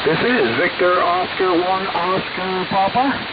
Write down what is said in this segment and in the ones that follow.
This is Victor Oscar 1 Oscar Papa.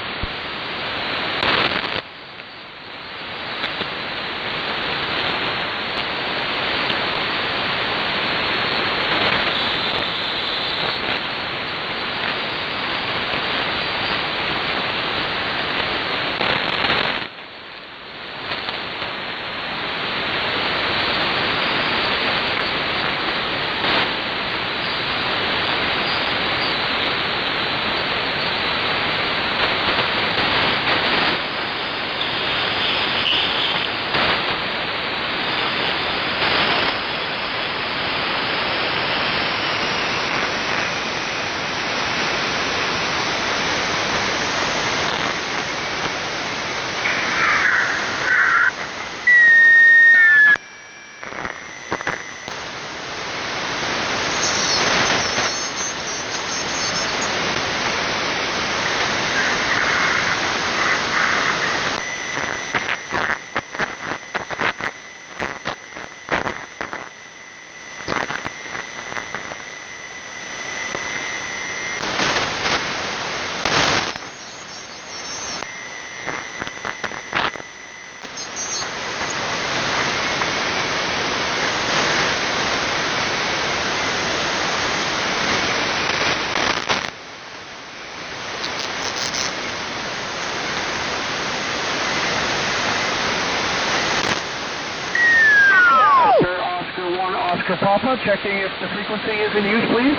Oscar Papa, checking if the frequency is in use, please.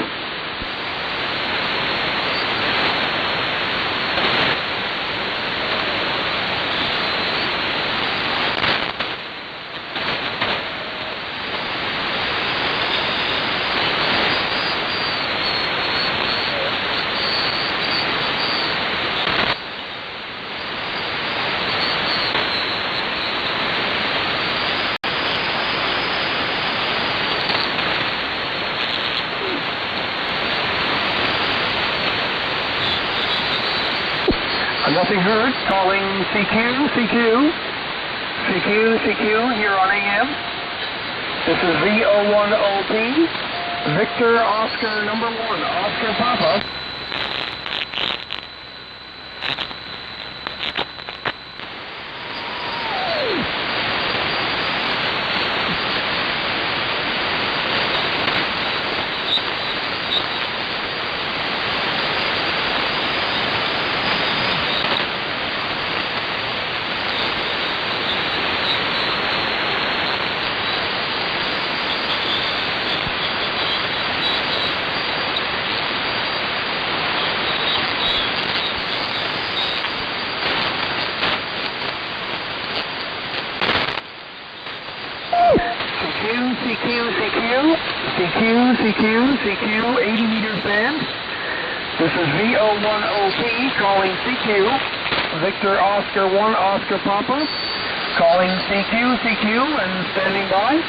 Nothing heard. Calling CQ here on AM. This is VO10P, Victor Oscar number 1, Oscar Papa. CQ, 80 meters band. This is VO10P calling CQ, Victor Oscar 1 Oscar Papa, calling CQ and standing by.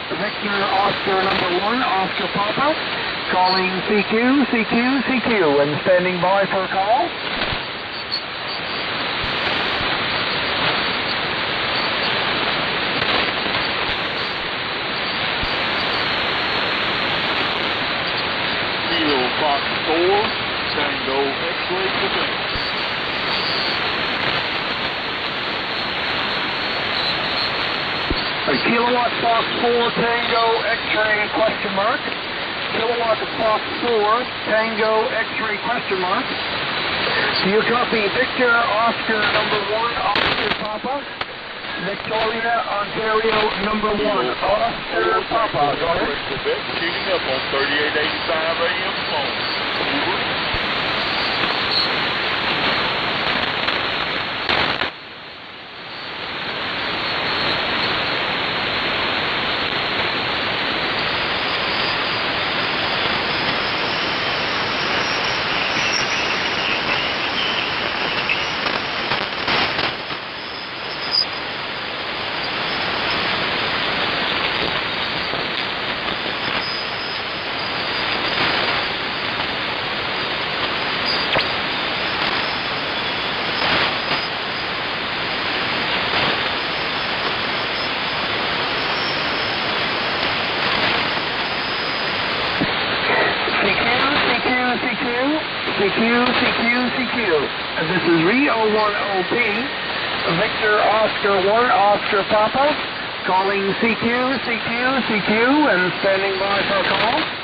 Victor Oscar number 1, Oscar Papa, calling CQ, and standing by for a call. Kilo Fox 4, Tango X-ray Quebec. Kilowatt Fox 4 Tango X-ray question mark. Kilowatt Fox 4 Tango X-ray question mark. Do you copy Victor Oscar number 1 Oscar Papa? Victoria, Ontario number 1 Oscar Papa. Go ahead. Quebec shooting up on 3885 AM phone. CQ, CQ, CQ. And this is RE010P, Victor Oscar 1, Oscar Papa, calling CQ, CQ, CQ, and standing by for a call.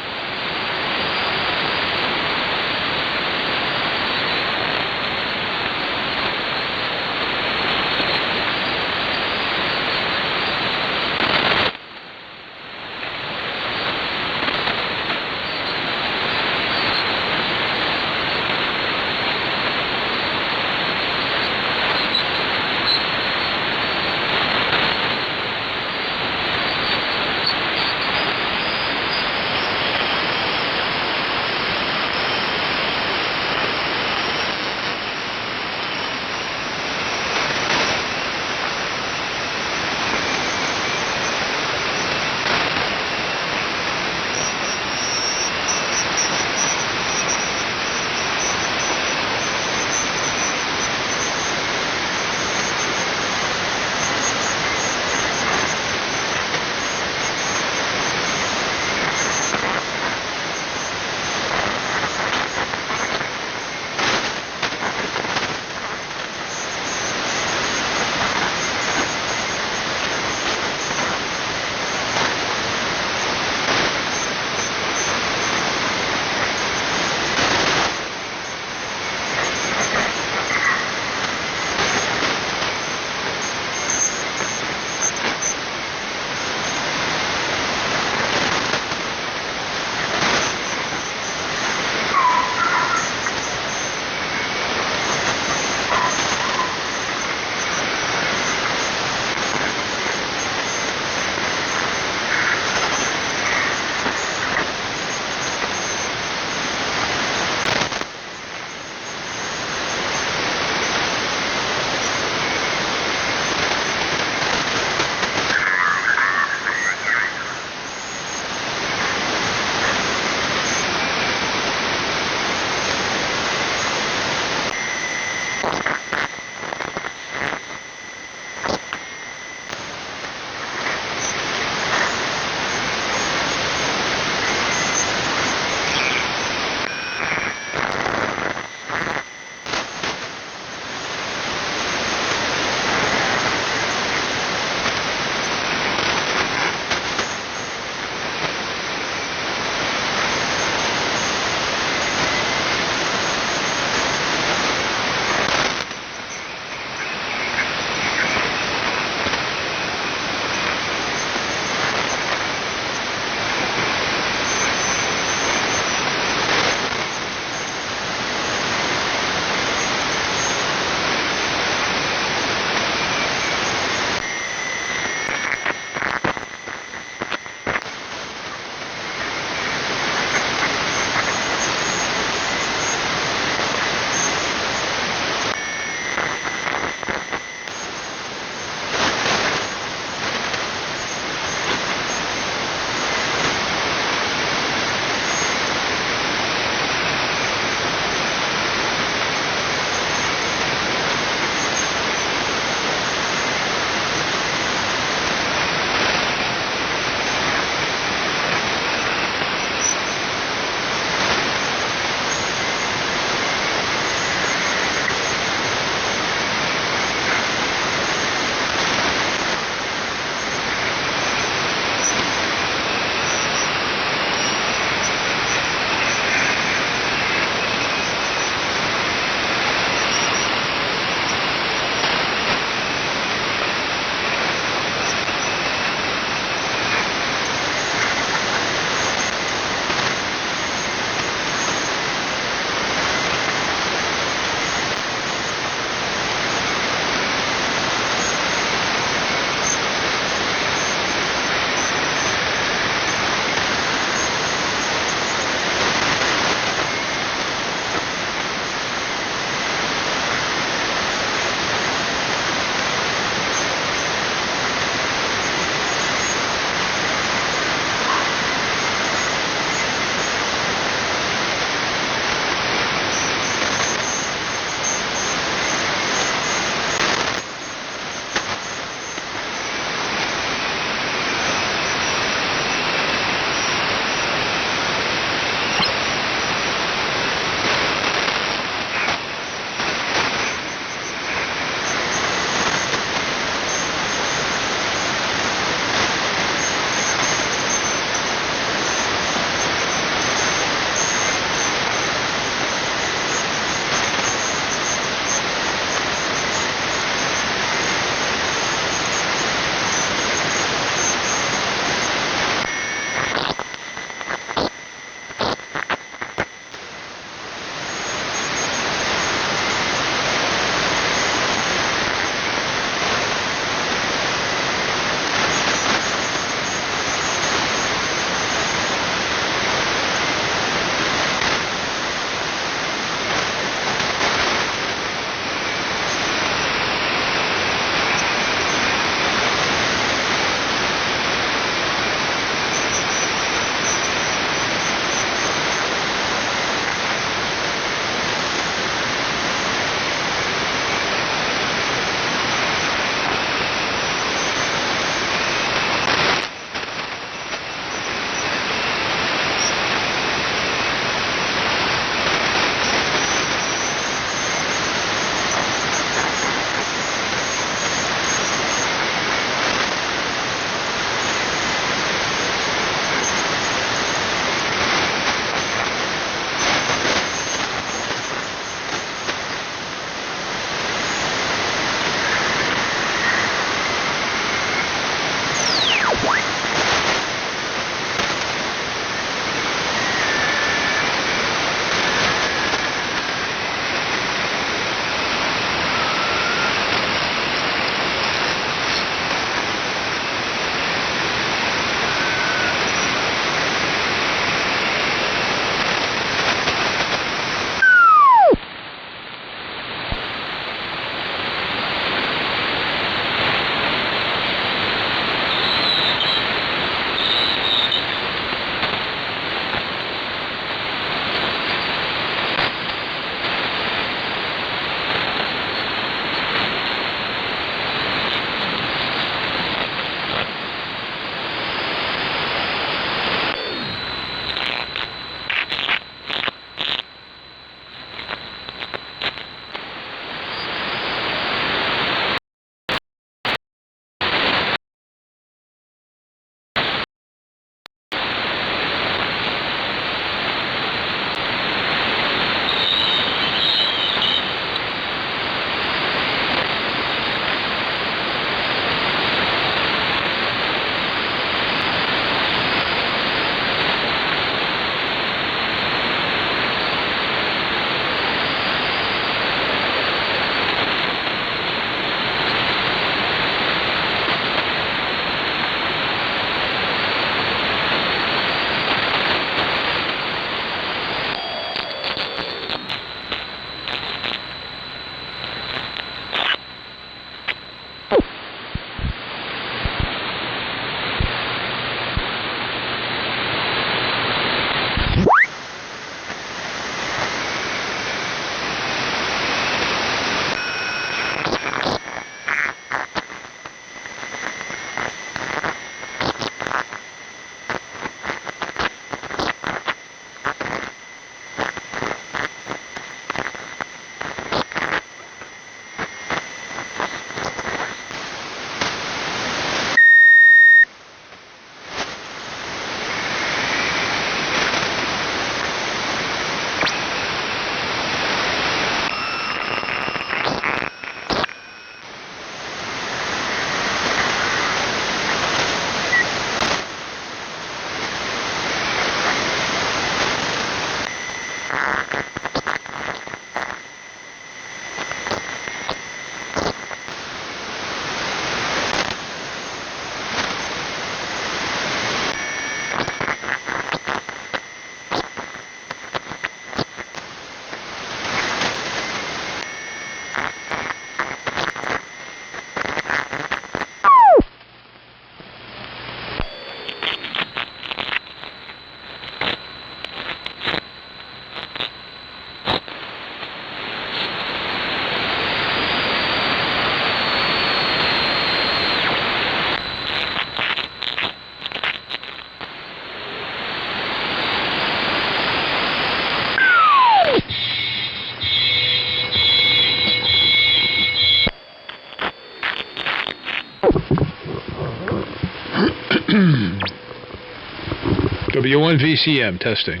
W1 VCM testing.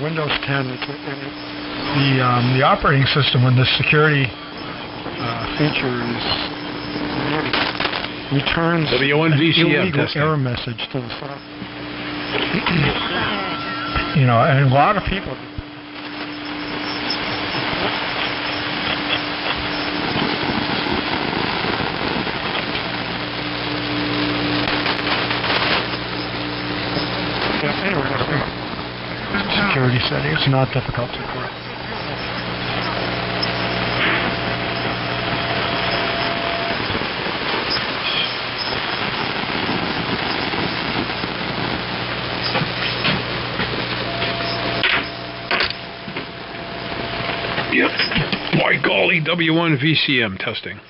Windows 10, the operating system when the security feature is returns W1 VCM illegal testing. error message to the server. And a lot of people. Security setting. It's not difficult to correct. Yep. By golly, W1 VCM testing.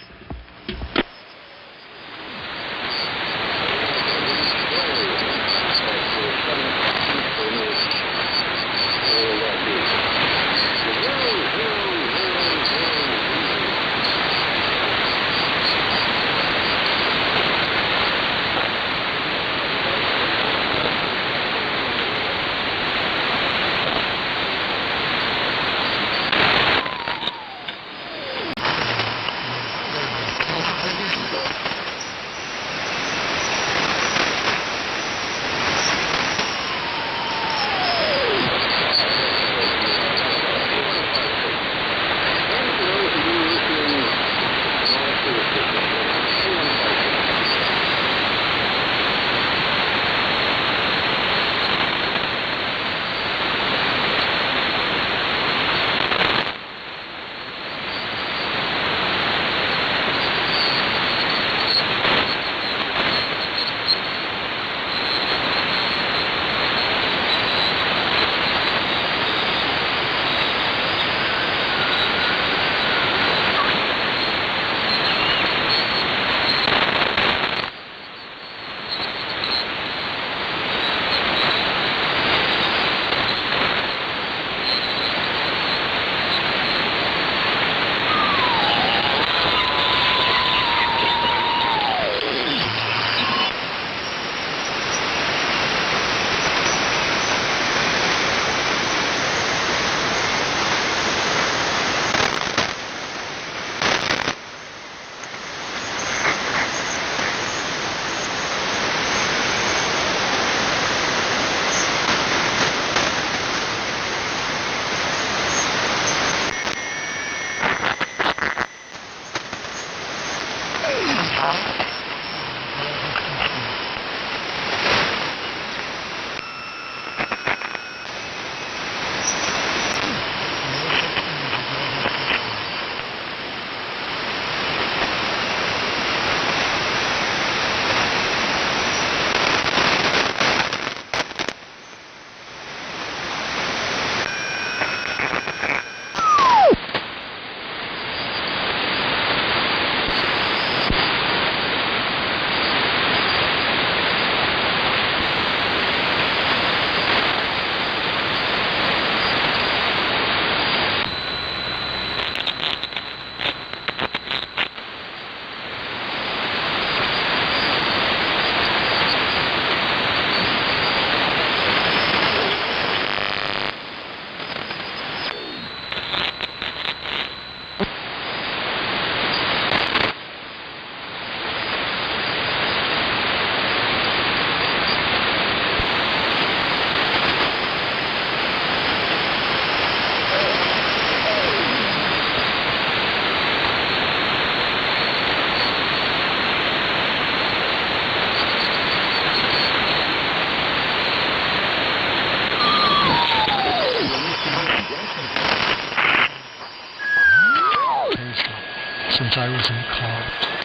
Since I was in college.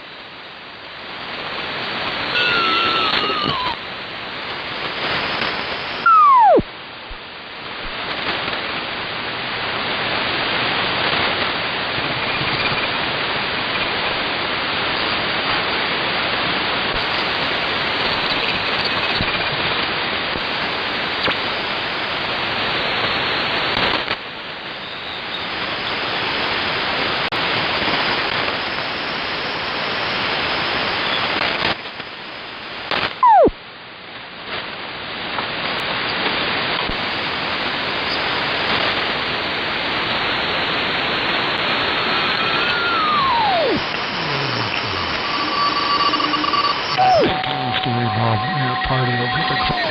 story above, part of what they call.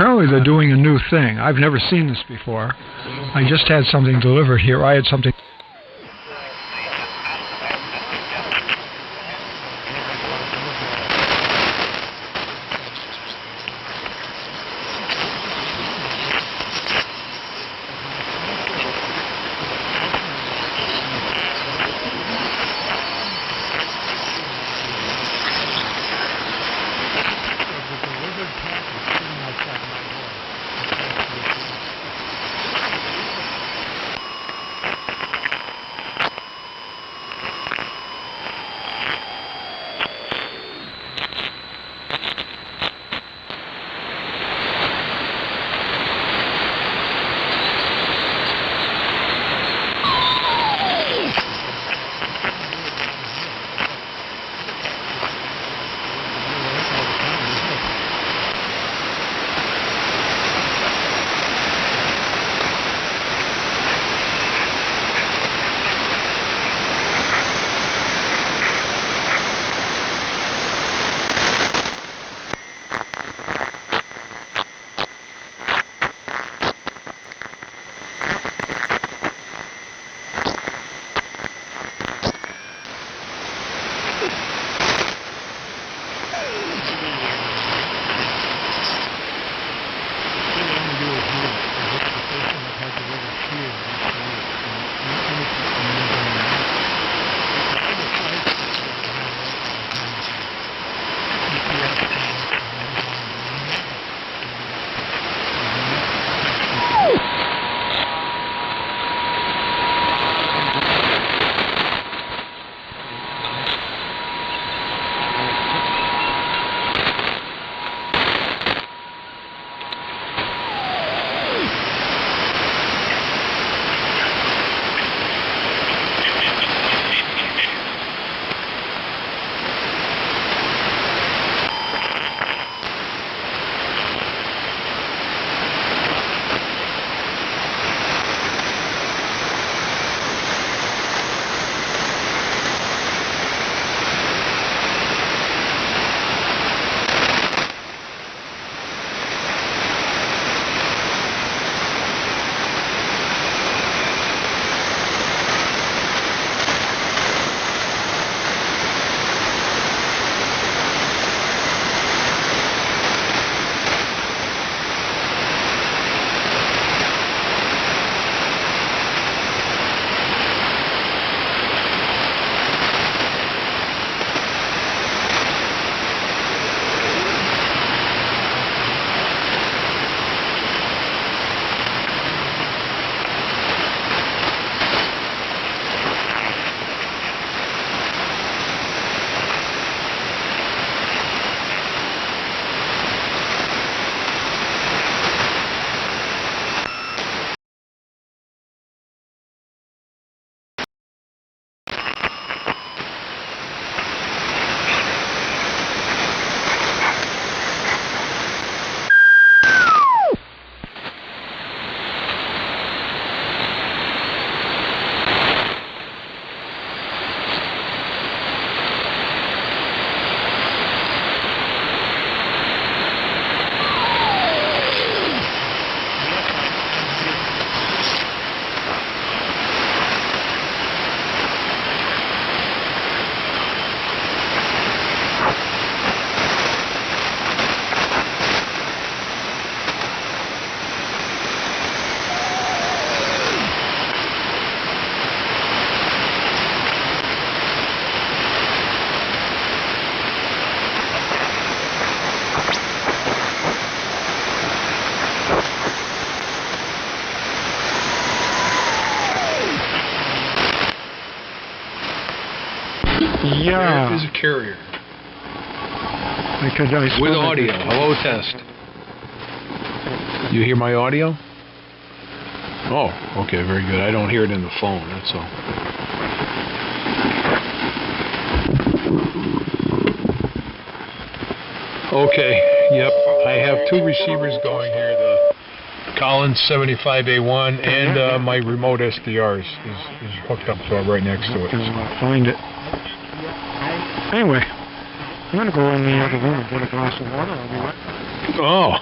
apparently they're doing a new thing. I've never seen this before. I just had something delivered here. I had something... Yeah. There is a carrier. Because I With audio. Hello, test. You hear my audio? Oh, okay, very good. I don't hear it in the phone, that's all. Okay, yep. I have two receivers going here, the Collins 75A1 and my remote SDR is hooked up to it right next to it. I'll find it. Anyway, I'm going to go in the other room and get a glass of water. I'll be right back. Oh,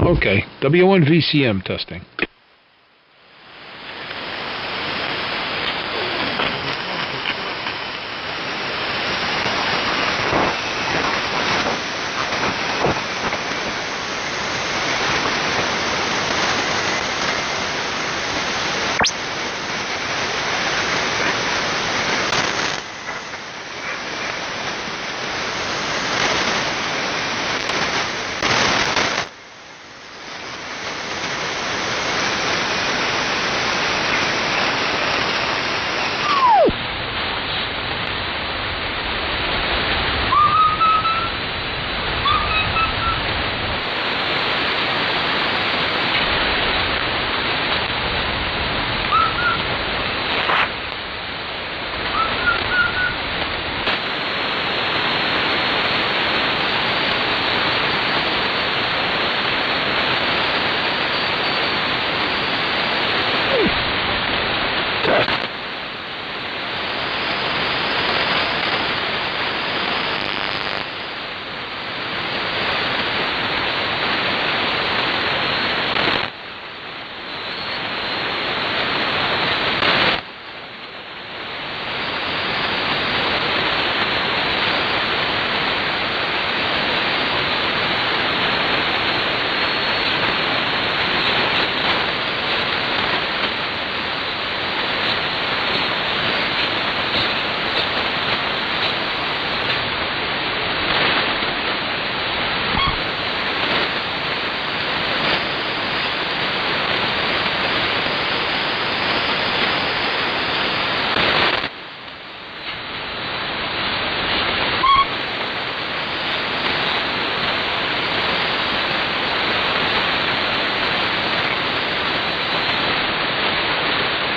Okay, W1 VCM testing.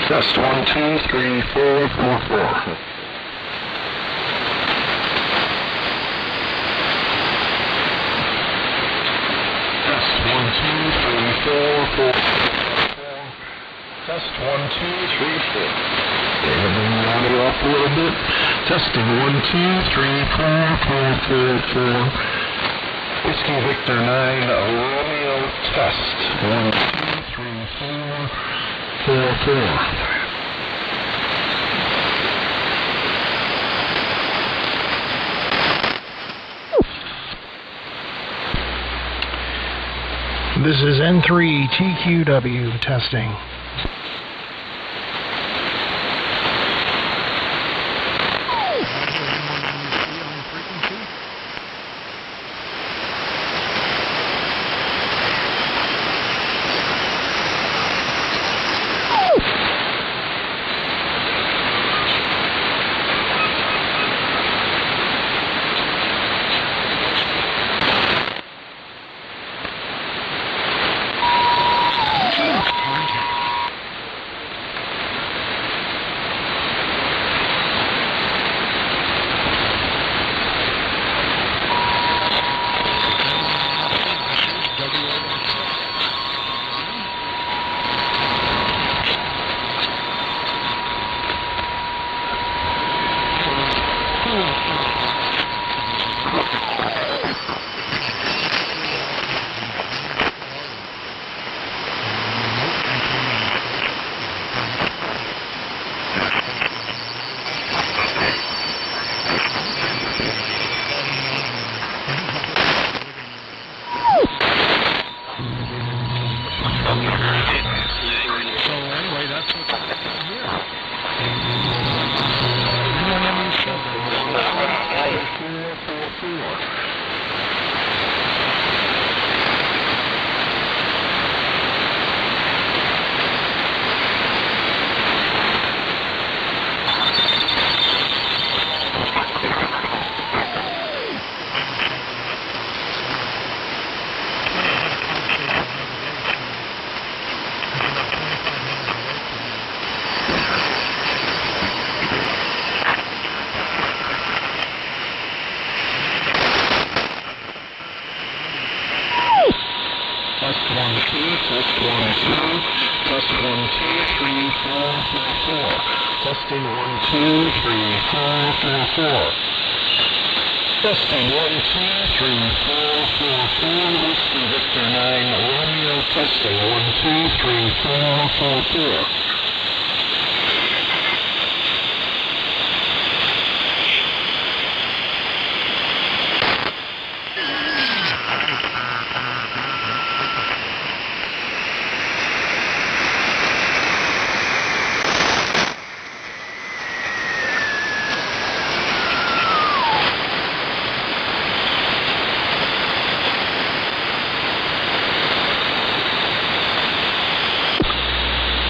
Test 1, 2, 3, 4, 4, 4. Test 1, 2, 3, 4, 4. Test 1, 2, 3, 4. Okay, we're bringing the audio up a little bit. Testing 1, 2, 3, 4, 4, 4, 4. Whiskey Victor 9, Romeo test. 1, 2, 3, 4, 4, 4. This is N3 TQW testing. Test 1, 2, test 1, 2, test 1, 2, 3, 4, 4, 4. Testing 1, 2, 3, 4, 4, 4. Testing 1, 2, 3, 4, 4, 4, Whiskey Victor 9, Romeo. Testing 1, 2, 3, 4, 4, 4.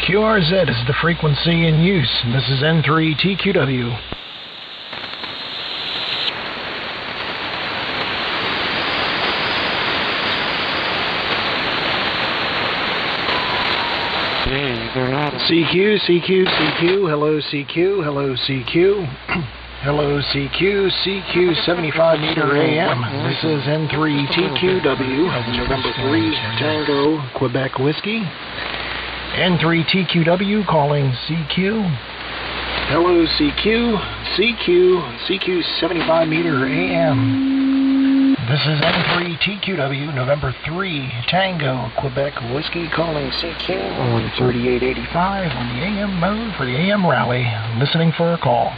QRZ is the frequency in use. This is N3TQW. CQ, CQ, CQ, hello CQ, hello CQ. Hello CQ, CQ 75 meter AM. This is N3TQW, November 3, Tango, Quebec Whiskey. N3TQW calling CQ. Hello CQ, CQ 75 meter AM. This is N3TQW, November 3, Tango, Quebec Whiskey calling CQ on 3885 on the AM mode for the AM rally. Listening for a call.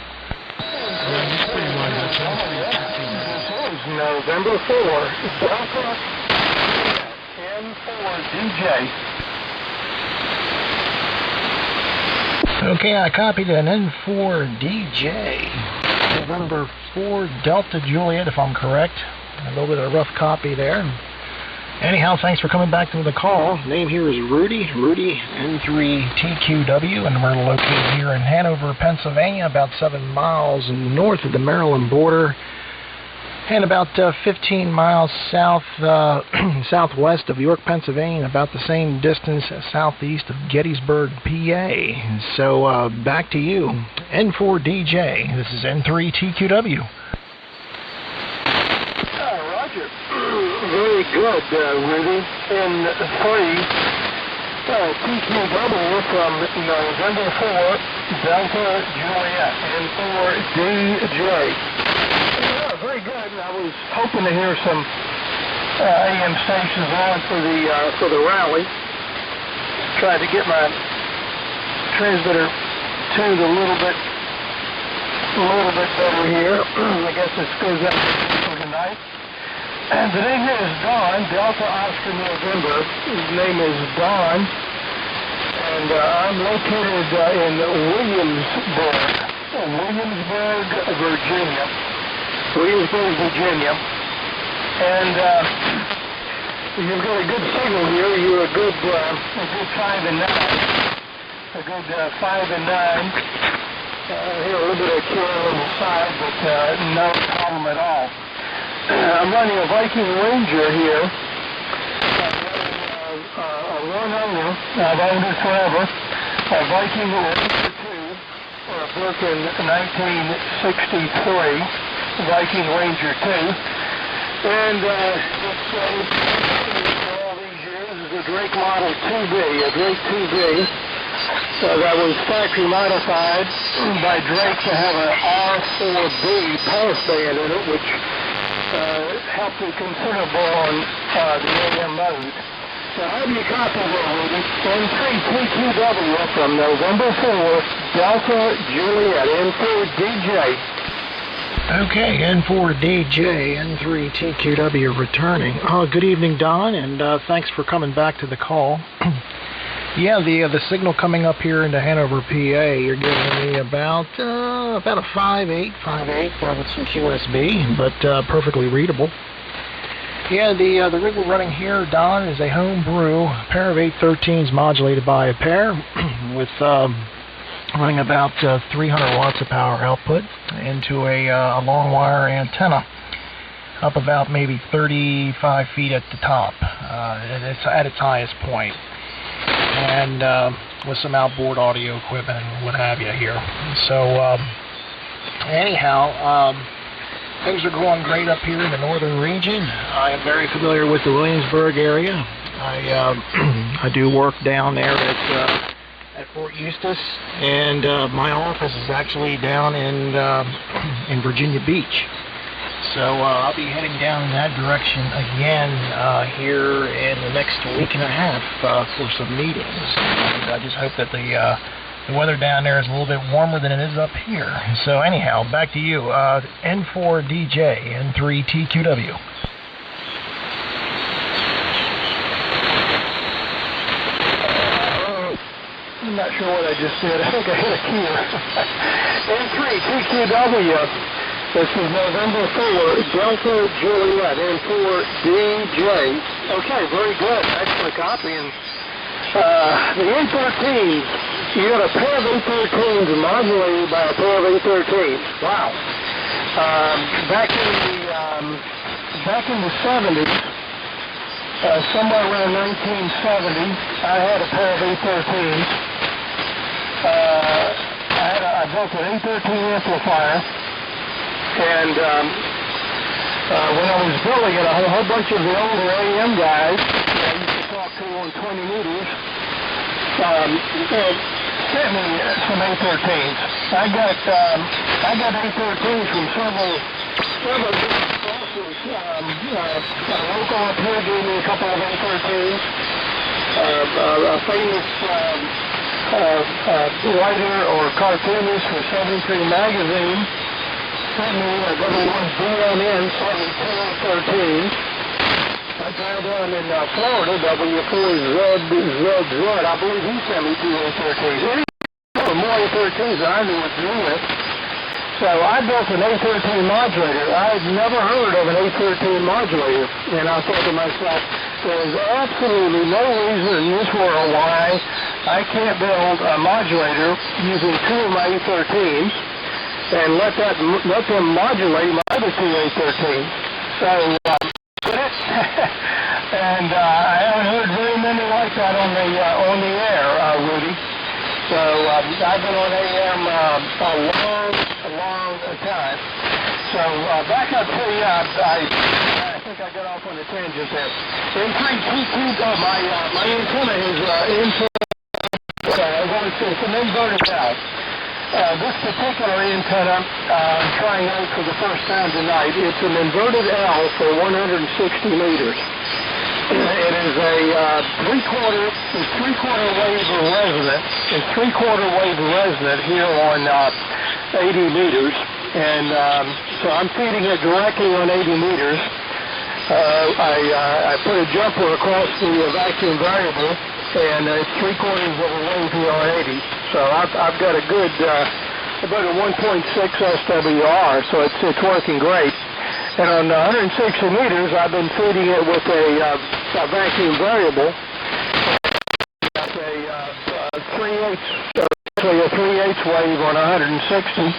November 4, Delta N4 DJ. Okay, I copied an N4 DJ. November 4 Delta Juliet, if I'm correct. A little bit of a rough copy there. Anyhow, thanks for coming back to the call. Name here is Rudy N3TQW, and we're located here in Hanover, Pennsylvania, about 7 miles north of the Maryland border, and about 15 miles southwest of York, Pennsylvania, about the same distance southeast of Gettysburg, PA. So back to you, N4DJ. This is N3TQW. Roger. Very good, Rudy. N3 TQW from November 4 Delta Juliet. N4 DJ. Very good. I was hoping to hear some AM stations on for the rally. Tried to get my transmitter tuned a little bit better here. I guess this goes up for tonight. And the name here is Don, Delta Oscar November. His name is Don, and I'm located in Williamsburg, Virginia. Williamsburg, Virginia, and you've got a good signal here. You're a good 5 and 9, a good 5 and 9. Here a little bit of kill on the side, but no problem at all. I'm running a Viking Ranger here. A one owner. I've owned it forever. A Viking Ranger 2, built in 1963. Viking Ranger 2, and it's all these years is a Drake Model 2B, a Drake 2B that was factory modified by Drake to have an R4B power band in it, which helped it considerable on the AM mode. So how do you copy that, Rudy? N3TQW from November 4, Delta Juliet, N4 DJ. Okay, N4DJ, N3TQW returning. Good evening, Don, and thanks for coming back to the call. Yeah, the signal coming up here into Hanover, PA, you're giving me about a 5.8 with some QSB, but perfectly readable. Yeah, the rig we're running here, Don, is a home brew, a pair of 813s modulated by a pair with running about 300 watts of power output into a long wire antenna up about maybe 35 feet at the top. It's at its highest point, and with some outboard audio equipment and what have you here. So anyhow, things are going great up here in the northern region. I am very familiar with the Williamsburg area. I do work down there at Fort Eustis, and my office is actually down in Virginia Beach. So I'll be heading down in that direction again here in the next week and a half for some meetings. And I just hope that the weather down there is a little bit warmer than it is up here. So anyhow, back to you. N4DJ, N3TQW. I'm not sure what I just said. I think I hit a key. N3TQW. This is November 4, Delta Juliet, N4DJ. Okay, very good. Excellent copy. And the A13s, you got a pair of A13s modulated by a pair of A13s. Wow. Back in the 70s, somewhere around 1970, I had a pair of A13s. I built an A13 amplifier, and when I was building it, a whole bunch of the older AM guys that I used to talk to on 20 meters sent me some A13s. I got A13s from several different sources. A local up here gave me a couple of A13s. A famous writer or cartoonist for 73 magazine sent me a WDMN 7213. I found down in Florida, W4ZZZ. I believe he sent me 2 A13s. More A13s than I knew what to do with. So I built an A13 modulator. I had never heard of an A13 modulator. And I thought to myself, there's absolutely no reason in this world why I can't build a modulator using 2 of my A13s and let them modulate my other 2 A13s. So, and I haven't heard very many like that on the air, Rudy. So I've been on AM a long time. So back up to I think I got off on a tangent there. My antenna is it's an inverted valve. This particular antenna, I'm trying out for the first time tonight. It's an inverted L for 160 meters. It is a three-quarter wave resonant. It's three-quarter wave resonant here on 80 meters. And so I'm feeding it directly on 80 meters. I put a jumper across the vacuum variable, and it's 3/4 of a wave here on 80. So I've got a good, about a 1.6 SWR, so it's working great. And on 160 meters, I've been feeding it with a vacuum variable. That's a 3/8 wave on 160.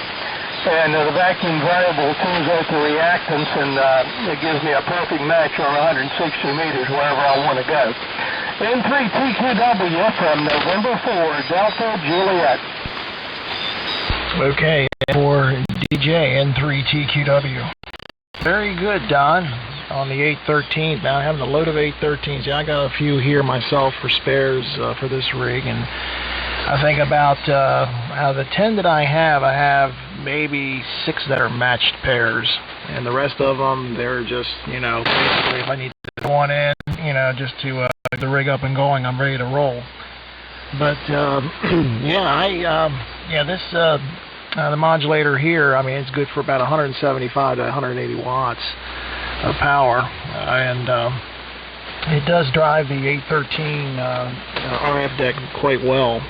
And the vacuum variable tunes out the reactance, and it gives me a perfect match on 160 meters wherever I want to go. N3TQW from November 4, Delta Juliet. Okay, for DJ N3TQW. Very good, Don, on the 813. Now, having a load of 813s. Yeah, I got a few here myself for spares for this rig, and I think about out of the 10 that I have maybe 6 that are matched pairs, and the rest of them, they're just, basically if I need to put one in, just to get the rig up and going, I'm ready to roll. But the modulator here, I mean, it's good for about 175 to 180 watts of power, and it does drive the 813 RF deck quite well.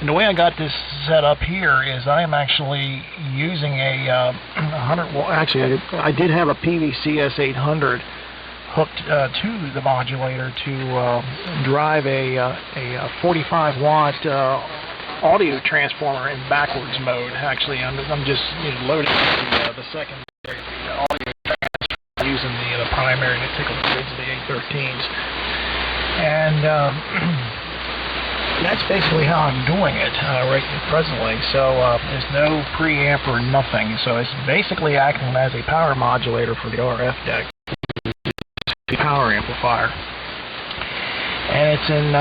And the way I got this set up here is I am actually using a 100 watt. Actually, I did have a PVCS 800 hooked to the modulator to drive a 45 watt audio transformer in backwards mode. Actually, I'm just loading the secondary audio transformer using the primary to tickle the grids of the 813s, and that's basically how I'm doing it right presently. So there's no preamp or nothing. So it's basically acting as a power modulator for the RF deck, the power amplifier. And it's in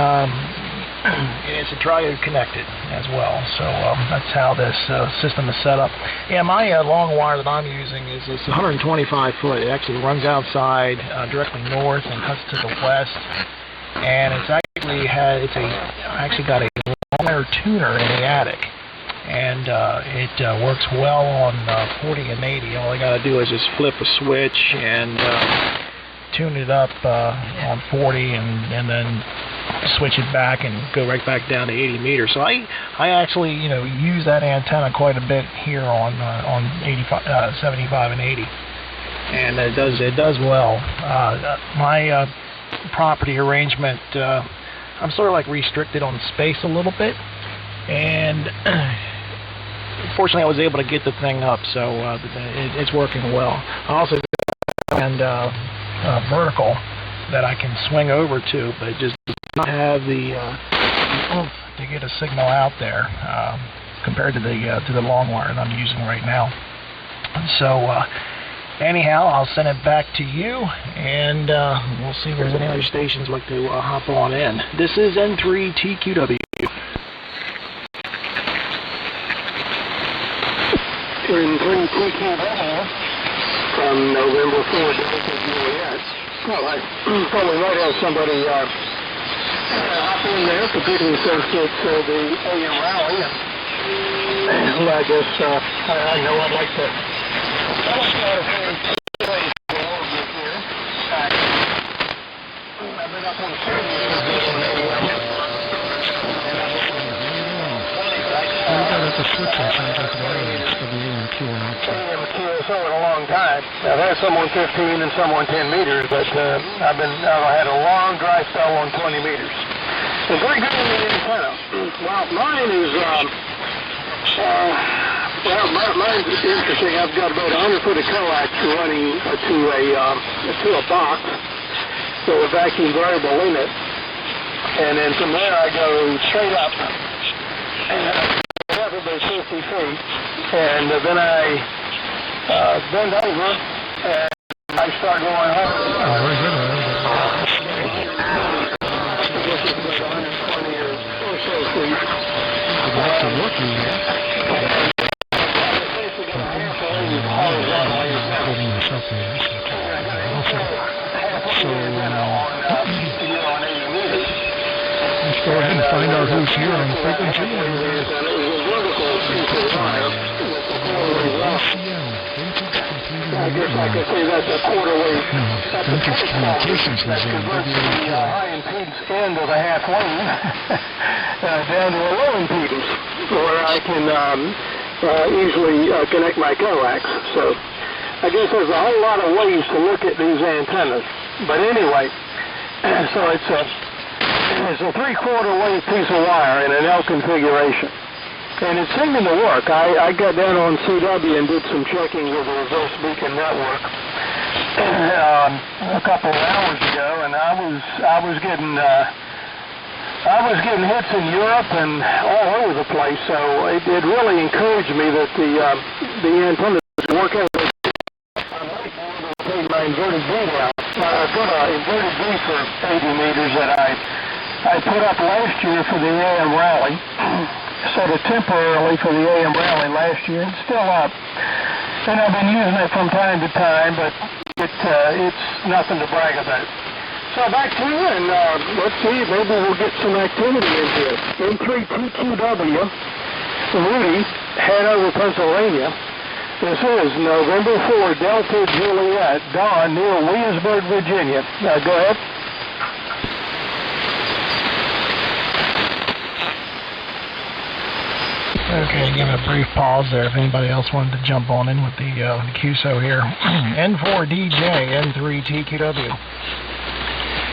it's a triode connected as well. So that's how this system is set up. Yeah, my long wire that I'm using is 125 foot. It actually runs outside directly north and cuts to the west. And it's actually I actually got a wire tuner in the attic. And it works well on 40 and 80. All I got to do is just flip a switch and tune it up on 40 and then switch it back and go right back down to 80 meters. So I actually use that antenna quite a bit here on 75 and 80, and it does well. My property arrangement, I'm sort of like restricted on space a little bit, and fortunately I was able to get the thing up, so it's working well. I also and vertical that I can swing over to, but it just does not have the oomph to get a signal out there compared to the long wire that I'm using right now. So anyhow, I'll send it back to you, and we'll see if there's any other stations like to hop on in. This is N3TQW. N3TQW from November 4th to Juliet. Well, I probably might have somebody hop in there, particularly since it's the AM rally. And I guess I know I'd like to have a place a little bit here. I've been up on the so in a long time. I've had some on 15 and some on 10 meters, but I've had a long dry spell on 20 meters. It's very good in the antenna. Well, mine is mine's interesting. I've got about 100 foot of coax running to a box with a vacuum variable in it, and then from there I go straight up and have about 50 feet, and then I bend over and I start going home. Very good. That's a rookie. Let's go ahead and find out who's here on the frequency. I guess I could say that's a quarter wave. Vintage Communications was in high impedance end of the half wave down to a low impedance where I can easily connect my coax. So I guess there's a whole lot of ways to look at these antennas. But anyway, so it's a 3/4 wave piece of wire in an L configuration. And it's seeming to work. I got down on CW and did some checking with the reverse beacon network a couple of hours ago, and I was getting hits in Europe and all over the place. So it really encouraged me that the antennas work out. I'm ready to take my inverted V down. I've got an inverted V for 80 meters that I put up last year for the AM rally. Sort of temporarily for the AM rally last year. It's still up, and I've been using it from time to time, but it's nothing to brag about. So back to you, and let's see, maybe we'll get some activity in here. N3TQW, Rudy, Hanover, Pennsylvania. This is November 4, Delta Juliet, Don, near Williamsburg, Virginia. Go ahead. Okay, give it a brief pause there if anybody else wanted to jump on in with the QSO here. N4DJ, N3TQW.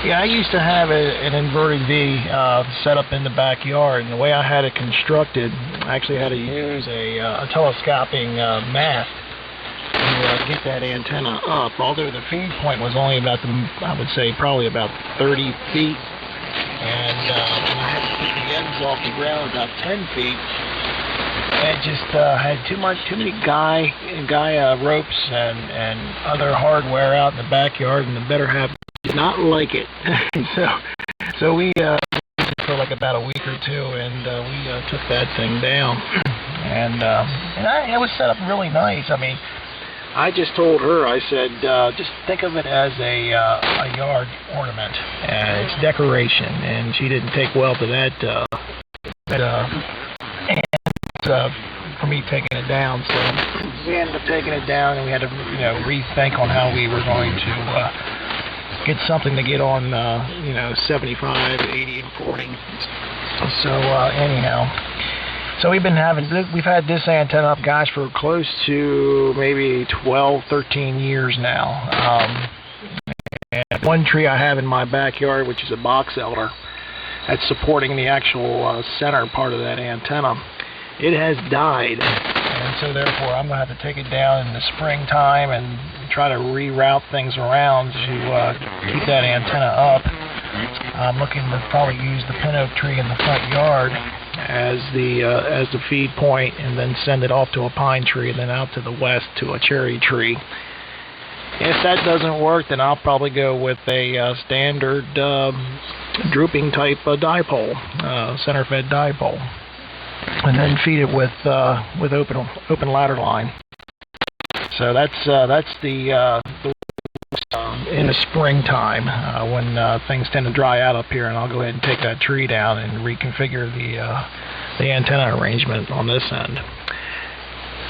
Yeah, I used to have an inverted V set up in the backyard, and the way I had it constructed, I actually had to use a telescoping mast to get that antenna up, although the feed point was only about, I would say, probably about 30 feet, and I had to keep the ends off the ground about 10 feet. I just had too many guy ropes and other hardware out in the backyard, and the better half did not like it. so we used a for like about a week or two, and we took that thing down. And it was set up really nice. I mean, I just told her, I said, just think of it as a yard ornament, and it's decoration. And she didn't take well to that. For me taking it down, so we ended up taking it down, and we had to, rethink on how we were going to get something to get on, 75, 80, and 40. So anyhow, so we've had this antenna up, guys, for close to maybe 12, 13 years now. And one tree I have in my backyard, which is a box elder, that's supporting the actual center part of that antenna. It has died, and so therefore I'm going to have to take it down in the springtime and try to reroute things around to keep that antenna up. I'm looking to probably use the pin oak tree in the front yard as the feed point, and then send it off to a pine tree, and then out to the west to a cherry tree. If that doesn't work, then I'll probably go with a standard drooping type dipole, center fed dipole, and then feed it with open ladder line. So that's the in the springtime when things tend to dry out up here, and I'll go ahead and take that tree down and reconfigure the antenna arrangement on this end.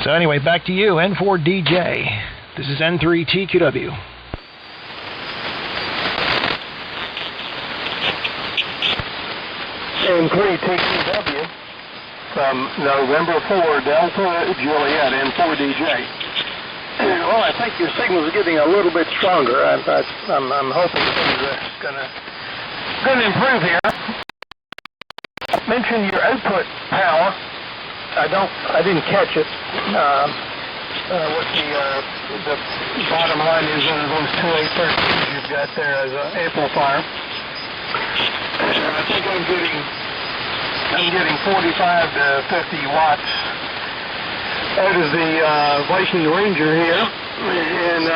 So anyway, back to you, N4DJ. This is N3TQW. N3TQW from November 4 Delta Juliet, N4DJ. Well, I think your signal's getting a little bit stronger. I'm hoping things are gonna improve here. Mention your output power. I didn't catch it. What the bottom line is of those 2813s you've got there as an amplifier. I think I'm getting 45 to 50 watts out of the Viking Ranger here, and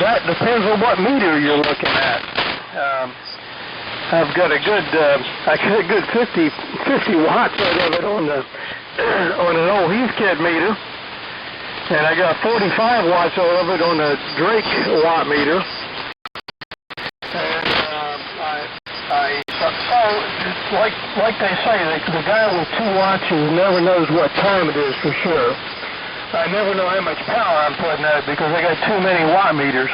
that depends on what meter you're looking at. I've got a good 50 watts out of it on an old Heathkit meter. And I got 45 watts of it on the Drake watt meter. And so like they say, the guy with 2 watts never knows what time it is for sure. I never know how much power I'm putting out because I got too many watt meters.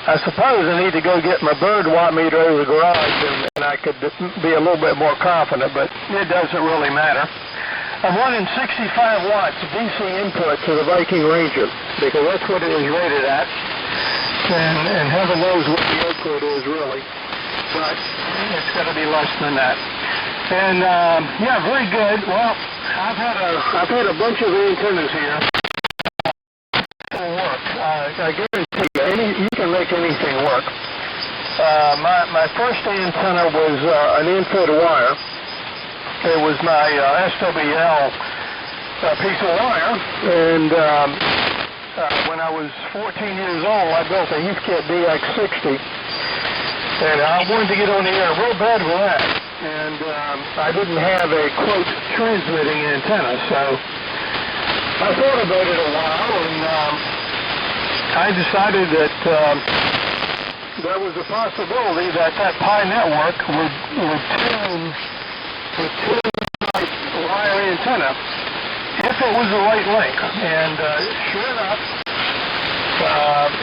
I suppose I need to go get my Bird watt meter out of the garage, and I could be a little bit more confident, but it doesn't really matter. I'm running 65 watts DC input to the Viking Ranger because that's what it is rated at, and heaven knows what the output is really, but it's got to be less than that. And yeah, very good. Well, I've had a bunch of antennas here. Work. I guarantee you can make anything work. My first antenna was an input wire. It was my SWL piece of wire, and when I was 14 years old, I built a Heathkit DX60, and I wanted to get on the air real bad with that, and I didn't have a, quote, transmitting antenna, so I thought about it a while, and I decided that there was a possibility that Pi network would tune my wire antenna if it was the right length, and sure enough,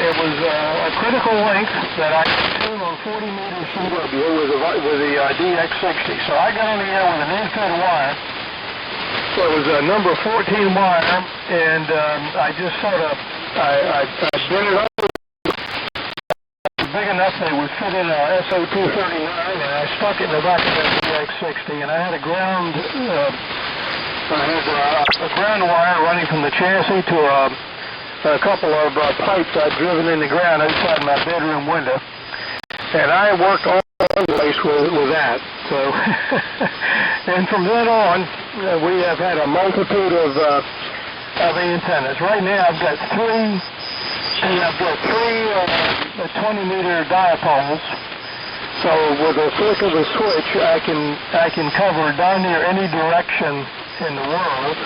it was a critical length that I could tune on 40 meter CW with the DX60. So I got on the air with an infrared wire. So it was a number 14 wire, and I just sort of I bent it over big enough that it would fit in a SO239, and I stuck it in the back of that DX60, and I had a ground wire running from the chassis to a couple of pipes I'd driven in the ground outside my bedroom window, and I worked all over the place with that. So, and from then on, we have had a multitude of antennas. Right now, I've got three 20-meter dipoles So with a flick of a switch, I can cover darn near any direction in the world.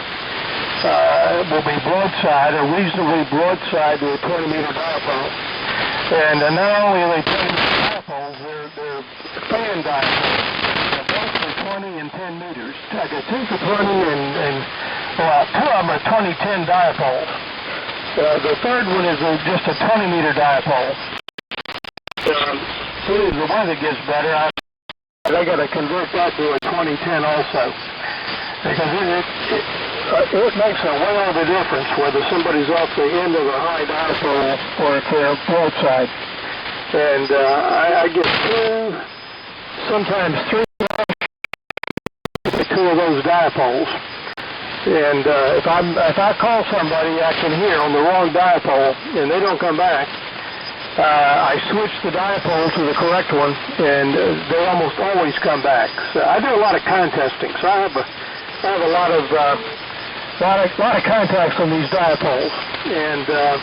It will be broadside, or reasonably broadside to a 20-meter dipole. And not only are they 20-meter dipoles, they're fan dipoles. They're both for 20 and 10 meters. I got 2 for 20 and well, 2 of them are 20-10 dipoles. The third one is just a 20-meter dipole. As soon as the weather gets better, I got to convert that to a 2010 also, because it makes a world of a difference whether somebody's off the end of a high dipole or if they're broadside. And I get 2, sometimes 3, 2 of those dipoles. And if I call somebody I can hear on the wrong dipole and they don't come back, I switch the dipole to the correct one, and they almost always come back. So I do a lot of contesting, so I have a lot of contacts on these dipoles. And I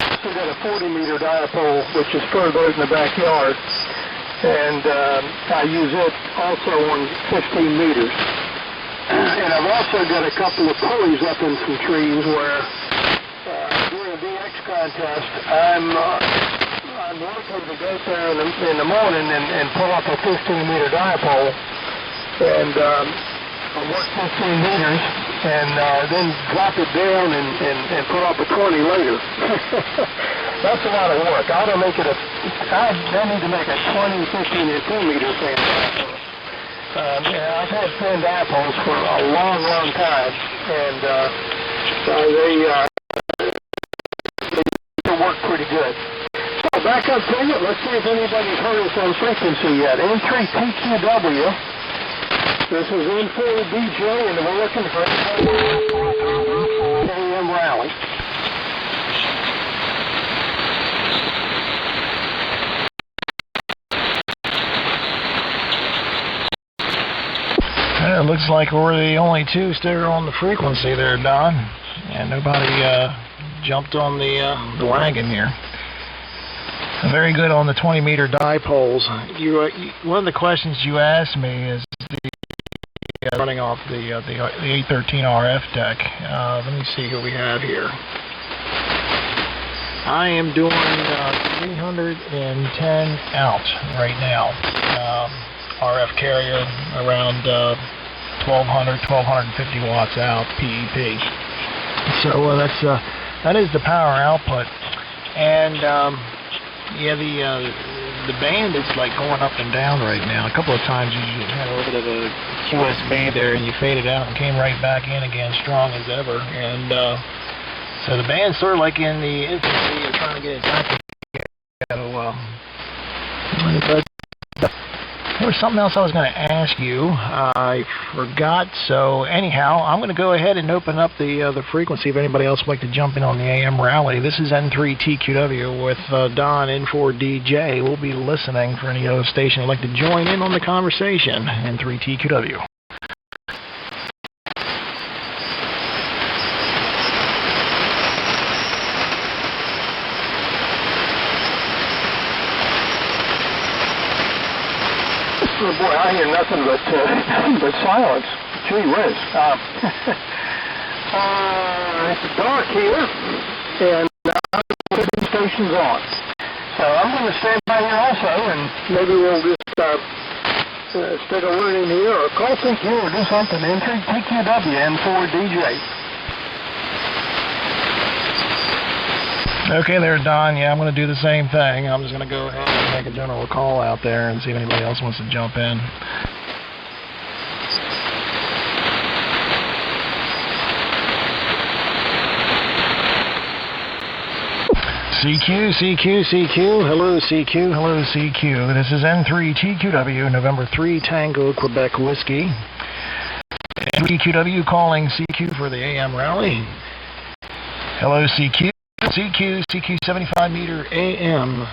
also got a 40-meter dipole, which is further in the backyard, and I use it also on 15 meters. And I've also got a couple of pulleys up in some trees where during a DX contest, I'm likely to go there in the morning and pull up a 15-meter dipole and work 15 meters and then drop it down and put up a 20 later. That's a lot of work. I need to make a 20, 15, and 10-meter fan dipole. I've had fan dipoles for a long, long time, and they work pretty good. So back up to you. Let's see if anybody's heard us on frequency yet. N3TQW. This is N4DJ, and we're looking for AM rally. It looks like we're the only 2 still on the frequency there, Don, and nobody jumped on the wagon here. Very good on the 20-meter dipoles. One of the questions you asked me is running off the 813 RF deck. Let me see what we have here. I am doing 310 out right now. RF carrier around 1250 watts out PEP. So that is the power output, and yeah, the band is like going up and down right now. A couple of times you had a little bit of a QSB there, and you faded out and came right back in again, strong as ever. And so the band's sort of like in the infancy of trying to get it back together. But there was something else I was going to ask you. I forgot. So anyhow, I'm going to go ahead and open up the frequency if anybody else would like to jump in on the AM rally. This is N3TQW with Don N4DJ. We'll be listening for any other station who'd like to join in on the conversation. N3TQW. Oh boy, I hear nothing but silence. Gee whiz. It's dark here, and the station's on. So I'm going to stand by here also, and maybe we'll just stick a word in here, or call CQ, or do something. N3TQW, N4DJ. Okay there, Don. Yeah, I'm going to do the same thing. I'm just going to go ahead and make a general call out there and see if anybody else wants to jump in. CQ, CQ, CQ. Hello, CQ. Hello, CQ. This is N3TQW, November 3, Tango, Quebec Whiskey. N3TQW calling CQ for the AM rally. Hello, CQ. CQ 75 meter AM.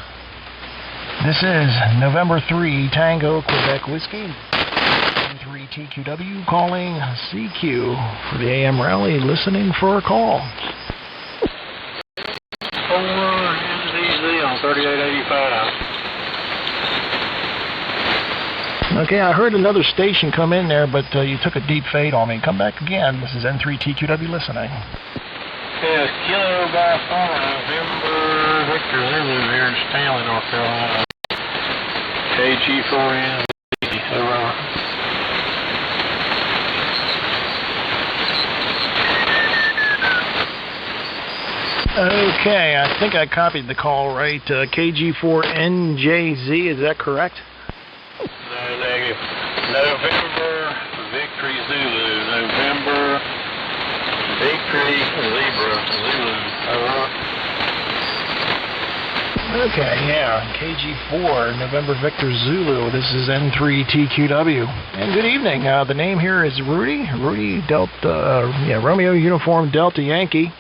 This is November 3 Tango Quebec Whiskey. N3TQW calling CQ for the AM rally, listening for a call. Over NZZ on 3885. Okay, I heard another station come in there, but you took a deep fade on me. Come back again. This is N3TQW listening. Yes, Kilo Golf 4, November, Victor Zulu here in Stanley, North Carolina. KG4N, over. Okay, I think I copied the call right. KG4NJZ, is that correct? No, negative. November, Victory Zulu. November, Victory Zebra Zulu. Okay, yeah, KG4, November Victor Zulu. This is N3TQW. And good evening. The name here is Rudy. Rudy Delta, Romeo Uniform Delta Yankee.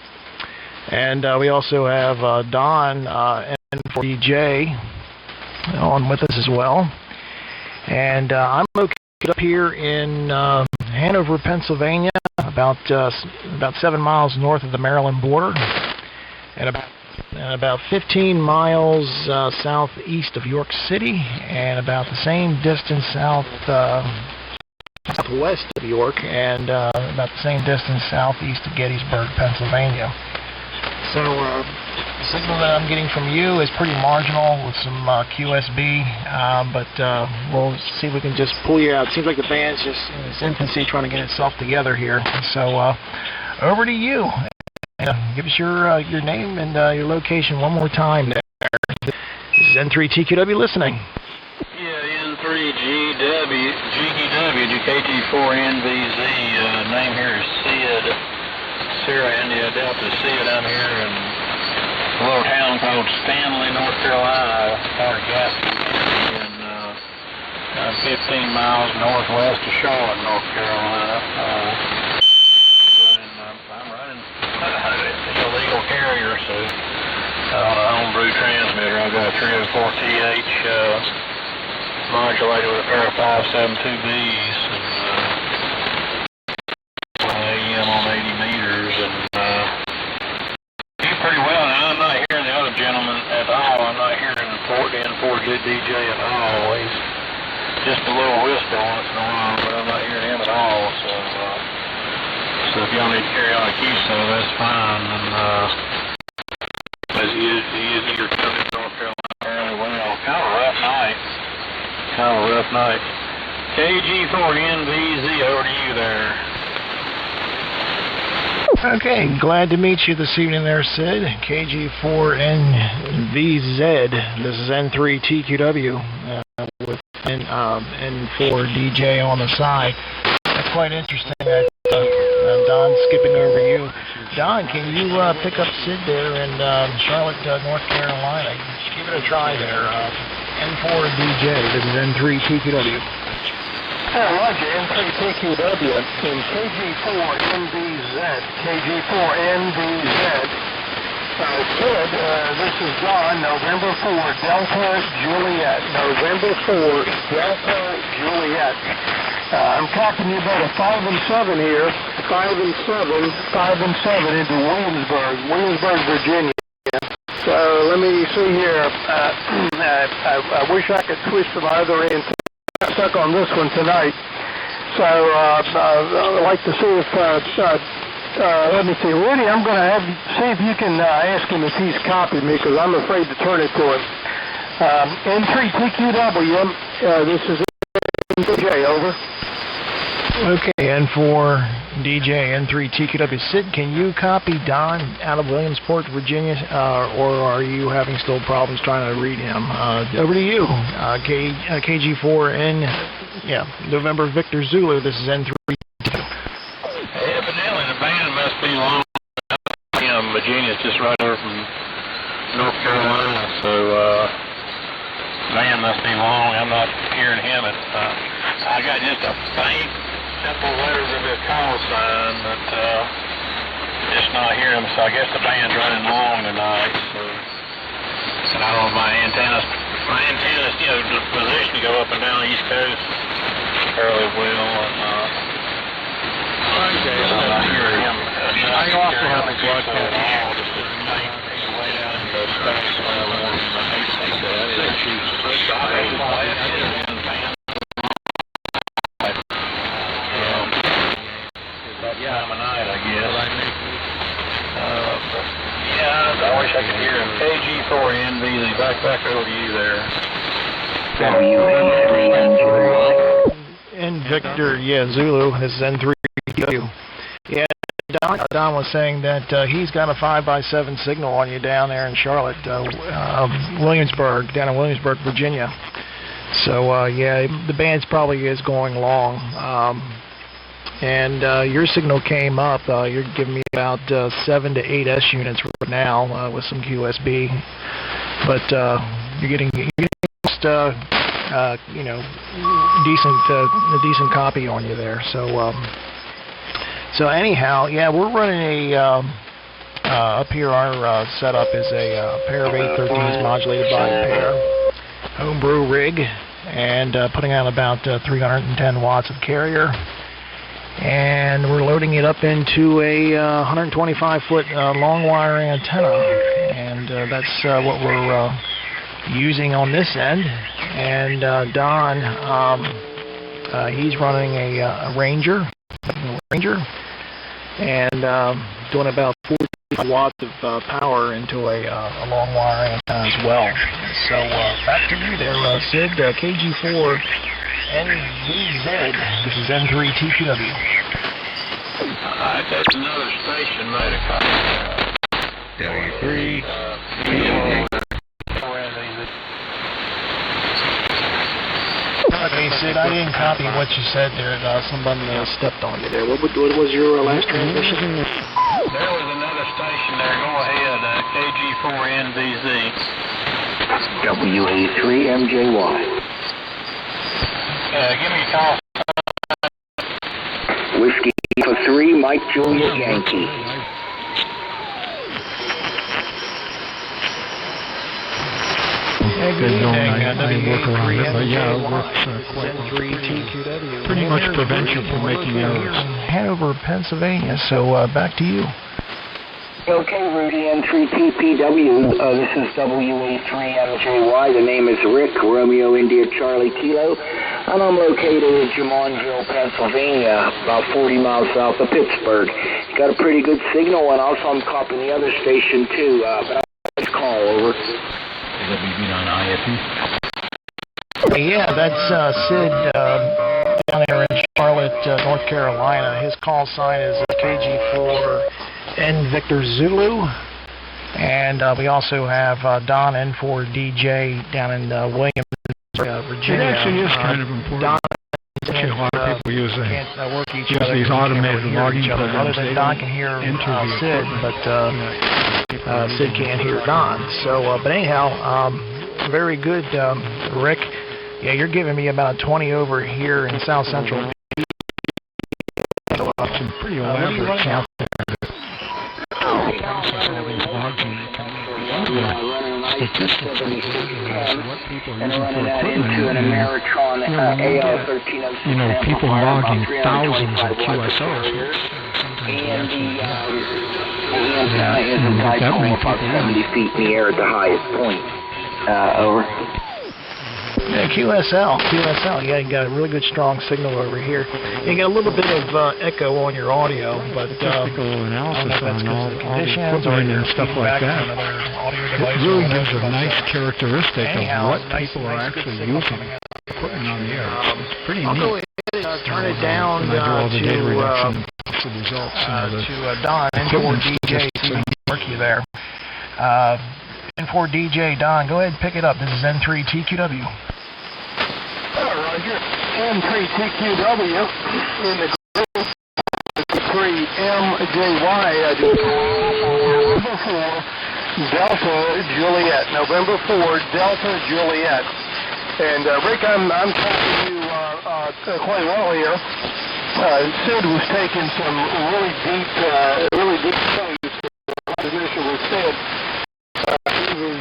And we also have Don N4DJ on with us as well. And I'm located up here in Hanover, Pennsylvania, about 7 miles north of the Maryland border, and about 15 miles southeast of York City, and about the same distance southwest of York, and about the same distance southeast of Gettysburg, Pennsylvania. So the signal that I'm getting from you is pretty marginal with some QSB, but we'll see if we can just pull you out. It seems like the band's just in its infancy trying to get itself together here. So over to you. Give us your name and your location one more time there. This is N3TQW listening. Yeah, N3GW, KG4NVZ. Name here is Sid. Sierra India Delta Sid. I'm here in a little town called Stanley, North Carolina, part of Gaston County, and 15 miles northwest of Charlotte, North Carolina. I'm running an illegal carrier, so on a homebrew transmitter. I've got a 304 kHz modulated with a pair of 572Bs, and AM on 80 meters, and do pretty well. Now, I'm not hearing the other gentleman at all. I'm not hearing the N4 DJ at all. He's just a little whisper once in a while, but I'm not hearing him at all. So if y'all need to carry on a QSO, that's fine. And as you're coming to North Carolina fairly well. Kind of a rough night. KG4NVZ, over to you there. Okay, glad to meet you this evening there, Sid. KG4NVZ. This is N3TQW with N4DJ on the side. That's quite interesting that Don skipping over you. Don, can you pick up Sid there in Charlotte, North Carolina? Give it a try there. N4DJ. This is N3TQW. Roger, N3TQW in KG4NVZ. KG4NVZ. Sid, this is Don, November 4, Delta Juliet. November 4, Delta Juliet. I'm talking to you about a 5 and 7 here. 5 and 7 into Williamsburg, Virginia. So let me see here. I wish I could twist to my other end. I'm stuck on this one tonight. So I'd like to see if, let me see, Rudy, I'm going to see if you can ask him if he's copied me, because I'm afraid to turn it to him. N3TQW, this is DJ, over. Okay, N4DJ, N3TQW. Sid, can you copy Don out of Williamsport, Virginia, or are you having still problems trying to read him? Over to you. KG4N, November Victor Zulu. This is N3. Evidently, the band must be long. Virginia's just right over from North Carolina, so band must be long. I'm not hearing him. I got just a faint, simple letters of his call sign, but just not hearing him. So I guess the band's running long tonight. So and I don't know my antennas, the position to go up and down the East Coast fairly well, and I'm not hearing him. I also have a broadcast. Way down in the States, wish I could hear him. KG4NVZ, back over to you there. And Victor, yeah, Zulu, this is N3TW. Yeah, Don was saying that he's got a 5x7 signal on you down there in Charlotte, Williamsburg, down in Williamsburg, Virginia. So, yeah, the band's probably is going long. And your signal came up. You're giving me about 7 to 8 S units right now with some QSB. But you're getting just, you know, a decent copy on you there. So anyhow, yeah, we're running a up here. Our setup is a pair of 813s modulated by a pair homebrew rig, and putting out about 310 watts of carrier, and we're loading it up into a 125-foot long wire antenna, and that's what we're using on this end. And Don, he's running a Ranger, and doing about 40 watts of power into a long wire antenna as well. So back to you there, Sid. KG4 NVZ. This is N3TQW. That's another station made a copy. W3. Okay, Sid, I didn't copy what you said there. Somebody stepped on you there. What was your last transmission? There was another station there. Go ahead, KG4NVZ. WA3MJY. Give me a call. Whiskey for 3, Mike Juliet Yankee. I work around it, but yeah, it works quite well. Pretty much prevents you from making errors. Hanover, Pennsylvania. So back to you. Okay, Rudy, N3TPW. This is WA3MJY. The name is Rick, Romeo India Charlie Kilo, and I'm located in Jumonville, Pennsylvania, about 40 miles south of Pittsburgh. Got a pretty good signal, and also I'm copying the other station too. But I'll call over. Yeah, that's Sid down there in Charlotte, North Carolina. His call sign is KG4 N Victor Zulu. And we also have Don N4DJ down in Williamsburg, Virginia. It actually is kind of important. Don Actually, a lot of people use these automated logging programs. Other than Don can hear Sid, but Sid can't hear Don. So, but anyhow, very good, Rick. Yeah, you're giving me about 20 over here in South Central. Some pretty elaborate sound. Statistics what people are using for equipment, people logging thousands of QSOs. And the antenna is a dipole about 70 feet in the air at the highest point. Over. Yeah, QSL, yeah, you got a really good strong signal over here. You got a little bit of echo on your audio, but statistical analysis on all the equipment and stuff like that. It really gives a nice characteristic of what people are actually using equipment on the air. It's pretty neat. I'll go ahead and turn it down when I do all the data reduction to results. To Don, N4DJ, see if we can work you there. N4DJ, Don, go ahead and pick it up. This is N3TQW. Roger. N3TQW in the group 3MJY. November 4, Delta Juliet. November 4, Delta Juliet. And Rick, I'm talking to you quite well here. Sid was taking some really deep plays. Position with Sid. He was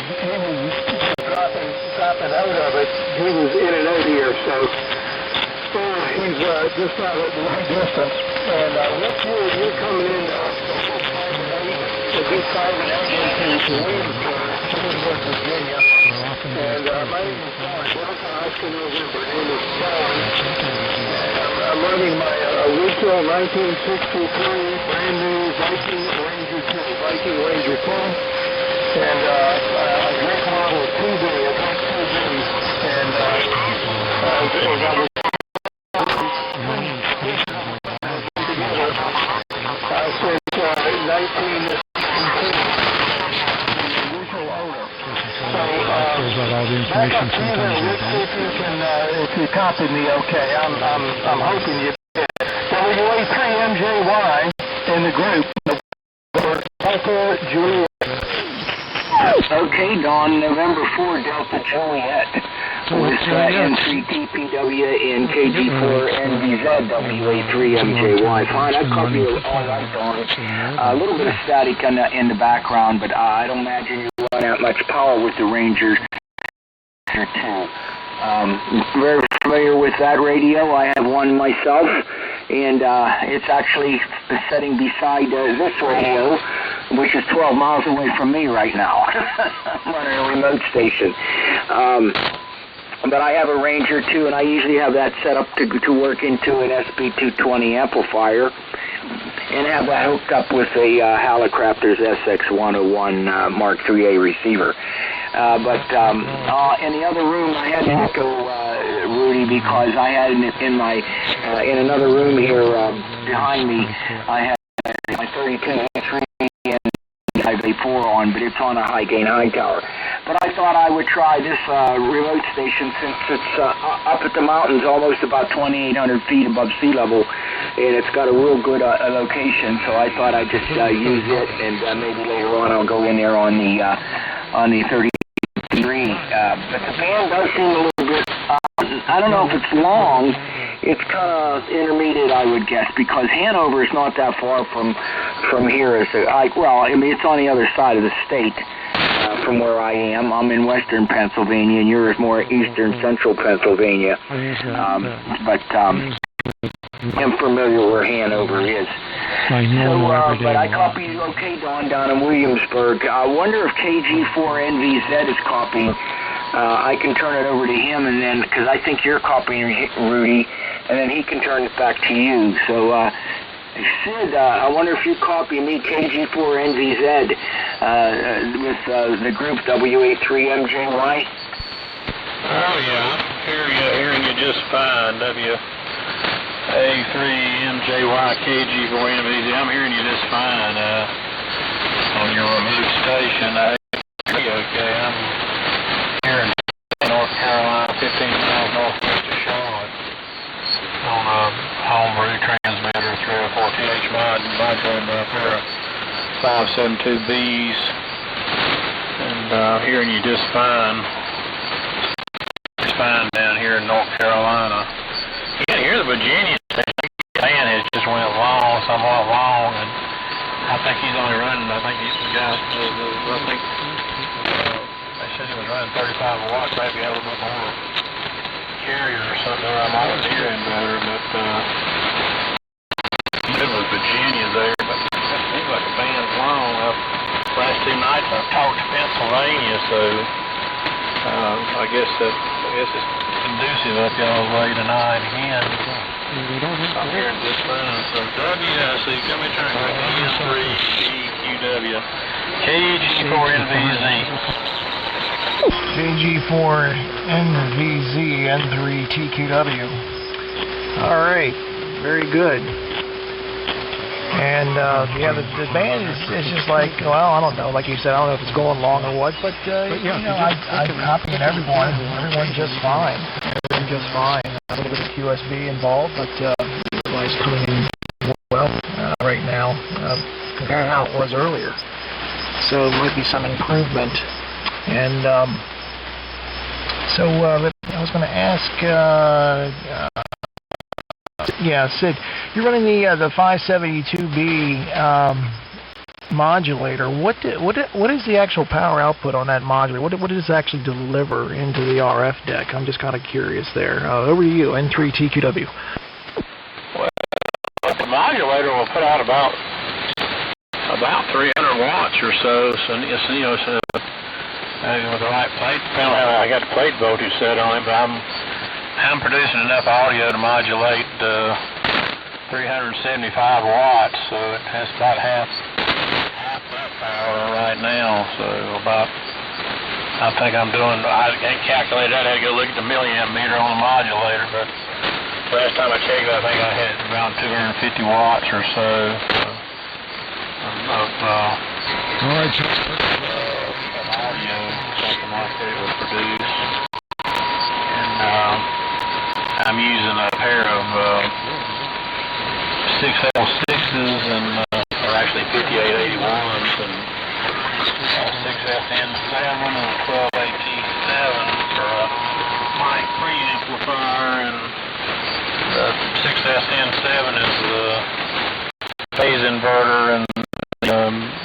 dropping out of it. He was in and out here, so he's just not at the right distance. And Rick, you're coming in to do 5 and 8 into Williamsburg, Virginia. And my name is Don. Delta Oscar November. Name is Don. I'm running my original 1963 brand new Viking Ranger 2. and a drink model of 2B, a drink 2B, and if you copied me okay, I'm hoping you did. WA3MJY in the group. Delta Juliet. Okay, Dawn, November 4, Delta Juliet. With N3TPW and KG4NVZ WA3MJY. Fine, I copy you all right, Dawn. A little bit of static in the background, but I don't imagine you run out much power with the Ranger 2. Very familiar with that radio. I have one myself, and it's actually sitting beside this radio, which is 12 miles away from me right now. I'm on a remote station. But I have a Ranger 2, and I usually have that set up to work into an SP220 amplifier, and have that hooked up with a Halicrafter's SX101 Mark IIIA receiver. But in the other room, I had to echo Rudy, because I had in my in another room here behind me, I had my 32.3 and 5A4 on, but it's on a high gain high tower. But I thought I would try this remote station, since it's up at the mountains, almost about 2,800 feet above sea level, and it's got a real good location. So I thought I'd just use it, and maybe later on I'll go in there on the 33. But the band does seem a little bit. I don't know if it's long. It's kind of intermediate, I would guess, because Hanover is not that far from here. It's on the other side of the state. From where I am. I'm in western Pennsylvania, and yours more eastern central Pennsylvania. But I'm familiar where Hanover is. But I copy you okay, Don, down in Williamsburg. I wonder if KG4NVZ is copying. I can turn it over to him, and then, because I think you're copying Rudy, and then he can turn it back to you. So, Sid, I wonder if you copy me, KG4NVZ, with the group WA3MJY? Oh, yeah. Hearing you just fine, WA3MJY, KG4NVZ. I'm hearing you just fine on your remote station. Okay, I'm here in North Carolina, 15 miles northwest of Charlotte, on a homebrew transmitter, 304 kHz modulator up there, 572Bs, and hearing you just fine. It's fine down here in North Carolina. You can hear the Virginia station. The band has just went somewhat long, and I think he's only running, I think they said he was running 35 watts, maybe a little bit more carrier or something, or I might be hearing better, but it was Virginia there, but it seems like the band's long. Last 2 nights I've talked to Pennsylvania, so I guess it's conducive up y'all's way tonight again. I'm hearing this fine, so WSC, let me turn back N3TQW, KG4NVZ. KG4NVZ, N3TQW. All right, very good. And the band is just like, well, I don't know, like you said, I don't know if it's going long or what, but I'm copying everyone just fine. Everyone just fine. A little bit of QSB involved, but everybody's coming in well right now compared to how it was earlier. So there might be some improvement. And so I was going to ask, Sid, you're running the 572B modulator. What is the actual power output on that modulator? What does it actually deliver into the RF deck? I'm just kind of curious there. Over to you, N3TQW. Well, the modulator will put out about 300 watts or so. So with the right plate, I got the plate voltage set on it, but I'm producing enough audio to modulate 375 watts, so it has about half that horsepower right now, so about, I think I'm doing, I can't calculate that, I had to go look at the milliamp meter on the modulator, but last time I checked, I think I had around 250 watts or so of All right, Chuck. an audio, something like that was produced. And I'm using a pair of 6L6s and, or actually 5881s and 6SN7 and 12AT7 for a mic preamplifier, and the 6SN7 is the phase inverter and the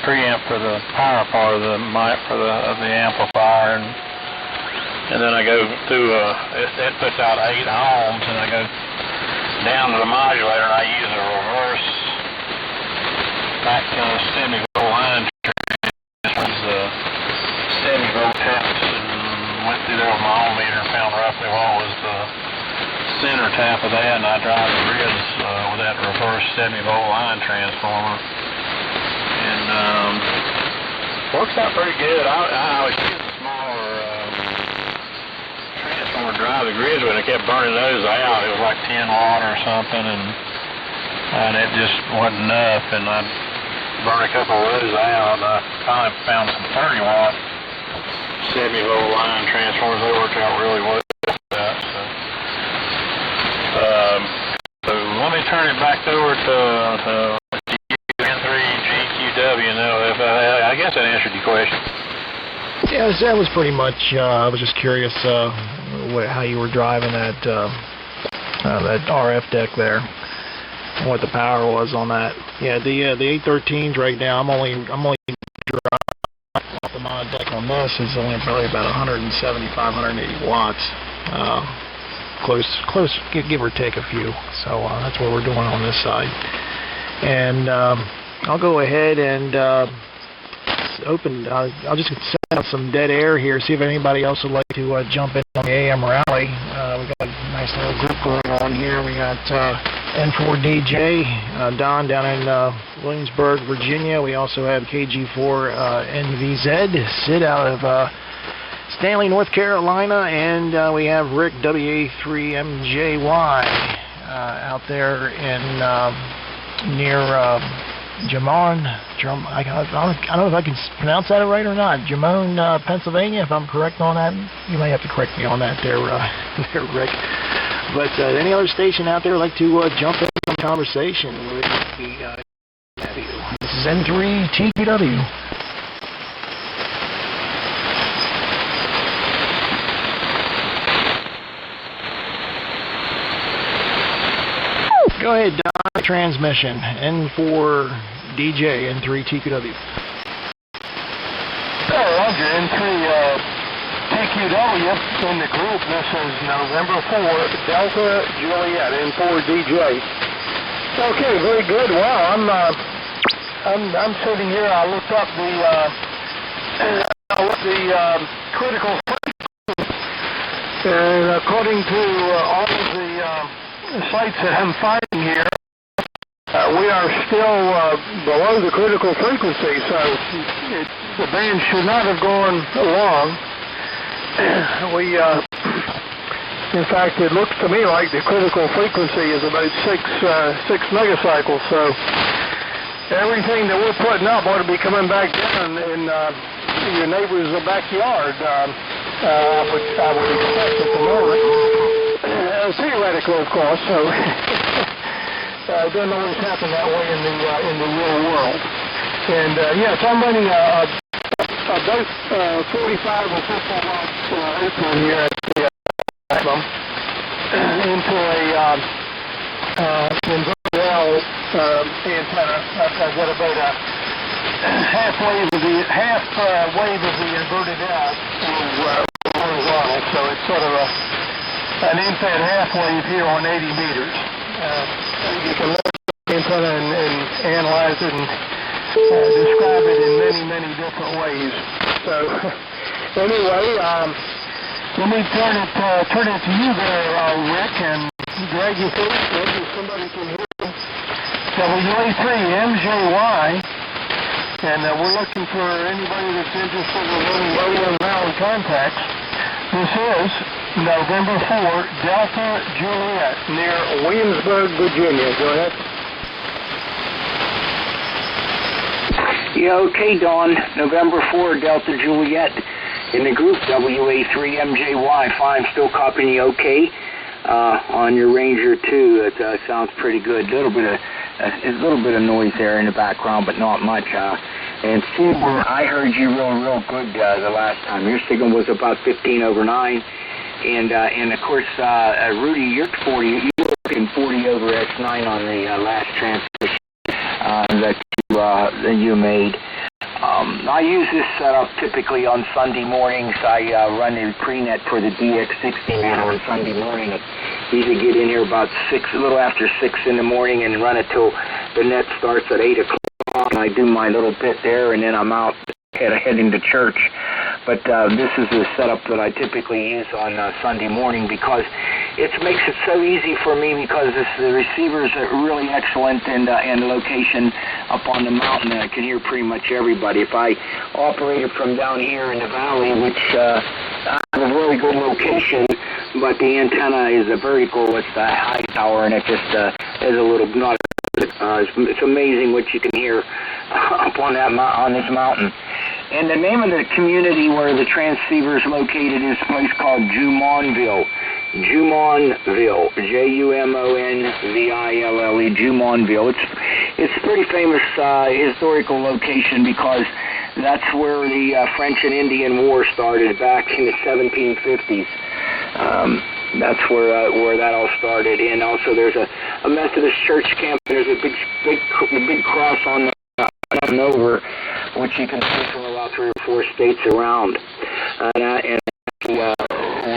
preamp for the power part of the mic for the amplifier, and then I go through it puts out 8 ohms, and I go down to the modulator and I use a reverse back semi-volt line transfer, semi-volt taps, and went through there with my own meter and found roughly what was the center tap of that, and I drive the grids with that reverse semi-volt line transformer, and works out pretty good. I was using a smaller transformer to drive the grids when it kept burning those out. It was like 10 watt or something, and it just wasn't enough, and I burned a couple of those out, and I finally found some 30 watt semi-volt line transformers. They worked out really well with that, so let me turn it back over to N3GQW now. I guess that answered your question. Yeah, that was pretty much. I was just curious how you were driving that RF deck there, and what the power was on that. Yeah, the 813s right now. I'm only driving off the mod deck on this is only probably about 175, 180 watts. Close, give or take a few. So that's what we're doing on this side. And I'll go ahead and open. I'll just set up some dead air here. See if anybody else would like to jump in on the AM rally. We got a nice little group going on here. We got N4DJ Don down in Williamsburg, Virginia. We also have KG4 NVZ Sid out of Stanley, North Carolina, and we have Rick WA3MJY out there in near Jamon. I don't know if I can pronounce that right or not. Jamon, Pennsylvania. If I'm correct on that, you may have to correct me on that there, there Rick. But any other station out there like to jump in on the conversation, would be happy to. This is N3TQW. Go ahead, Don. Transmission. N4DJ, N3TQW. Roger, N3TQW in the group. This is November 4, Delta Juliet, N4DJ. Okay, very good. Wow, I'm sitting here. I looked up the critical frequency, and according to all of the sites that I'm finding here, we are still below the critical frequency, so the band should not have gone long. In fact, it looks to me like the critical frequency is about 6 megacycles, so everything that we're putting up ought to be coming back down in your neighbor's backyard. I would expect at the moment. Theoretical, of course, so it doesn't always happen that way in the real world. And yes, I'm running a both 45 or 50 watts output here at the maximum into a inverted L antenna. I've got about a half wave of the inverted L horizontal, so it's sort of an infrared half wave here on 80 meters. You can look at the antenna and analyze it and describe it in many, many different ways. So, anyway, let me turn it to you there, Rick, and Greg, you think maybe somebody can hear WA3MJY And we're looking for anybody that's interested in running Radio Valley contacts. This is November 4, Delta Juliet, near Williamsburg, Virginia. Go ahead. Yeah, okay, Dawn. November 4, Delta Juliet, in the group WA3MJY5. Still copying you okay on your Ranger 2. It sounds pretty good. A little bit of noise there in the background, but not much. And Steve, I heard you real good the last time. Your signal was about 15 over 9. And of course, Rudy, you're 40. You were working 40 over X9 on the last transmission that you made. I use this setup typically on Sunday mornings. I run the prenet for the DX60 now on Sunday morning. I usually get in here about 6, a little after 6 in the morning, and run it till the net starts at 8 o'clock. And I do my little bit there, and then I'm out heading to church. But this is the setup that I typically use on Sunday morning because it makes it so easy for me because the receivers are really excellent and location up on the mountain. I can hear pretty much everybody. If I operated from down here in the valley, which I have a really good location, but the antenna is a vertical, it's a high tower, and it just is a little not. It's amazing what you can hear up on this mountain. And the name of the community where the transceiver is located is a place called Jumonville. Jumonville, Jumonville, Jumonville. It's a pretty famous historical location because that's where the French and Indian War started back in the 1750s. That's where that all started. And also there's a Methodist church camp. There's a big cross on the over, which you can see from about 3 or 4 states around. And the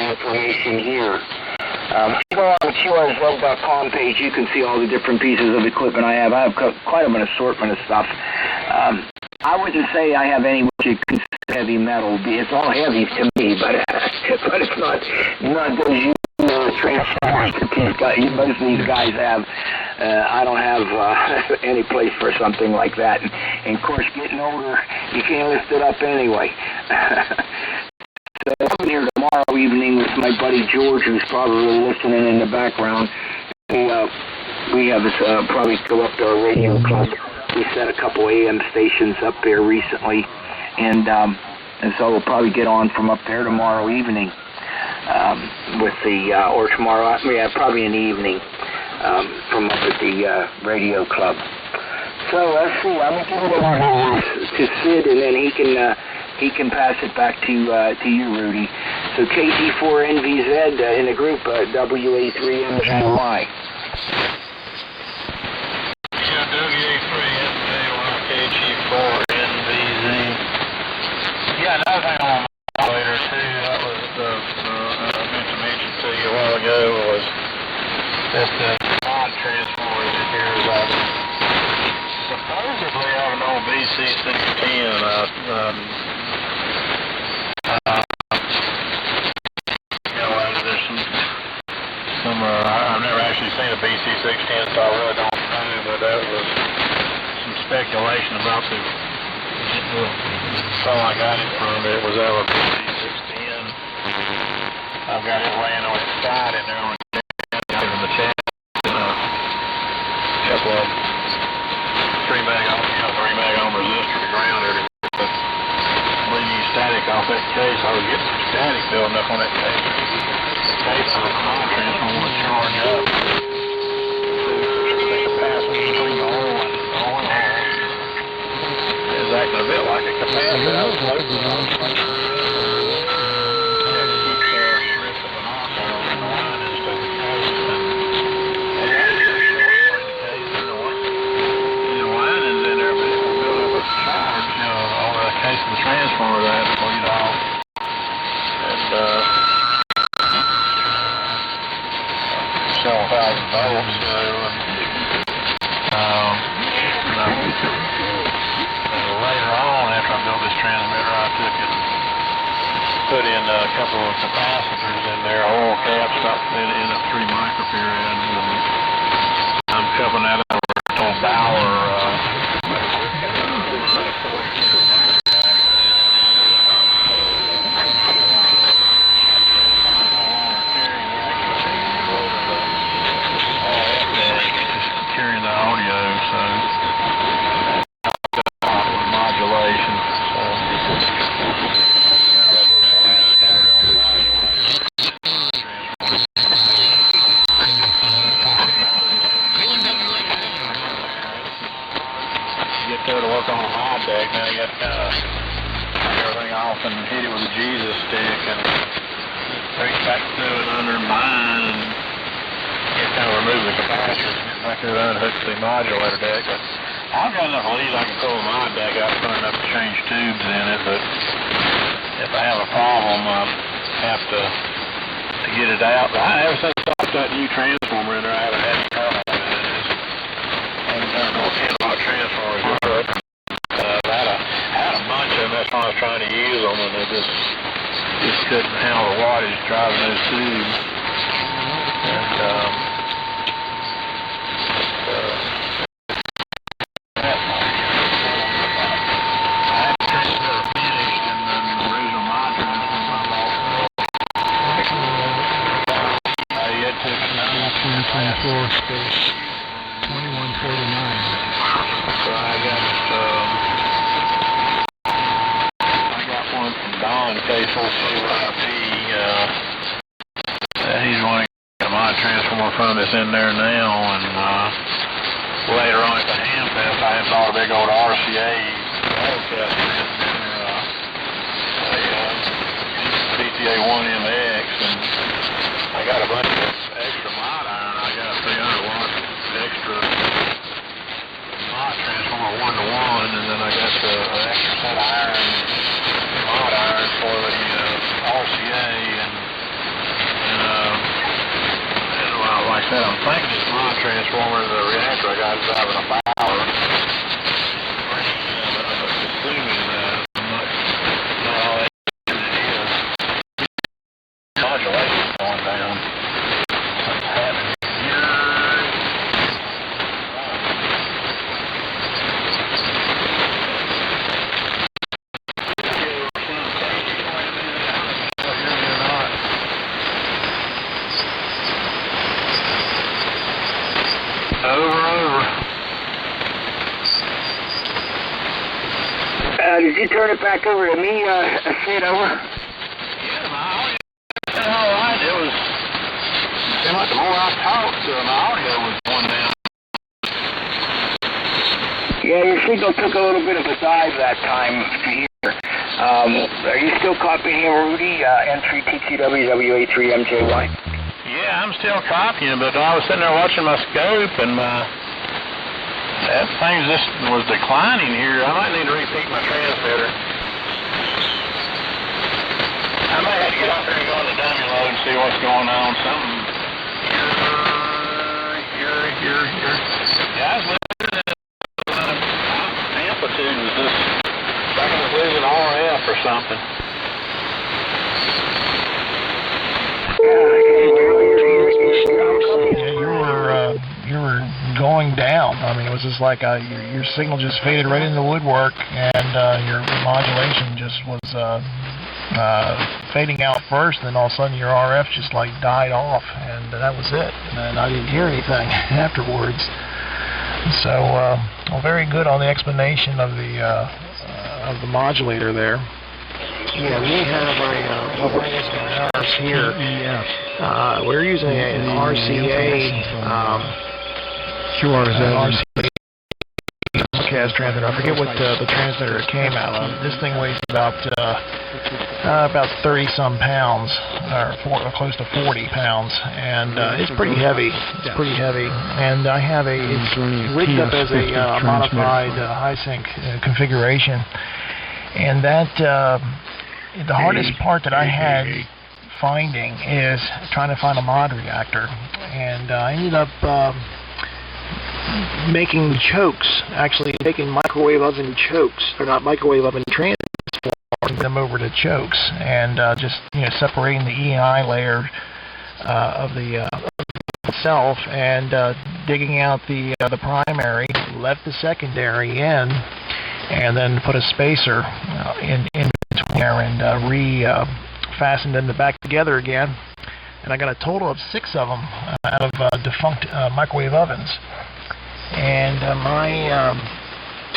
information here. If you go on the QRZ.com page, you can see all the different pieces of equipment I have. I have quite an assortment of stuff. I wouldn't say I have any what you consider heavy metal. It's all heavy to me, but it's not those transformers that most of these guys have. I don't have any place for something like that. And of course, getting older, you can't lift it up anyway. So I'm here tomorrow evening with my buddy George, who's probably listening in the background. We have this probably go up to our radio club. We set a couple AM stations up there recently, and so we'll probably get on from up there tomorrow evening with the or tomorrow, probably in the evening from up at the radio club. So let's see. I'm gonna give it over to Sid, and then he can pass it back to you, Rudy. So KG4NVZ in the group WA3MJY. Yeah, another thing on my modulator too, that was I meant to mention to you a while ago, was that the non-transformer that here is supposedly out of an old BC610. There's some I've never actually seen a BC610, so I really don't know, but that was some speculation about the. So I got it from it was out of BC610. I've got it laying on its side in there on the chat. A couple of 3 meg ohm resistor to ground everything. But bleeding static off that case. I was getting some static building up on that case. The case of the transformer was charged up. The capacity between the oil and is acting a bit like a capacitor. I was hoping the transformer that I had to bleed off, and 7,000 volts. Later on, after I built this transmitter, I took it and put in a couple of capacitors in there, oil caps, about in a 3 microfarads, and I'm coupling that over to a Bauer do to work on a mod deck. Now you got to kind of take everything off and hit it with a Jesus stick and reach back through it under mine and get kind of remove the capacitor and get back to the unhook the modulator deck. But I've got enough leads I can pull the mod deck out far enough to change tubes in it, but if I have a problem, I have to get it out. But ever since I got that new transformer in there, I haven't had any trouble with it. I haven't done no 10-watt transformers work. I had a bunch of them. That's why I was trying to use them, and they just couldn't handle the wattage driving those tubes. And space 2149. So I got one from Don, K4CYP. He's wanting a mod transformer from that's in there now, and later on at the ham test, I had bought a big old RCA test a PTA1MX, and I got a bunch of extra mod iron. I got a 300 watt extra mod transformer 1-to-1, and then I got an extra set of iron, mod iron for the RCA, and like I said, I'm thinking this mod transformer, the reactor I got is driving a power. Assuming I'm not all that it is. Modulation going down. What's happening here? Did you turn it back over to me, Sid, over? Yeah, my audio was all right. It was, seemed like the more I talked, my audio was going down. Yeah, your signal took a little bit of a dive that time to hear. Are you still copying here, Rudy? N3TQWWA3MJY? Yeah, I'm still copying, but I was sitting there watching my scope, and that thing just was declining here. I might need to repeat my transmitter. I might have to get out there and go on the dummy load and see what's going on. Something here. Yeah, I was losing amplitude was just like I was losing RF or something. Yeah, you were going down. I mean, it was just like your signal just faded right into the woodwork, and your modulation just was fading out first, and then all of a sudden your RF just like died off, and that was it. And I didn't hear anything afterwards. So, well, very good on the explanation of the modulator there. Yeah, we have a ours here. We're using an RCA. QRZ. Broadcast transmitter. I forget what the transmitter it came out of. This thing weighs about 30-some pounds, or close to 40 pounds, and it's pretty heavy. It's pretty heavy. And I have it's rigged up as a modified high sync configuration, and that the hardest part that I had finding is trying to find a mod reactor, and I ended up making chokes, actually taking microwave oven chokes, or not microwave oven transforming them over to chokes, and just separating the EI layer of the itself, and digging out the primary, left the secondary in, and then put a spacer in between there, and fastened them back together again. And I got a total of 6 of them out of defunct microwave ovens. And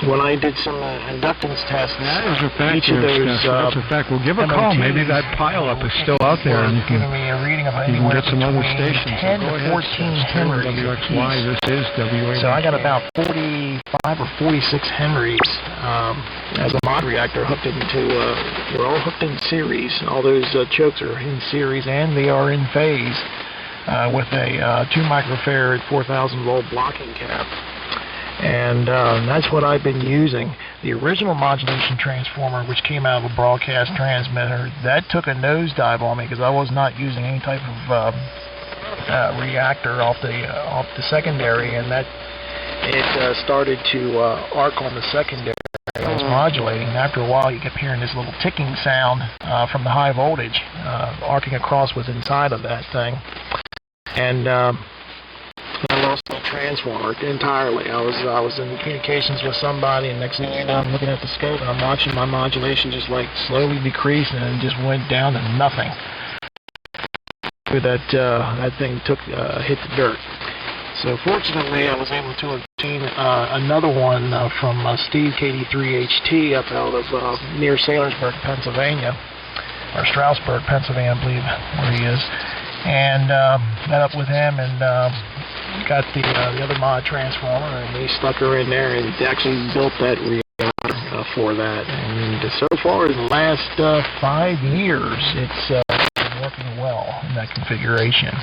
when I did some inductance tests, That is a fact, each of those, that's a fact. Well, give a call. Maybe that pileup is still out there, and you can me a reading of get some other stations. 10 Go to ahead, 14 Henrys. WXY, this is WA. So I got about 45 or 46 Henrys as a mod reactor hooked into, we're all hooked in series. All those chokes are in series, and they are in phase with a 2 microfarad 4,000 volt blocking cap. And that's what I've been using. The original modulation transformer, which came out of a broadcast transmitter, that took a nosedive on me because I was not using any type of reactor off the secondary, and that it started to arc on the secondary. I was modulating, and after a while you kept hearing this little ticking sound from the high voltage arcing across what's inside of that thing. And I lost my transformer entirely. I was in communications with somebody, and next thing you know, I'm looking at the scope and I'm watching my modulation just like slowly decrease, and it just went down to nothing. That thing hit the dirt. So fortunately, I was able to obtain another one from Steve KD3HT up out of near Saylorsburg, Pennsylvania, or Stroudsburg, Pennsylvania, I believe, where he is, and met up with him and got the other mod transformer, and we stuck her in there and actually built that reactor for that. And so far, in the last 5 years, it's been working well in that configuration.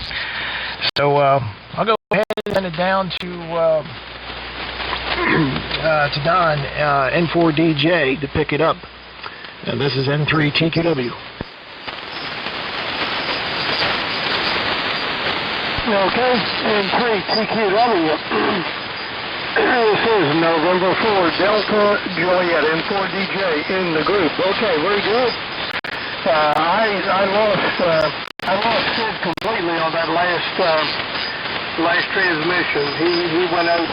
So I'll go ahead and send it down to Don, N4DJ, to pick it up. And this is N3TQW. Okay, N3TQW. This is November 4, Delta Juliet, N4DJ in the group. Okay, very good. I lost Sid completely on that last transmission. He went out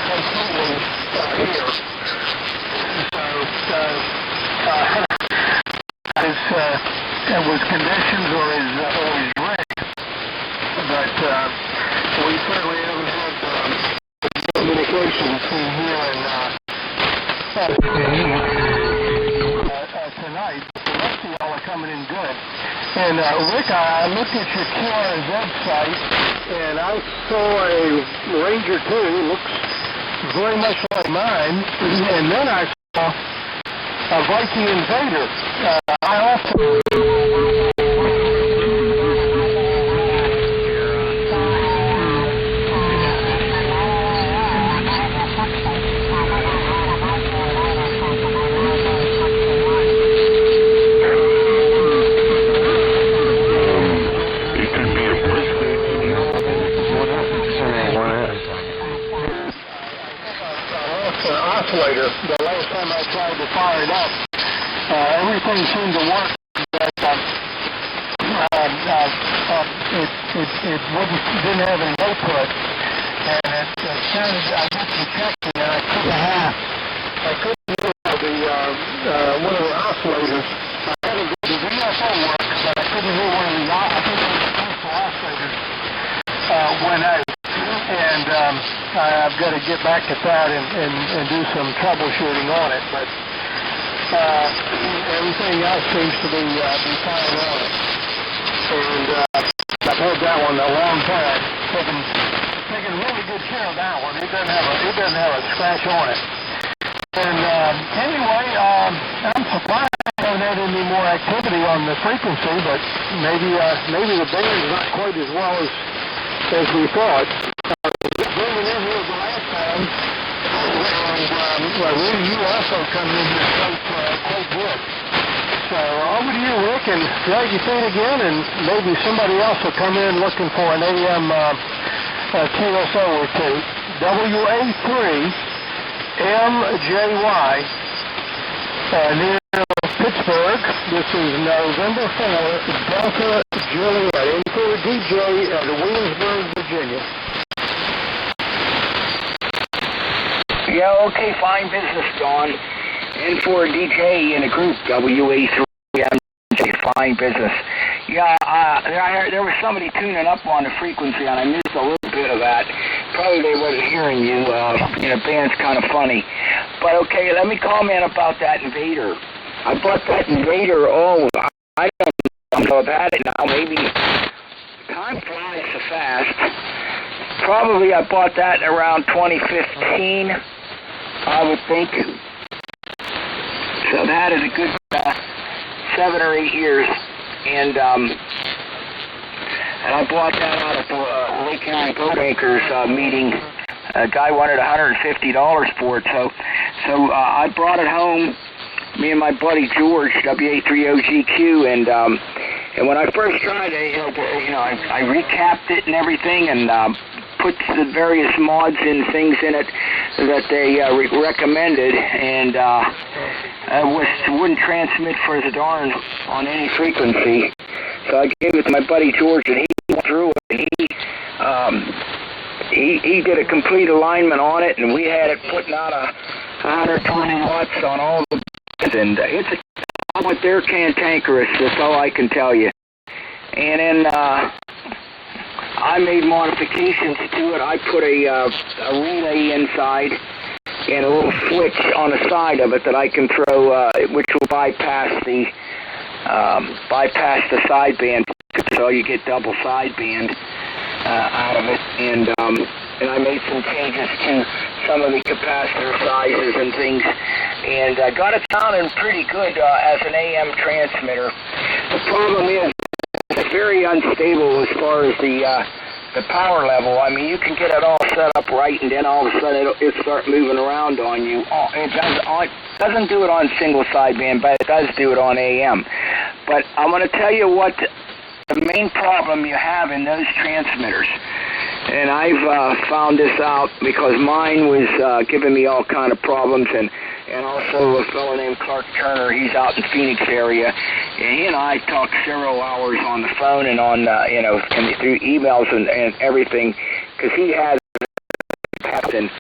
completely here. So it was conditions or his rig, but we certainly haven't had communication between here and tonight. The rest of y'all are coming in good. And Rick, I looked at your kHz site, and I saw a Ranger 2, looks very much like mine, and then I saw a Viking Invader. I also... oscillator. The last time I tried to fire it up, everything seemed to work, but it didn't have any output, and it sounded, I got to check it, and I couldn't hear one of the oscillators. I had the VFO work, but I couldn't hear one of the oscillators went out. And I've got to get back to that and do some troubleshooting on it, but everything else seems to be fine on it. And I've had that one a long time, taking really good care of that one. It doesn't have a scratch on it. And anyway, I'm surprised I haven't had any more activity on the frequency, but maybe the band's not quite as well as we thought. Bringing in here the last time, and Rudy, you also come in here quite good. So over to you, Rick, and drag your feet again, and maybe somebody else will come in looking for an AM QSO or two. WA3 MJY near Pittsburgh. This is November 4, Delta Juliet, N4DJ at Williamsburg, Virginia. Yeah, okay, fine business, Don. N4DJ in a group, WA3, fine business. Yeah, there was somebody tuning up on the frequency, and I missed a little bit of that. probably they wasn't hearing you. Band's kind of funny. But okay, let me comment about that Invader. I bought that Invader, I don't know, I've had it now, maybe, time flies so fast. Probably I bought that around 2015, I would think. So I've had it a good 7 or 8 years, and I bought that out at the Lake County Boat Anchors meeting. A guy wanted $150 for it, so I brought it home. Me and my buddy George, WA3OGQ, and when I first tried it, I recapped it and everything, and put the various mods and things in it that they recommended, and wouldn't transmit for the darn on any frequency. So I gave it to my buddy George, and he went through it, and he did a complete alignment on it, and we had it putting out 120 watts on all the bits, and it's with their cantankerous, that's all I can tell you. And then I made modifications to it. I put a relay inside and a little switch on the side of it that I can throw, which will bypass the sideband, so you get double sideband out of it. And I made some changes to some of the capacitor sizes and things, and got it sounding pretty good as an AM transmitter. The problem is it's very unstable as far as the power level. I mean, you can get it all set up right, and then all of a sudden it'll start moving around on you. It doesn't do it on single sideband, but it does do it on AM. But I'm going to tell you what the main problem you have in those transmitters. And I've found this out because mine was giving me all kind of problems, and also a fellow named Clark Turner. He's out in Phoenix area, and he and I talked several hours on the phone and on and through emails and everything, because he had the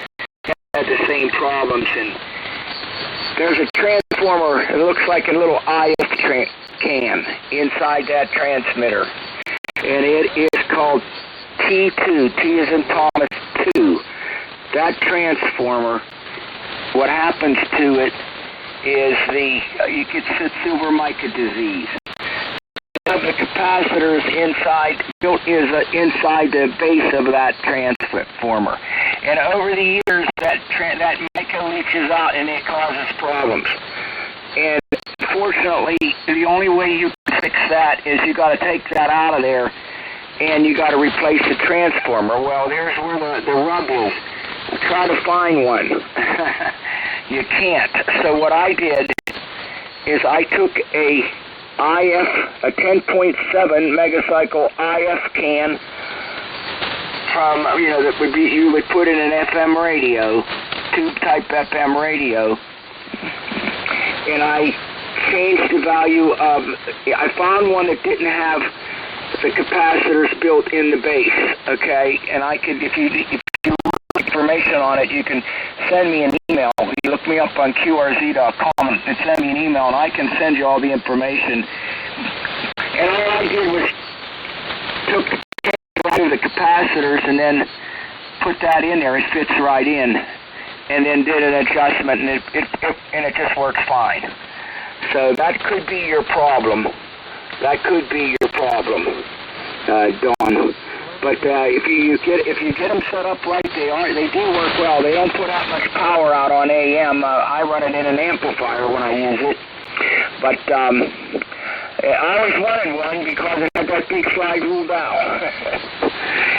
same problems. And there's a transformer. It looks like a little IF can inside that transmitter, and it is called T2, T as in Thomas 2. That transformer, what happens to it is you get silver mica disease. The capacitors inside inside the base of that transformer, and over the years that mica leaches out and it causes problems. And fortunately, the only way you can fix that is you got to take that out of there, and you got to replace the transformer. Well, there's where the rub is. Try to find one. You can't. So what I did is I took a 10.7 megacycle IF can from, that would be, you would put in an FM radio, tube type FM radio, and I changed the value of, I found one that didn't have the capacitors built in the base, okay, and I could, if you want information on it, you can send me an email. You look me up on qrz.com and send me an email, and I can send you all the information. And all I did was took the capacitors and then put that in there. It fits right in, and then did an adjustment, and it just works fine. So that could be your problem. That could be your problem, Dawn. But if you get them set up right, they do work well. They don't put out much power out on AM. I run it in an amplifier when I use it. But I always wanted one because it had that big slide rule valve.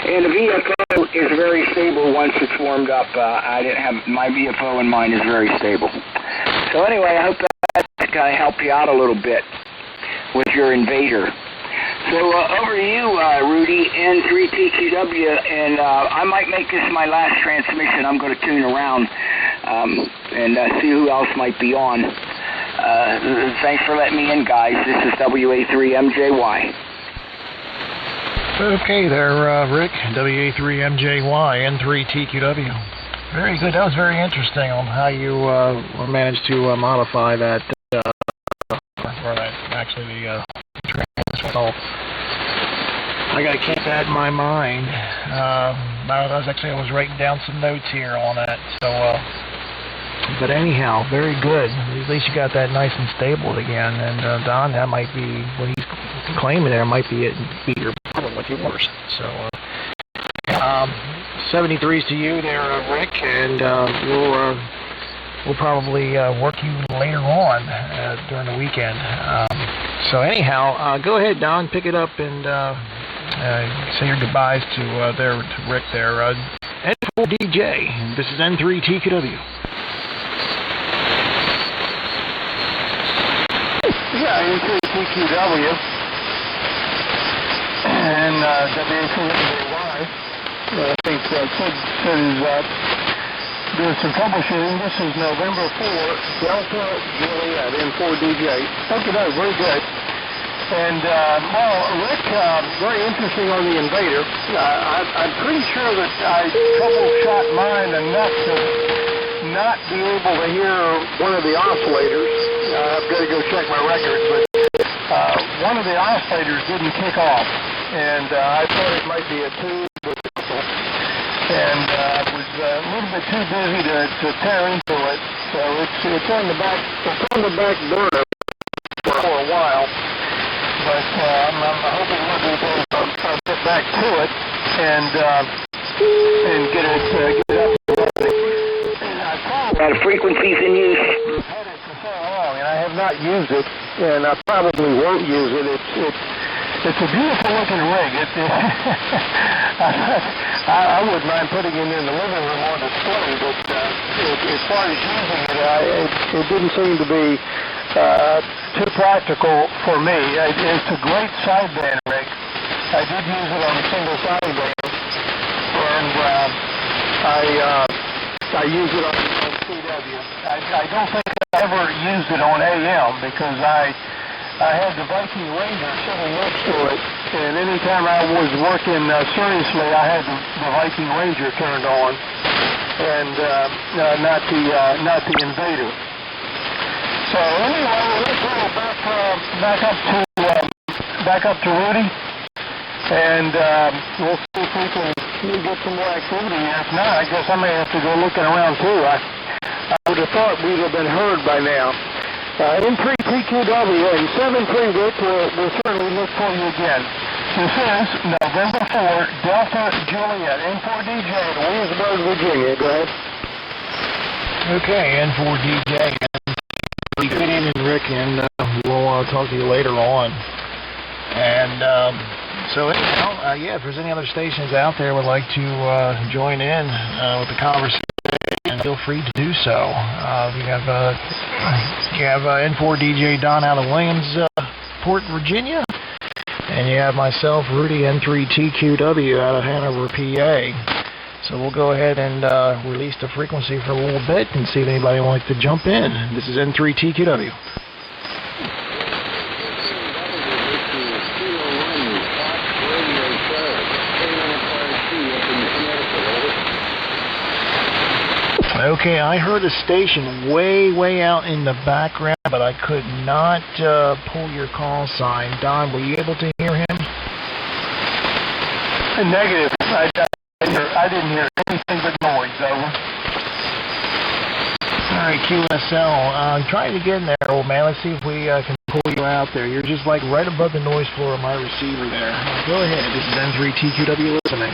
And the VFO is very stable once it's warmed up. I didn't have my VFO, and mine is very stable. So anyway, I hope that kind of helped you out a little bit with your Invader. So over to you, Rudy, N3TQW, and I might make this my last transmission. I'm going to tune around and see who else might be on. Thanks for letting me in, guys. This is WA3MJY. Okay there, Rick, WA3MJY, N3TQW. Very good. That was very interesting on how you managed to modify that, or that actually the transmitter. I I got to keep that in my mind. I was writing down some notes here on that. So, but anyhow, very good. At least you got that nice and stable again. And Don, that might be what he's claiming there. Might be your problem with yours. So, 73s to you there, Rick, and we'll probably work you later on during the weekend. So anyhow, go ahead, Don, pick it up and say your goodbyes to Rick there. N4DJ, this is N3TQW. Yeah, N3TQW and WA3WY. I think Sid is doing some troubleshooting. This is November 4, Delta Juliet, N4DJ. Okay, no, very good. And, well, Rick, very interesting on the Invader. I'm pretty sure that I troubleshot mine enough to not be able to hear one of the oscillators. I've got to go check my records, but one of the oscillators didn't kick off. And I thought it might be a tube. And I was a little bit too busy to tear into it, so it's on the back burner for a while. But I'm hoping one of these days I'll get back to it and get it up and running. A lot of frequencies in use. I've had it for so long, and I have not used it, and I probably won't use it. It's a beautiful looking rig. I wouldn't mind putting it in the living room on display, but as far as using it didn't seem to be too practical for me. It's a great sideband rig. I did use it on a single sideband, and I use it on CW. I don't think I ever used it on AM because I had the Viking Ranger sitting next to it, and anytime I was working seriously, I had the Viking Ranger turned on, and not the Invader. So anyway, let's go back up to Rudy, and we'll see if we can get some more activity. If not, I guess I may have to go looking around too. I would have thought we'd have been heard by now. N3TQW and 73 Rick will certainly look for you again. This is November 4, Delta Juliet, N4DJ, Williamsburg, Virginia. Go ahead. Okay, N4DJ. Good evening, Rick, and we'll talk to you later on. And so anyhow, yeah, if there's any other stations out there would like to join in with the conversation, feel free to do so. You have N4DJ Don out of Williamsport, Virginia, and you have myself, Rudy, N3TQW out of Hanover, PA. So we'll go ahead and release the frequency for a little bit and see if anybody wants to jump in. This is N3TQW. Okay, I heard a station way out in the background, but I could not pull your call sign. Don, were you able to hear him? Negative. I didn't hear anything but noise, over. All right, QSL, I'm trying to get in there, old man. Let's see if we can pull you out there. You're just like right above the noise floor of my receiver there. Go ahead. This is N3TQW listening.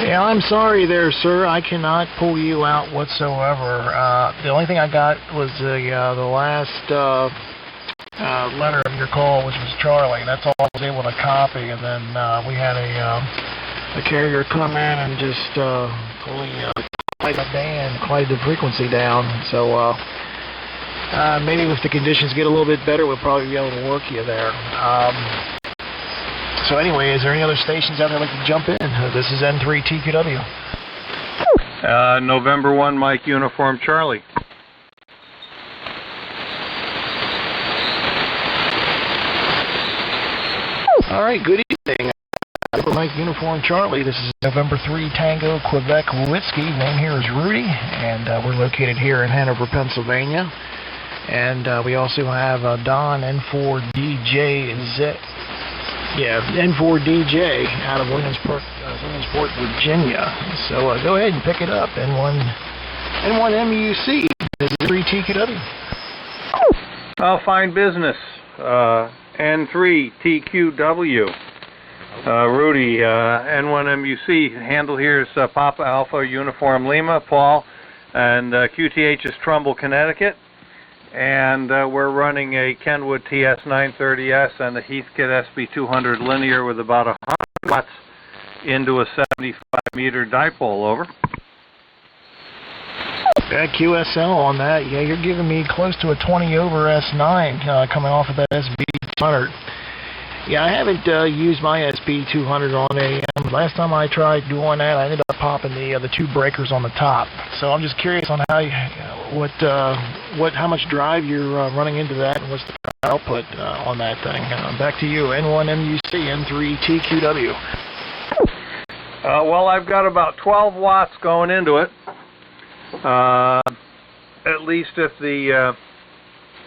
Yeah, I'm sorry there, sir. I cannot pull you out whatsoever. The only thing I got was the last letter of your call, which was Charlie. That's all I was able to copy. And then we had a carrier come in and just quiet the frequency down. So maybe if the conditions get a little bit better, we'll probably be able to work you there. So anyway, is there any other stations out there that can jump in? This is N3TQW. November 1, Mike, Uniform Charlie. All right, good evening. Mike, Uniform Charlie. This is November 3, Tango, Quebec, Whiskey. Name here is Rudy, and we're located here in Hanover, Pennsylvania. And we also have Don N4DJ N4DJ out of Williamsport, Virginia. So go ahead and pick it up. N1MUC. This is 3TQW. Oh, fine business. N3TQW. Rudy, N1MUC. Handle here is Papa Alpha Uniform Lima, Paul, and QTH is Trumbull, Connecticut. And we're running a Kenwood TS930S and a Heathkit SB200 linear with about 100 watts into a 75-meter dipole. Over. QSL on that. Yeah, you're giving me close to a 20 over S9 coming off of that SB200. Yeah, I haven't used my SB200 on AM. Last time I tried doing that, I ended up popping the two breakers on the top. So I'm just curious on how how much drive you're running into that, and what's the output on that thing. Back to you, N1MUC, N3TQW. Well, I've got about 12 watts going into it. At least if the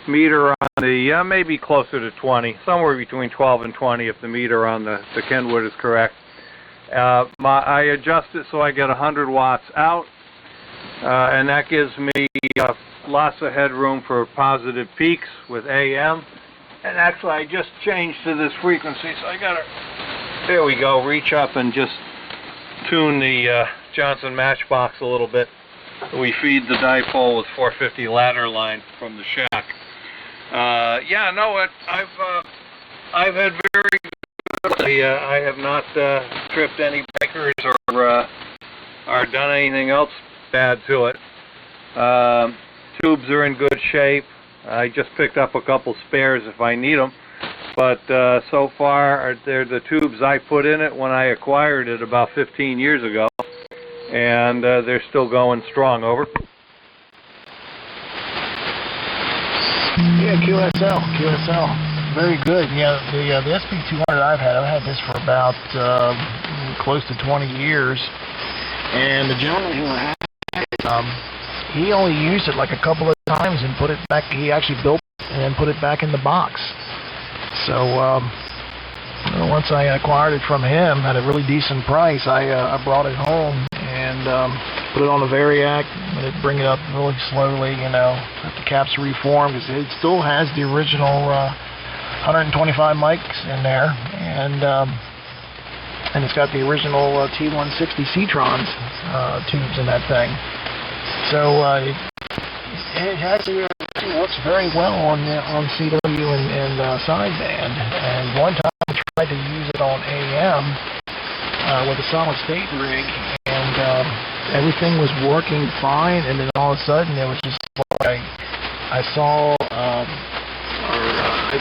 meter on the, maybe closer to 20, somewhere between 12 and 20 if the meter on the Kenwood is correct. I adjust it so I get 100 watts out, and that gives me lots of headroom for positive peaks with AM. And actually I just changed to this frequency, so I gotta, there we go, reach up and just tune the Johnson matchbox a little bit. We feed the dipole with 450 ladder line from the shack. Yeah, no, I've had very good. I have not tripped any breakers or done anything else bad to it. Tubes are in good shape. I just picked up a couple spares if I need them. But so far, they're the tubes I put in it when I acquired it about 15 years ago. And they're still going strong. Over. Yeah, QSL. Very good. Yeah, the SB200 I've had this for about close to 20 years. And the gentleman who had it, he only used it like a couple of times and put it back. He actually built it and then put it back in the box. So once I acquired it from him at a really decent price, I brought it home and put it on the Variac, bring it up really slowly, let the caps reform, because it still has the original 125 mics in there, and it's got the original T160 C-Trons tubes in that thing. So it actually works very well on CW and sideband. And one time I tried to use it on AM with a solid state rig, and everything was working fine. And then all of a sudden, it was just like I saw, I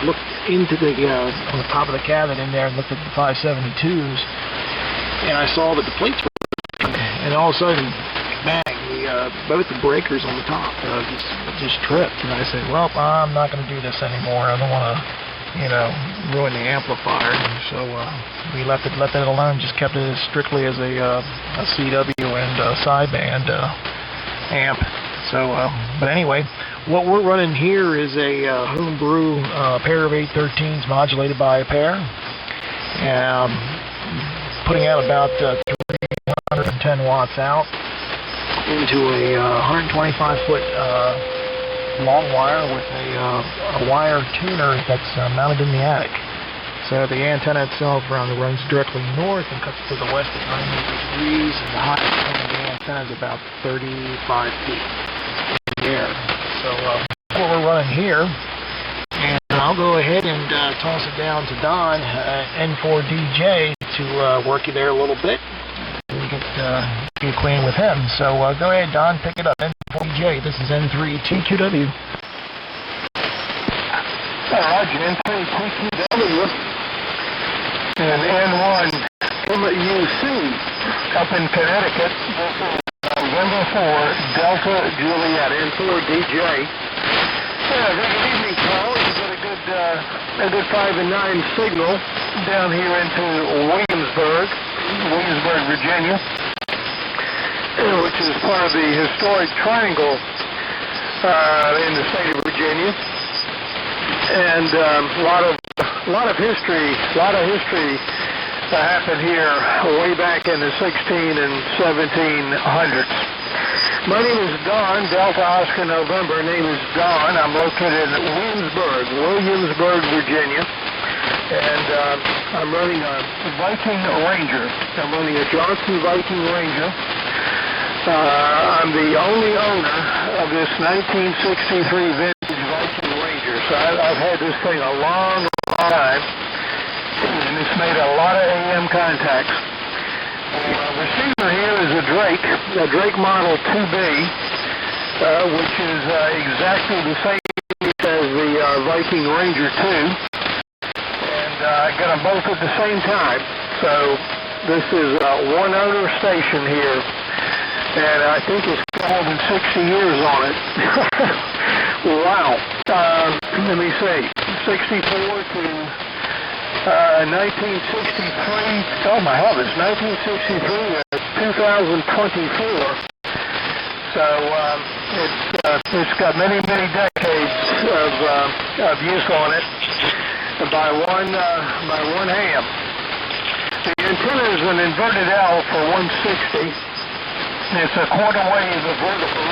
looked into the on the top of the cabinet in there and looked at the 572s, and I saw that the plates were, and all of a sudden, bang! Both the breakers on the top just tripped, and I said, well, I'm not going to do this anymore. I don't want to, ruin the amplifier. So we let that alone. Just kept it strictly as a CW and sideband amp. So, but anyway, what we're running here is a homebrew pair of 813s modulated by a pair, putting out about 310 watts out into a 125-foot long wire with a wire tuner that's mounted in the attic. So the antenna itself runs directly north and cuts to the west at 90 degrees, and the highest point of the antenna is about 35 feet in the air. So that's what we're running here. And I'll go ahead and toss it down to Don, N4DJ, to work you there a little bit. be acquainted with him. So go ahead, Don, pick it up. N4DJ, this is N3TQW. Roger, N3TQW and N1 MUC up in Connecticut. This is November 4, Delta Juliet, N4DJ. Very good evening, Paul. You've got a good 5 and 9 signal down here into Williamsburg, Virginia, which is part of the historic triangle in the state of Virginia. And a lot of history happened here way back in the 16 and 1700s. My name is Don, Delta Oscar November. Name is Don. I'm located in Williamsburg, Virginia. And I'm running a Viking Ranger. I'm running a Johnson Viking Ranger. I'm the only owner of this 1963 vintage Viking Ranger. So I've had this thing a long time. And it's made a lot of AM contacts. The receiver here is a Drake Model 2B, which is exactly the same as the Viking Ranger 2. And I got them both at the same time. So this is a one-owner station here. And I think it's got more than 60 years on it. Wow. Let me see. 64 to 1963. Oh my heavens, 1963 to 2024. So it's got many decades of use on it by one ham. The antenna is an inverted L for 160. It's a quarter wave vertical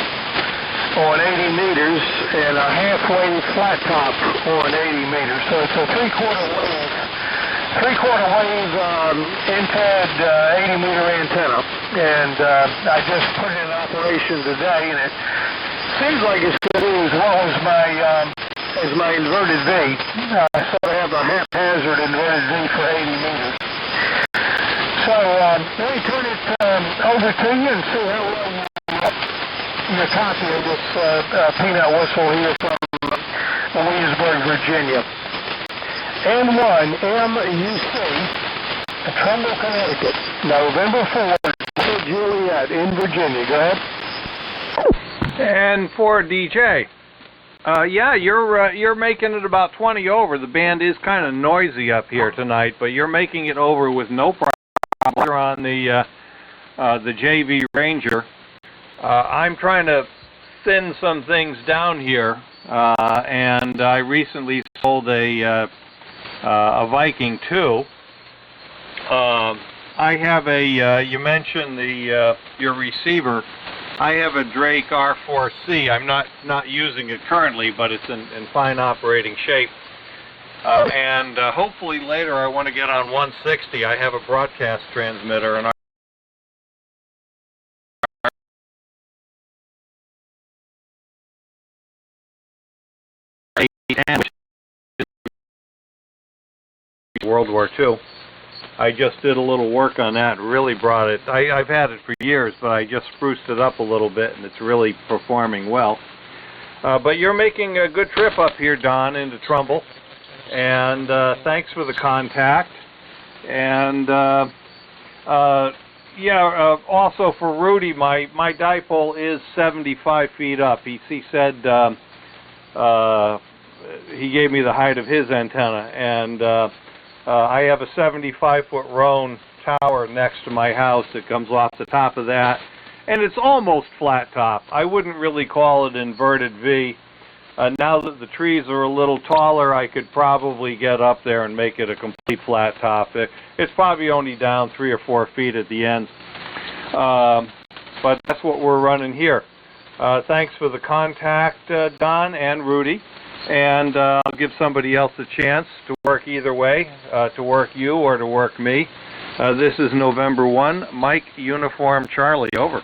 on 80 meters and a half wave flat top on 80 meters. So it's a three-quarter wave in-fed 80 meter antenna. And I just put it in operation today, and it seems like it's going to do as well as my inverted V. I sort of have a haphazard inverted V for 80 meters. So let me turn it over to you and see how well you copy of this peanut whistle here from Williamsburg, Virginia. N1 MUC, Trumbull, Connecticut, November 4, Juliet in Virginia. Go ahead. And for DJ, yeah, you're making it about 20 over. The band is kind of noisy up here tonight, but you're making it over with no problem. You're on the JV Ranger. I'm trying to thin some things down here, and I recently sold a Viking 2. I have you mentioned your receiver. I have a Drake R4C. I'm not using it currently, but it's in fine operating shape. And hopefully later I want to get on 160. I have a broadcast transmitter, and World War II. I just did a little work on that and really brought it. I've had it for years, but I just spruced it up a little bit, and it's really performing well. But you're making a good trip up here, Don, into Trumbull. And thanks for the contact. And yeah, also for Rudy, my dipole is 75 feet up. He said he gave me the height of his antenna, and I have a 75-foot Roan tower next to my house that comes off the top of that, and it's almost flat top. I wouldn't really call it inverted V. Now that the trees are a little taller, I could probably get up there and make it a complete flat top. It's probably only down 3 or 4 feet at the ends. But that's what we're running here. Thanks for the contact, Don and Rudy. And I'll give somebody else a chance to work either way, to work you or to work me. This is November 1, Mike Uniform Charlie, over.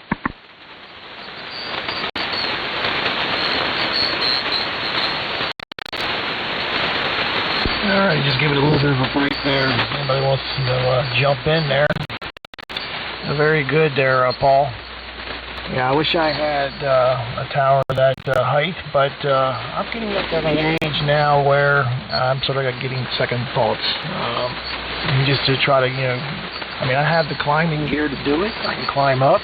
All right, just give it a little bit of a break there. Anybody wants to jump in there? Very good there, Paul. Yeah, I wish I had a tower that height, but I'm getting up to an age now where I'm sort of getting second thoughts. Just to try to, I mean, I have the climbing gear to do it. I can climb up,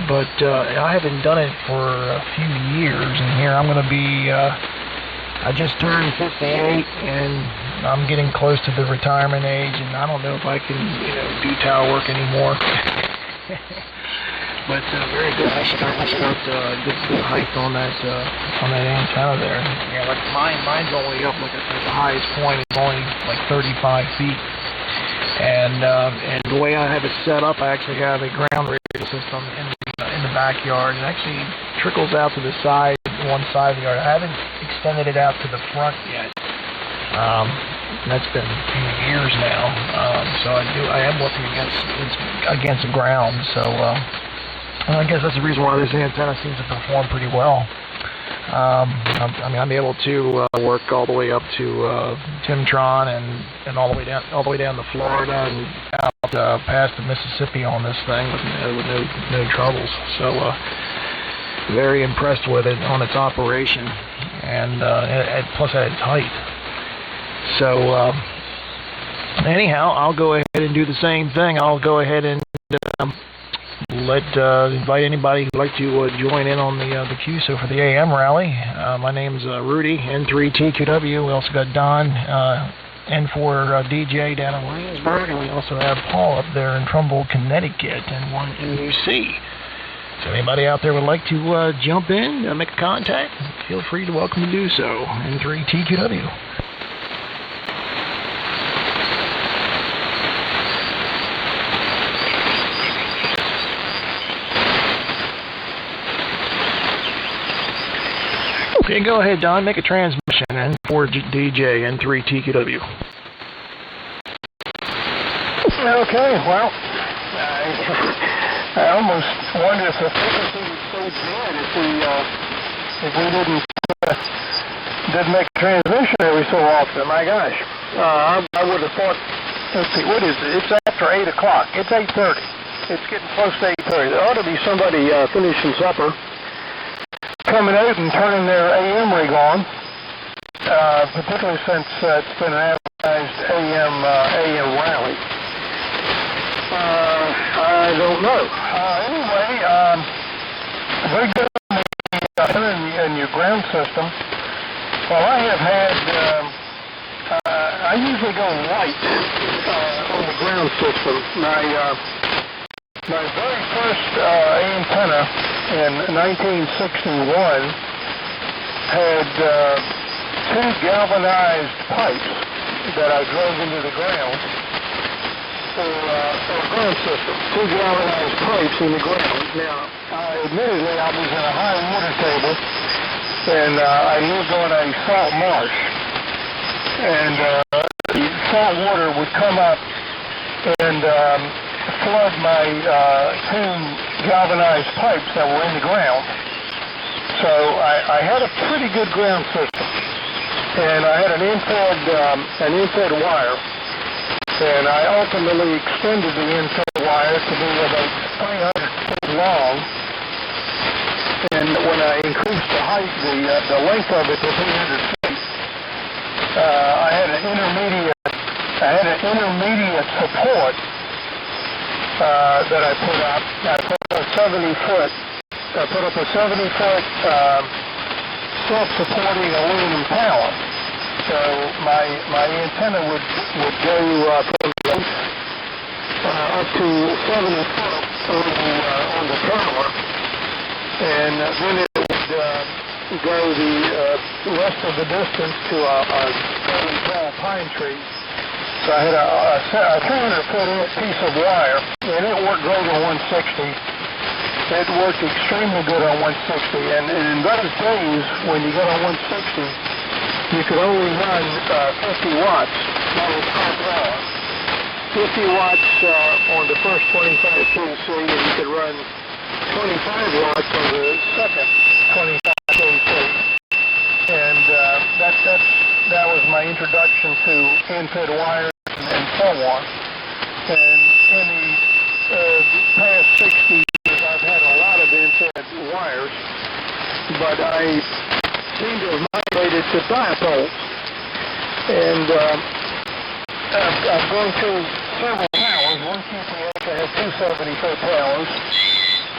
but I haven't done it for a few years. And here I'm going to be, I just turned 58, and I'm getting close to the retirement age, and I don't know if I can, do tower work anymore. But very good. I should good height on that antenna there. Yeah, like mine's only up, like I said, the highest point is only like 35 feet. And the way I have it set up, I actually have a ground radio system in the backyard. It actually trickles out to the side, one side of the yard. I haven't extended it out to the front yet. That's been a few years now. So I am working against the ground. So. I guess that's the reason why this antenna seems to perform pretty well. I mean, I'm able to work all the way up to Timtron and all the way down to Florida and out past the Mississippi on this thing with no troubles. So very impressed with it on its operation and plus at its height. So anyhow, I'll go ahead and do the same thing. I'll go ahead and invite anybody who'd like to join in on the QSO for the AM rally. My name's Rudy, N3TQW. We also got Don, N4DJ down in Williamsburg, and we also have Paul up there in Trumbull, Connecticut, and one MUC. So anybody out there would like to jump in, make a contact, feel free to welcome to do so. N3TQW. Okay, go ahead, Don. Make a transmission, N4DJ, N3TQW. Okay, well, I almost wonder if the frequency was so bad if we didn't make a transmission every so often. My gosh, I would have thought. Let's see, what is it? It's after 8 o'clock. It's 8:30. It's getting close to 8:30. There ought to be somebody finishing supper, coming out and turning their AM rig on, particularly since it's been an advertised AM rally. I don't know. Anyway, very good in your ground system. Well, I have had, I usually go light on the ground system. My very first antenna in 1961 had two galvanized pipes that I drove into the ground for a ground system. Two galvanized pipes in the ground. Now, admittedly, I was in a high water table, and I lived on a salt marsh. And the salt water would come up and flood my two galvanized pipes that were in the ground. So I had a pretty good ground system, and I had an infrared wire, and I ultimately extended the infrared wire to be about 300 feet long. And when I increased the height, the length of it to 300 feet, I had an intermediate support that I put up. I put up a 70-foot self-supporting aluminum pallet. So my antenna would go from the base up to 70 foot on the tower, and then it would go the rest of the distance to a fairly tall pine tree. So I had a 300-foot piece of wire, and it worked great on 160. It worked extremely good on 160, and in those days, when you got on 160, you could only run 50 watts on the top power. 50 watts on the first 25 KC, and you could run 25 watts on the second 25 KC. And that was my introduction to infrared wires and so on. And past 60 years, I've had a lot of infrared wires, but I seem to have migrated to dipoles. And I've gone through several towers. One QPH I had 270-foot towers,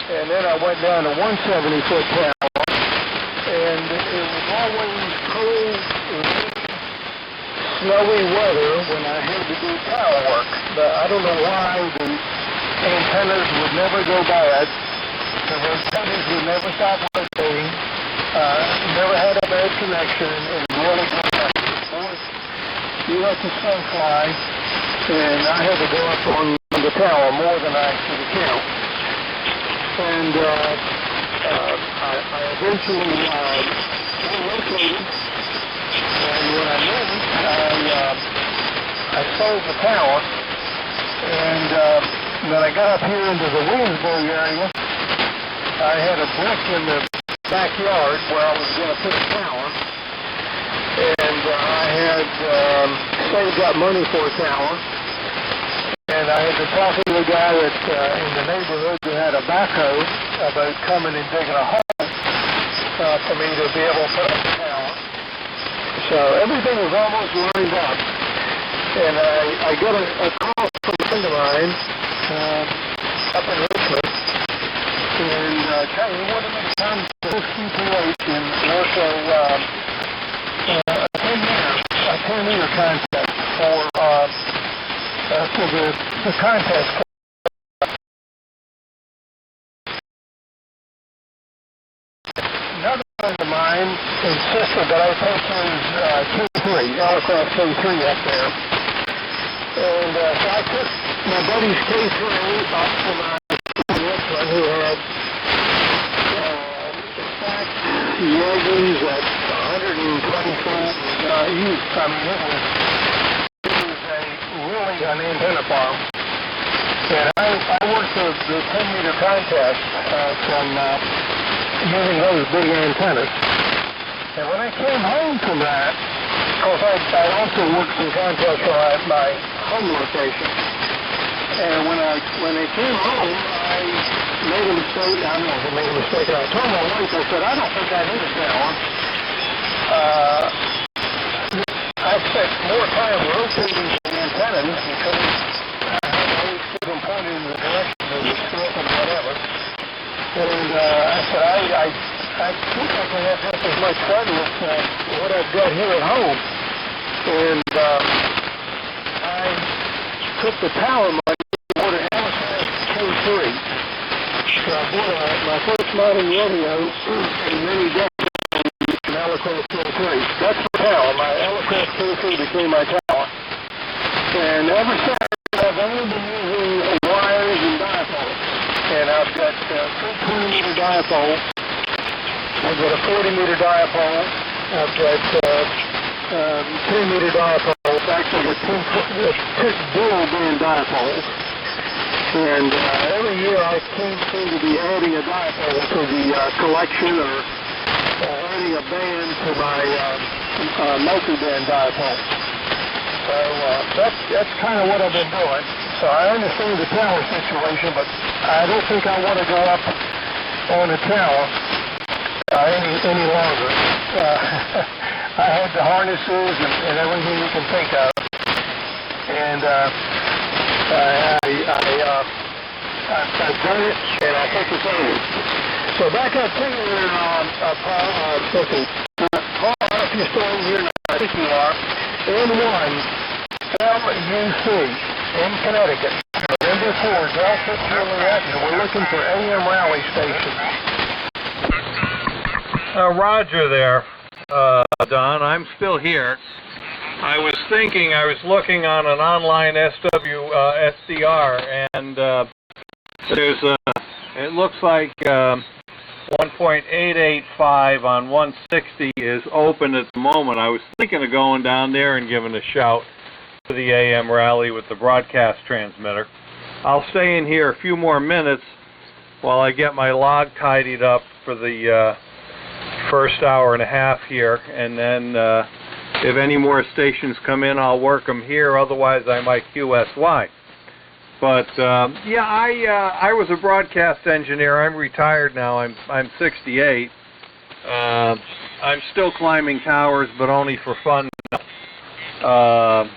and then I went down to 170-foot tower, and it was always cold, snowy weather when I had to do tower work. But I don't know why the antennas would never go bad. The antennas would never stop rotating. Never had a bad connection, and really good night. You let the sun fly, and I had to go up on the tower more than I could count. And I eventually relocated, and when I moved, I sold the tower, and when I got up here into the Williamsburg area, I had a brick in the backyard where I was going to put a tower, and I had saved up money for a tower, and I had to talk to the guy that in the neighborhood who had a backhoe about coming and digging a hole for me to be able to put up the tower. So everything was almost lined up, and I got a call from a friend of mine up in Richmond, and he wanted me to come to this QPH and work a 10-meter contest for the contest. Another friend of mine insisted that I take his K3, aircraft K3 up there. And so I took my buddy's K3 up to my Richmond, who had stacked Yeagans at 120 feet. It was an antenna farm. And I worked the 10-meter contest from using those big antennas. And when I came home from that, of course I also worked some contests from my home location. And when I came home, I made a mistake. I don't know if I made a mistake. I told my wife, I said, I don't think I need a tower. I spent more time rotating the antennas because I always keep them pointed in the direction of the stroke and whatever. And I said, I think I can have just as much fun with what I've got here at home. And I took the power money and bought an Amazon K3. So I bought my first modern radio in many decades, an Electronic K3. That's the power. My Electronic K3 became my tower. And ever since, I've only been using wires and dipoles. And I've got 20-meter dipoles. I've got a 40-meter dipole. I've got 10-meter dipoles. Actually, two dual-band dipoles. And every year I seem to be adding a dipole to the collection or adding a band to my multi-band dipole. So that's kind of what I've been doing. So I understand the tower situation, but I don't think I want to go up on a tower any longer. I had the harnesses and everything you can think of, and I've done it, and I think it's over. So back up to your Paul, I don't know if you're still over here. I think you are. N1 LUC in Connecticut. November 4, Delta Juliet, and we're looking for AM rally stations. Roger there, Don. I'm still here. I was thinking, I was looking on an online SDR, and there's it looks like 1.885 on 160 is open at the moment. I was thinking of going down there and giving a shout to the AM rally with the broadcast transmitter. I'll stay in here a few more minutes while I get my log tidied up for the first hour and a half here, and then if any more stations come in, I'll work them here. Otherwise, I might QSY. But yeah, I was a broadcast engineer. I'm retired now. I'm 68. I'm still climbing towers, but only for fun. I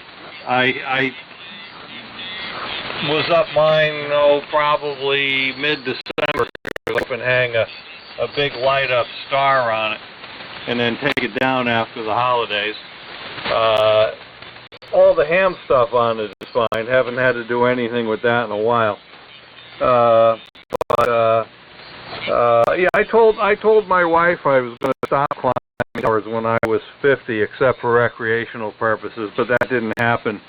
was up mine, probably mid-December. Up and hang a big light-up star on it, and then take it down after the holidays. All the ham stuff on it is fine. Haven't had to do anything with that in a while. Yeah, I told my wife I was going to stop climbing towers when I was 50, except for recreational purposes, but that didn't happen.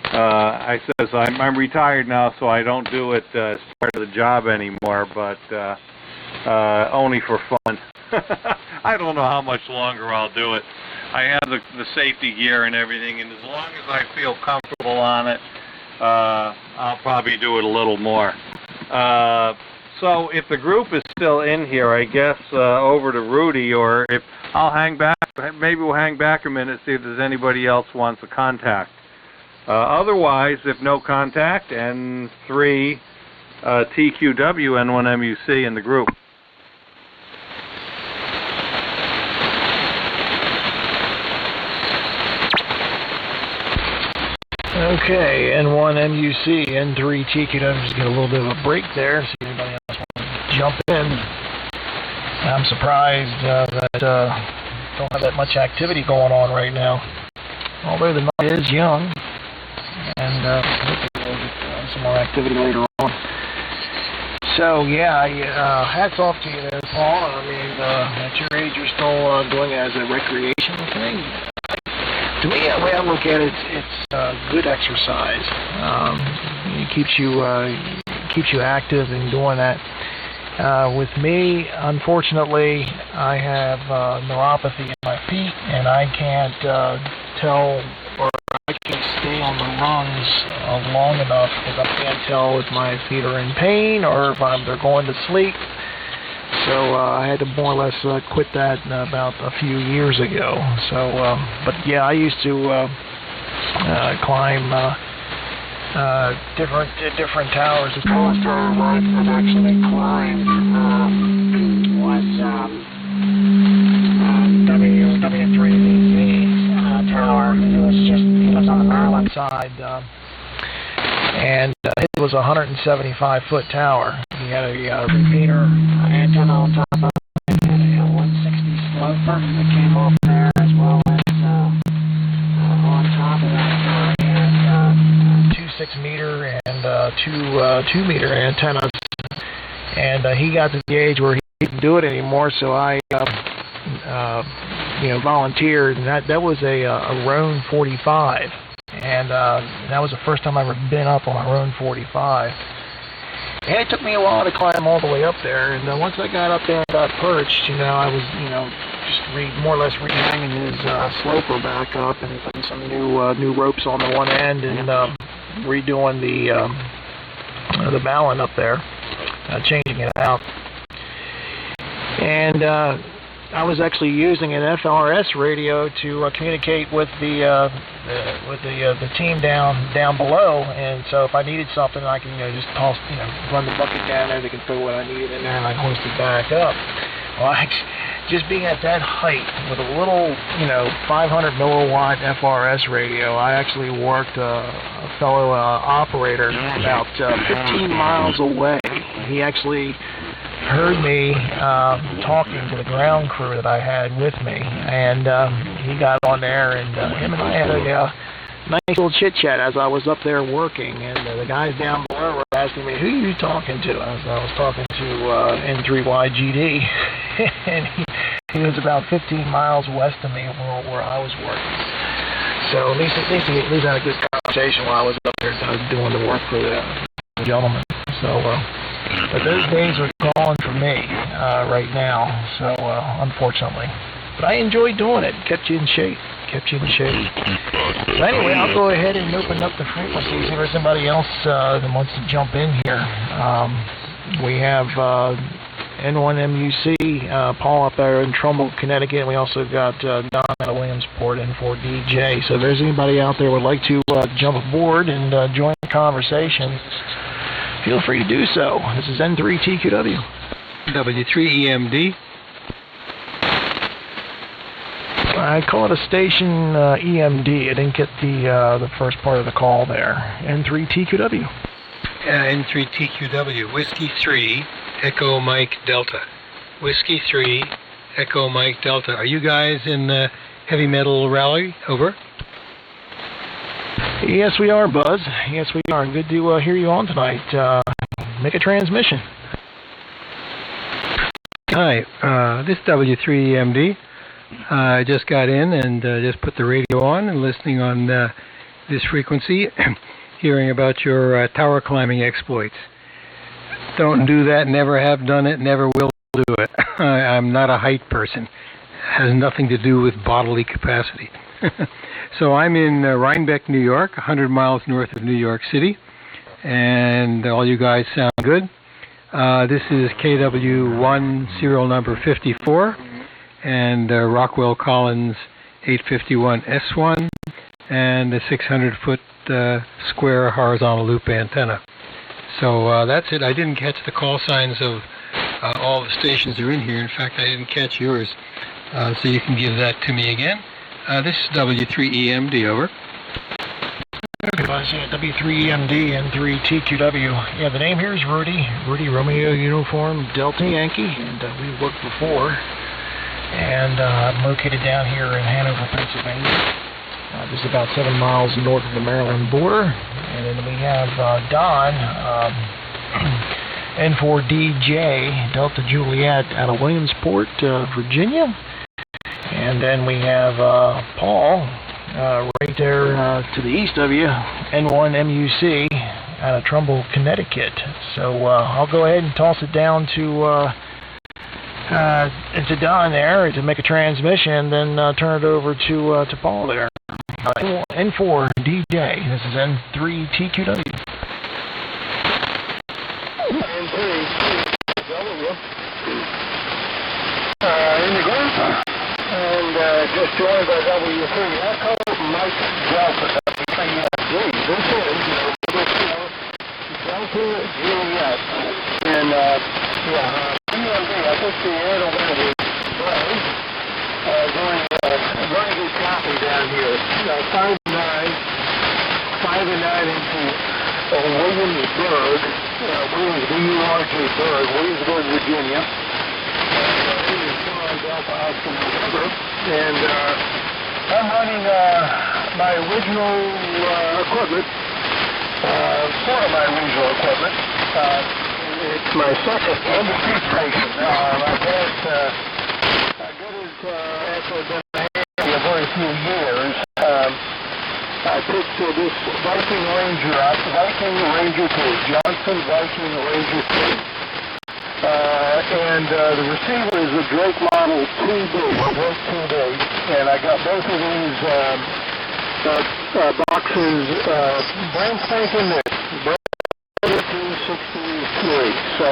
I says I'm retired now, so I don't do it as part of the job anymore, but only for fun. I don't know how much longer I'll do it. I have the safety gear and everything, and as long as I feel comfortable on it, I'll probably do it a little more. So if the group is still in here, I guess over to Rudy, or if I'll hang back, maybe we'll hang back a minute, see if there's anybody else wants a contact. Otherwise, if no contact, N3 TQW, N1MUC in the group. Okay, N1MUC, N3 TQW, just get a little bit of a break there, see if anybody else wants to jump in. I'm surprised that don't have that much activity going on right now, although the night is young, and hopefully we'll get some more activity later on. So yeah, hats off to you there, Paul. I mean, at your age, you're still doing it as a recreational thing. To me, the way I look at it, it's good exercise. It keeps you active in doing that. With me, unfortunately, I have neuropathy in my feet, and I can't tell, or I can't stay on the rungs long enough because I can't tell if my feet are in pain or if they're going to sleep. So I had to more or less quit that about a few years ago. So, but yeah, I used to climb different towers. The tallest tower I've actually climbed was W3VC tower. It was on the Maryland side. And it was a 175-foot tower. He had a repeater antenna on top of it, and a 160 sloper that came off there, as well as on top of that, he had 2 6-meter and 2 2-meter antennas. And he got to the age where he didn't do it anymore, so I volunteered, and that was a Roan 45. And that was the first time I've ever been up on a Roan 45. And it took me a while to climb all the way up there. And once I got up there and got perched, I was, just more or less rehanging his sloper back up and putting some new ropes on the one end and redoing the ballon up there, changing it out. And I was actually using an FRS radio to communicate with the team down below, and so if I needed something, I can just toss, run the bucket down there. They can throw what I needed in there, and I can hoist it back up. Well, just being at that height with a little, 500 milliwatt FRS radio, I actually worked a fellow operator about 15 miles away. He actually heard me talking to the ground crew that I had with me, and he got on there, and him and I had a nice little chit-chat as I was up there working, and the guys down below were asking me, who are you talking to? I was talking to N3YGD, and he was about 15 miles west of me where I was working. So at least I had a good conversation while I was up there doing the work for the gentleman. So, but those days are gone for me right now, so unfortunately. But I enjoyed doing it. Kept you in shape. So anyway, I'll go ahead and open up the frequencies. If there's somebody else that wants to jump in here. We have N1MUC, Paul up there in Trumbull, Connecticut, and we also got Don out of Williamsport, N4DJ. So if there's anybody out there who would like to jump aboard and join the conversation, feel free to do so. This is N3TQW. W3EMD. I call it a station EMD. I didn't get the first part of the call there. N3TQW. N3TQW. Whiskey 3, Echo Mike Delta. Whiskey 3, Echo Mike Delta. Are you guys in the heavy metal rally? Over. Yes, we are, Buzz. Yes, we are. Good to hear you on tonight. Make a transmission. Hi, this is W3EMD. I just got in and just put the radio on and listening on this frequency, hearing about your tower climbing exploits. Don't do that, never have done it, never will do it. I'm not a height person. It has nothing to do with bodily capacity. So I'm in Rhinebeck, New York, 100 miles north of New York City, and all you guys sound good. This is KW1 serial number 54. And Rockwell Collins 851S1 and a 600-foot square horizontal loop antenna. So that's it. I didn't catch the call signs of all the stations that are in here. In fact, I didn't catch yours. So you can give that to me again. This is W3EMD, over. Okay, Buzz, yeah, W3EMD, N3TQW. Yeah, the name here is Rudy. Rudy Romeo Uniform Delta Yankee, and we've worked before. And I'm located down here in Hanover, Pennsylvania, just about 7 miles north of the Maryland border. And then we have Don, N4DJ, Delta Juliet, out of Williamsport, Virginia. And then we have Paul, right there to the east of you, N1MUC, out of Trumbull, Connecticut. So I'll go ahead and toss it down to Don there to make a transmission, then turn it over to Paul there. N4DJ. This is N3TQW. In the group, and just joined by W3 Echo Mike Delta. This is Delta Juliet, and I think the air will be very good copy down here. 5 and 9 into Williamsburg, Williamsburg, Virginia. And I'm running my original equipment, sort of my original equipment. It's my second embassy station. I've had actually been a very few years. I picked this Viking Ranger up, Viking Ranger 2, Johnson Viking Ranger 2. And the receiver is a Drake Model 2B, Drake 2B, and I got both of these boxes brand spanking new, brand 1963. So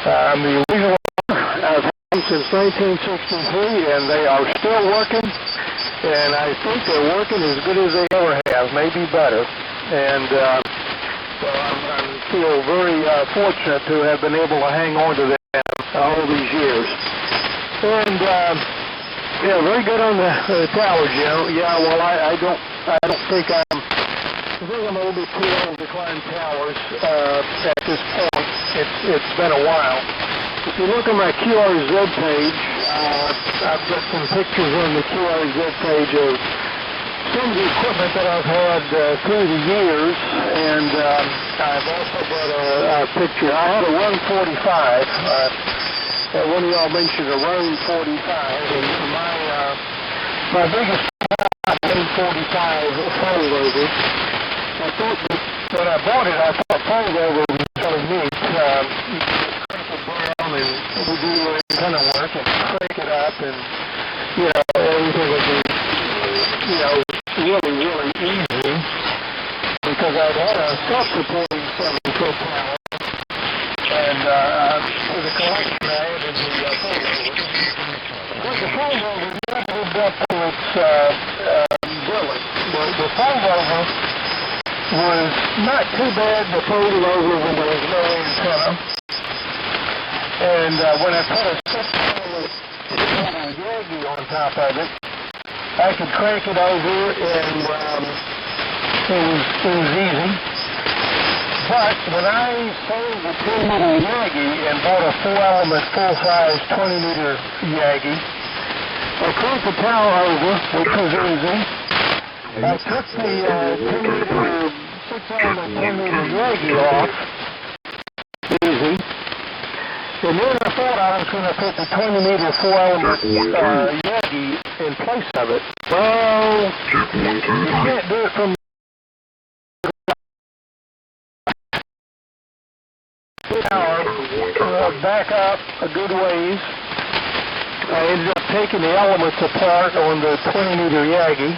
I'm the original I've had them since 1963, and they are still working, and I think they're working as good as they ever have, maybe better. And so I feel very fortunate to have been able to hang on to them all these years. And very good on the towers, you know. Yeah, well, I don't think I'm a little bit too old to climb towers at this point. It's been a while. If you look at my QRZ page, I've got some pictures on the QRZ page of some of the equipment that I've had through the years, and I've also got a picture. I had a Run 45. One of y'all mentioned a Run 45, and my biggest Run 45 fold-over. I thought that when I bought it, I thought fold-over was really neat. Brown, and we do any kind of work and crank it up, and everything would be really easy, because I've had a self-supporting 7-foot tower, and for the collection I added the fold-over. But the fold-over never lived up to its billing. The fold-over was not too bad to fold it over when there was no antenna. And when I put a 6-channel Yagi on top of it, I could crank it over and it was easy. But when I sold the 10-meter Yagi and bought a 4-element full-size 20-meter Yagi, I cranked the tower over, which was easy. I took the 6-element 10-meter Yagi off, easy. And then I thought I was going to put the 20-meter 4-element Yagi in place of it. Well, you can't do it from back up a good ways. I ended up taking the elements apart on the 20-meter Yagi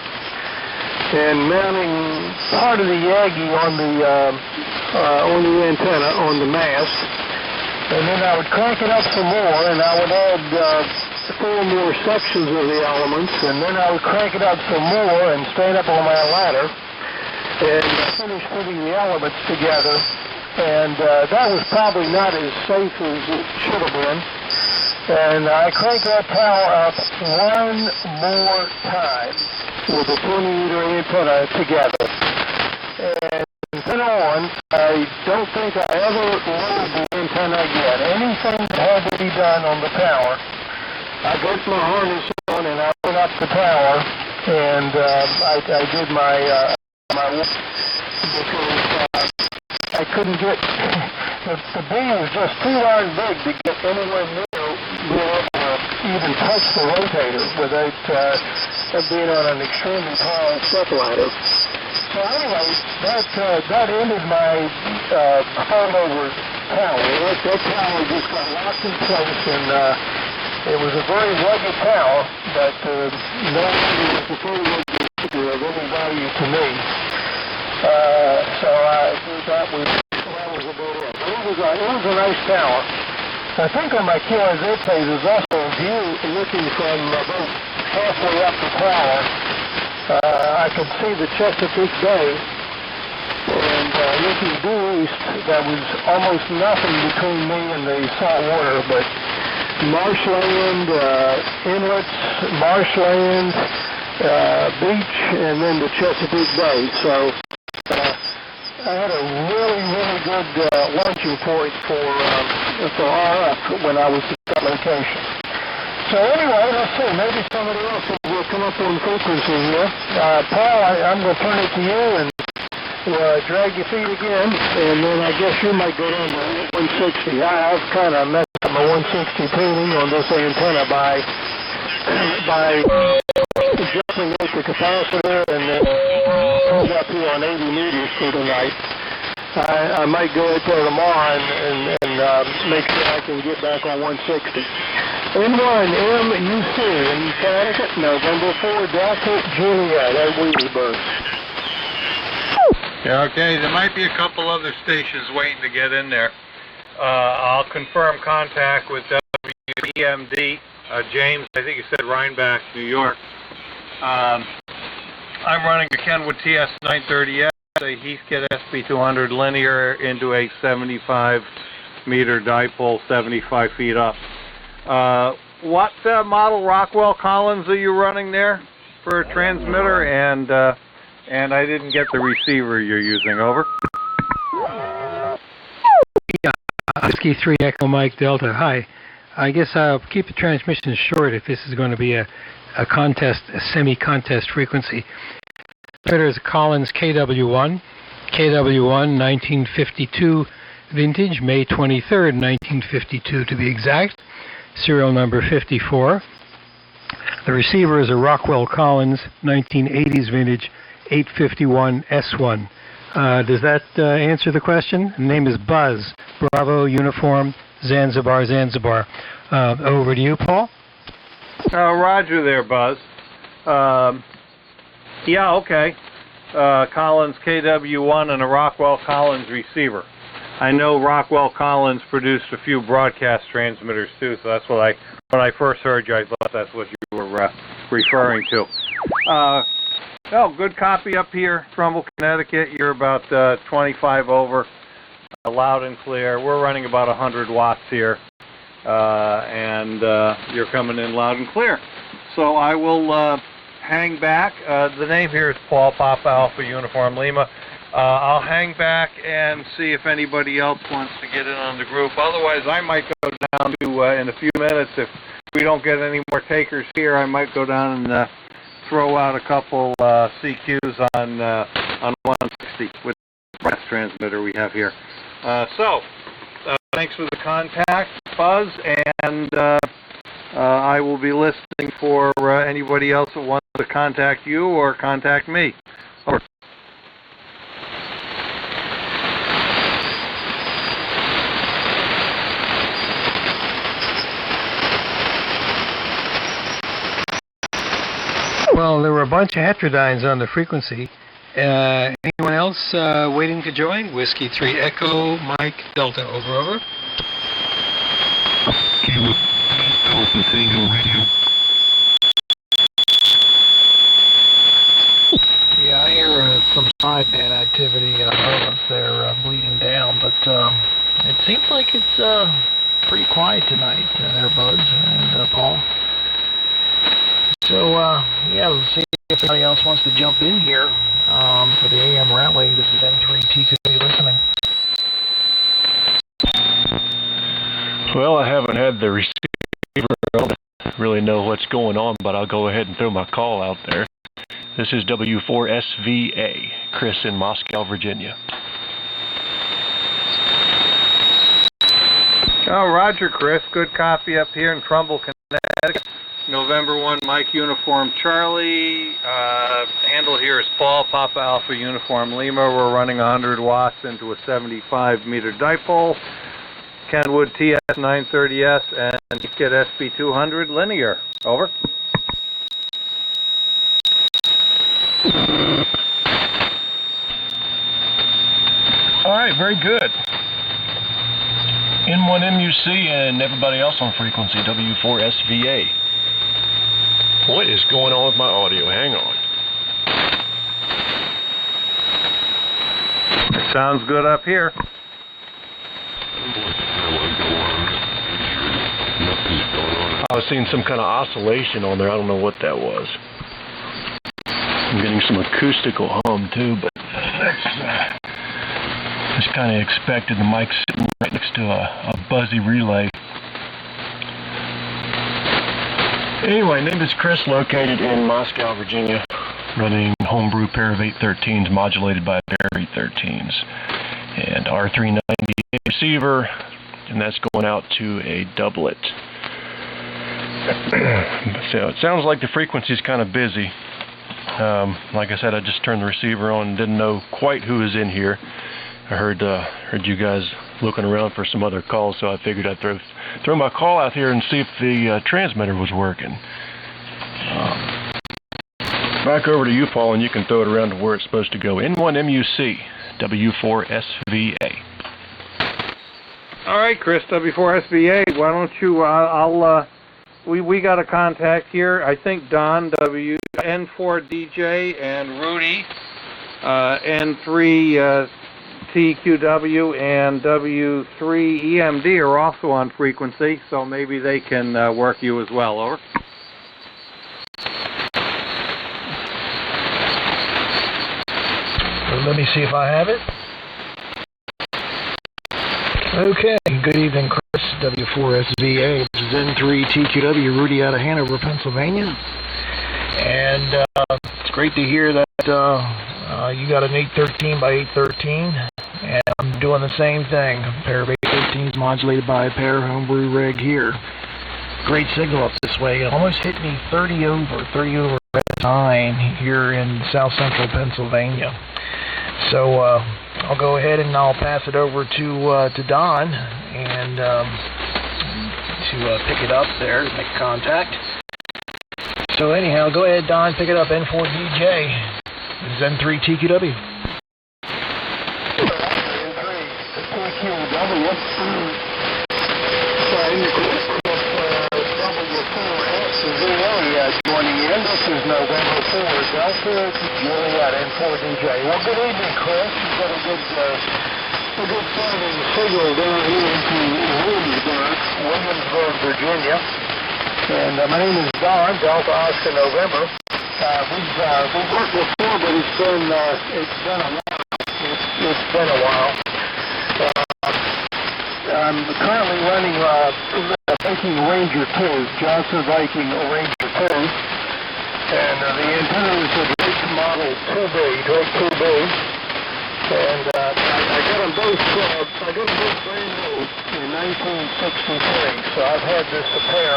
and mounting part of the Yagi on the antenna, on the mast. And then I would crank it up some more, and I would add 4 more sections of the elements, and then I would crank it up some more and stand up on my ladder and finish putting the elements together. And that was probably not as safe as it should have been. And I cranked that tower up one more time with the 20-meter antenna together. And from then on, I don't think I ever loaded the antenna again. Anything that had to be done on the tower, I got my harness on and I went up the tower and I did my work because I couldn't get, the beam was just too darn big to get anywhere near being able to even touch the rotator without being on an extremely tall step ladder. So anyway, that ended my fold-over tower. That tower just got locked in place, and it was a very rugged tower, but no longer was the full of any value to me. So I think that was about it. It was a nice tower. I think on my kHz page there's also a view looking from about halfway up the tower. I could see the Chesapeake Bay, and looking due east, there was almost nothing between me and the salt water, but marshland, inlets, marshland, beach, and then the Chesapeake Bay. So I had a really, really good launching point for RF when I was at that location. So anyway, let's see, maybe somebody else will come up on frequency here. Paul, I'm going to turn it to you and drag your feet again, and then I guess you might go down to 160. I've kind of messed up my 160 tuning on this antenna by jumping out the capacitor and then pulled up here on 80 meters for tonight. I might go out there tomorrow and make sure I can get back on 160. N1 MUC in Connecticut, November 4 Delta Juliet at Williamsburg. Yeah, okay, there might be a couple other stations waiting to get in there. I'll confirm contact with WEMD, James, I think you said Rhinebeck, New York. I'm running a Kenwood TS930S, a Heathkit SB200 linear into a 75-meter dipole, 75 feet up. What model Rockwell Collins are you running there for a transmitter? And I didn't get the receiver you're using. Over. Yeah, Whiskey 3 Echo Mike Delta. Hi. I guess I'll keep the transmission short if this is going to be a semi-contest frequency. There is a Collins KW1 1952 vintage, May 23rd, 1952 to be exact. Serial number 54. The receiver is a Rockwell Collins 1980s vintage 851 S1. Does that answer the question? The name is Buzz. Bravo Uniform Zanzibar. Over to you, Paul. Roger there, Buzz. Yeah, okay. Collins KW1 and a Rockwell Collins receiver. I know Rockwell Collins produced a few broadcast transmitters too, so that's what when I first heard you, I thought that's what you were referring to. Oh, good copy up here, Trumbull, Connecticut. You're about 25 over, loud and clear. We're running about 100 watts here, and you're coming in loud and clear. So I will hang back. The name here is Paul Papa Alpha Uniform Lima. I'll hang back and see if anybody else wants to get in on the group. Otherwise, I might go down to, in a few minutes, if we don't get any more takers here, I might go down and throw out a couple CQs on 160 with the brass transmitter we have here. Thanks for the contact, Buzz, and I will be listening for anybody else that wants to contact you or contact me. Over. Well, there were a bunch of heterodynes on the frequency. Anyone else waiting to join? Whiskey 3 Echo, Mike Delta, over. Alpha Tango Radio. Yeah, I hear some sideband activity. They're bleeding down, but it seems like it's pretty quiet tonight there, Buzz and Paul. So, yeah, we'll see if anybody else wants to jump in here for the AM rally. This is N3TK listening. Well, I haven't had the receiver. I don't really know what's going on, but I'll go ahead and throw my call out there. This is W4SVA, Chris in Moscow, Virginia. Oh, Roger, Chris. Good copy up here in Trumbull, Connecticut. November 1, Mike Uniform Charlie. Handle here is Paul Papa Alpha Uniform Lima. We're running 100 watts into a 75-meter dipole. Kenwood TS930S and Kit SB200 linear. Over. All right, very good. N1MUC and everybody else on frequency, W4SVA. What is going on with my audio? Hang on. It sounds good up here. I was seeing some kind of oscillation on there. I don't know what that was. I'm getting some acoustical hum too, but that's just kind of expected. The mic's sitting right next to a buzzy relay. Anyway, name is Chris, located in Moscow, Virginia, running homebrew pair of 813s modulated by a pair of 813s. And R390 receiver, and that's going out to a doublet. So it sounds like the frequency's kind of busy. Like I said, I just turned the receiver on and didn't know quite who was in here. I heard you guys looking around for some other calls, so I figured I'd throw my call out here and see if the transmitter was working. Back over to you, Paul, and you can throw it around to where it's supposed to go. N1MUC, W4SVA. All right, Chris, W4SVA. Why don't you? We got a contact here. I think Don N4DJ and Rudy N3 TQW and W3EMD are also on frequency, so maybe they can work you as well. Over. Let me see if I have it. Okay, good evening, Chris, W4SVA. This is N3TQW, Rudy out of Hanover, Pennsylvania. And it's great to hear that you got an 813 by 813, and I'm doing the same thing. A pair of 813s modulated by a pair homebrew rig here. Great signal up this way. It almost hit me 30 over at a time here in south central Pennsylvania. So I'll go ahead and I'll pass it over to Don and to pick it up there to make contact. So anyhow, go ahead, Don, pick it up. N4DJ. This is N3TQW. Joining in. This is November 4, Delta Juliet, N4DJ. Well, good evening, Chris. You've got a good sounding signal down here into Williamsburg, Virginia. And my name is Don, Delta Oscar November. We've worked before, but it's been a while. It's been a while. I'm currently running Viking Ranger 2, Johnson Viking Ranger 2, and the antenna is a Drake Model 2B, Drake 2B, and I got them both brand new in 1963, so I've had this pair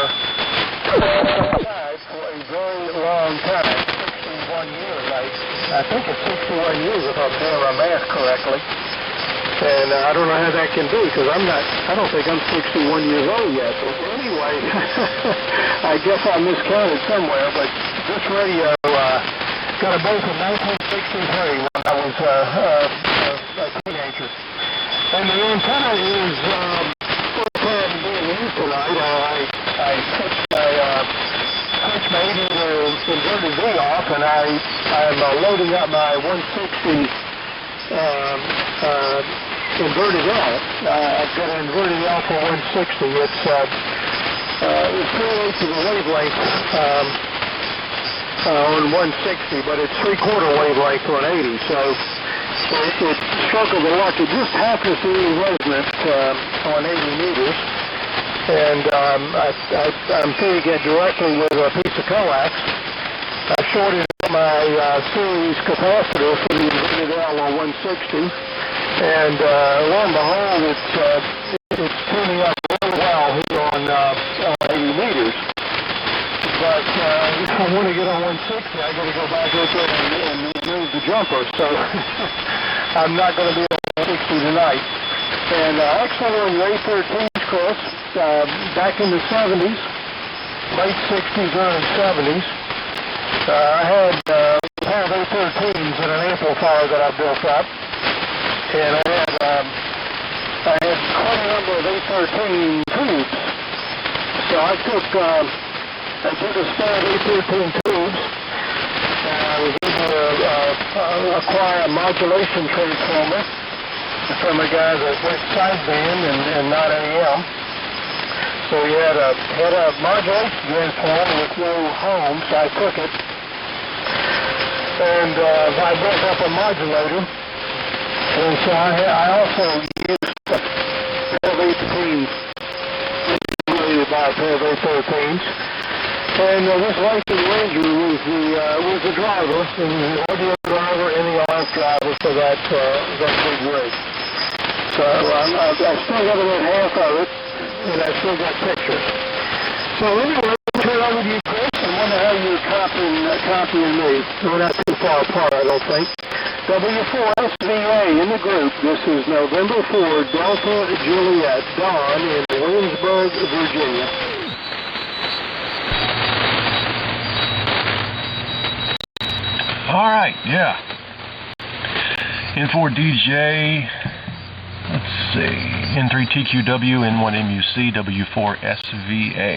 for a very long time, 61 years. I think it's 61 years if I'm doing my math correctly. And I don't know how that can be, because I don't think I'm 61 years old yet. But anyway, I guess I miscounted somewhere, but this radio got a both in 1963 when I was a teenager. And the antenna is first time being used tonight. I switched my 80 to inverted V off, and I'm loading up my 160 inverted L. I've got an inverted L for 160. It's 3/8 of the wavelength on 160, but it's 3/4 wavelength on 80. So it struck of the luck. It just happens to be resonant on 80 meters, and I'm feeding it directly with a piece of coax. I shorted my series capacitor for the inverted L on 160. And lo and behold, it's tuning up really well here on 80 meters. But if I want to get on 160, I got to go back out there and remove the jumper. So I'm not going to be on 160 tonight. And actually on your 813s, Chris, back in the 70s, late 60s, early 70s, I had a pair of 813s and an amplifier that I built up. And I had quite a number of 813 tubes. So I took a spare 813 tubes, and I was able to acquire a modulation transformer from a guy that went sideband and not AM. So he had a modulation transformer with no home, so I took it, and I built up a modulator. And so I also used a pair of 813s, really about a pair of 813s. And this Viking Ranger was the driver, it was the audio driver and the RF driver for that big rig. So I still got about half of it, and I still got pictures. So anyway, I'll turn over to you, Chris, and wonder how you're copying me. We're not too far apart, I don't think. W4SVA in the group. This is November 4, Delta Juliet, Dawn in Williamsburg, Virginia. All right, yeah. N4DJ, let's see, N3TQW, N1MUC, W4SVA.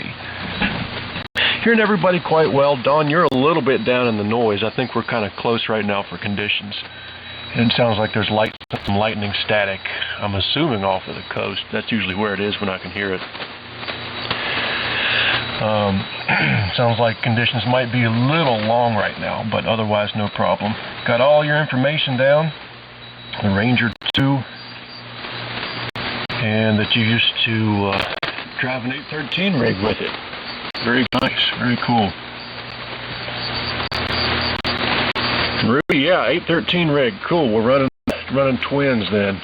Hearing everybody quite well. Don, you're a little bit down in the noise. I think we're kind of close right now for conditions. And it sounds like there's some lightning static. I'm assuming off of the coast. That's usually where it is when I can hear it. Sounds like conditions might be a little long right now, but otherwise no problem. Got all your information down. The Ranger 2. And that you used to drive an 813 rig with it. Very nice, very cool. Ruby, yeah, 813 rig, cool. We're running twins then.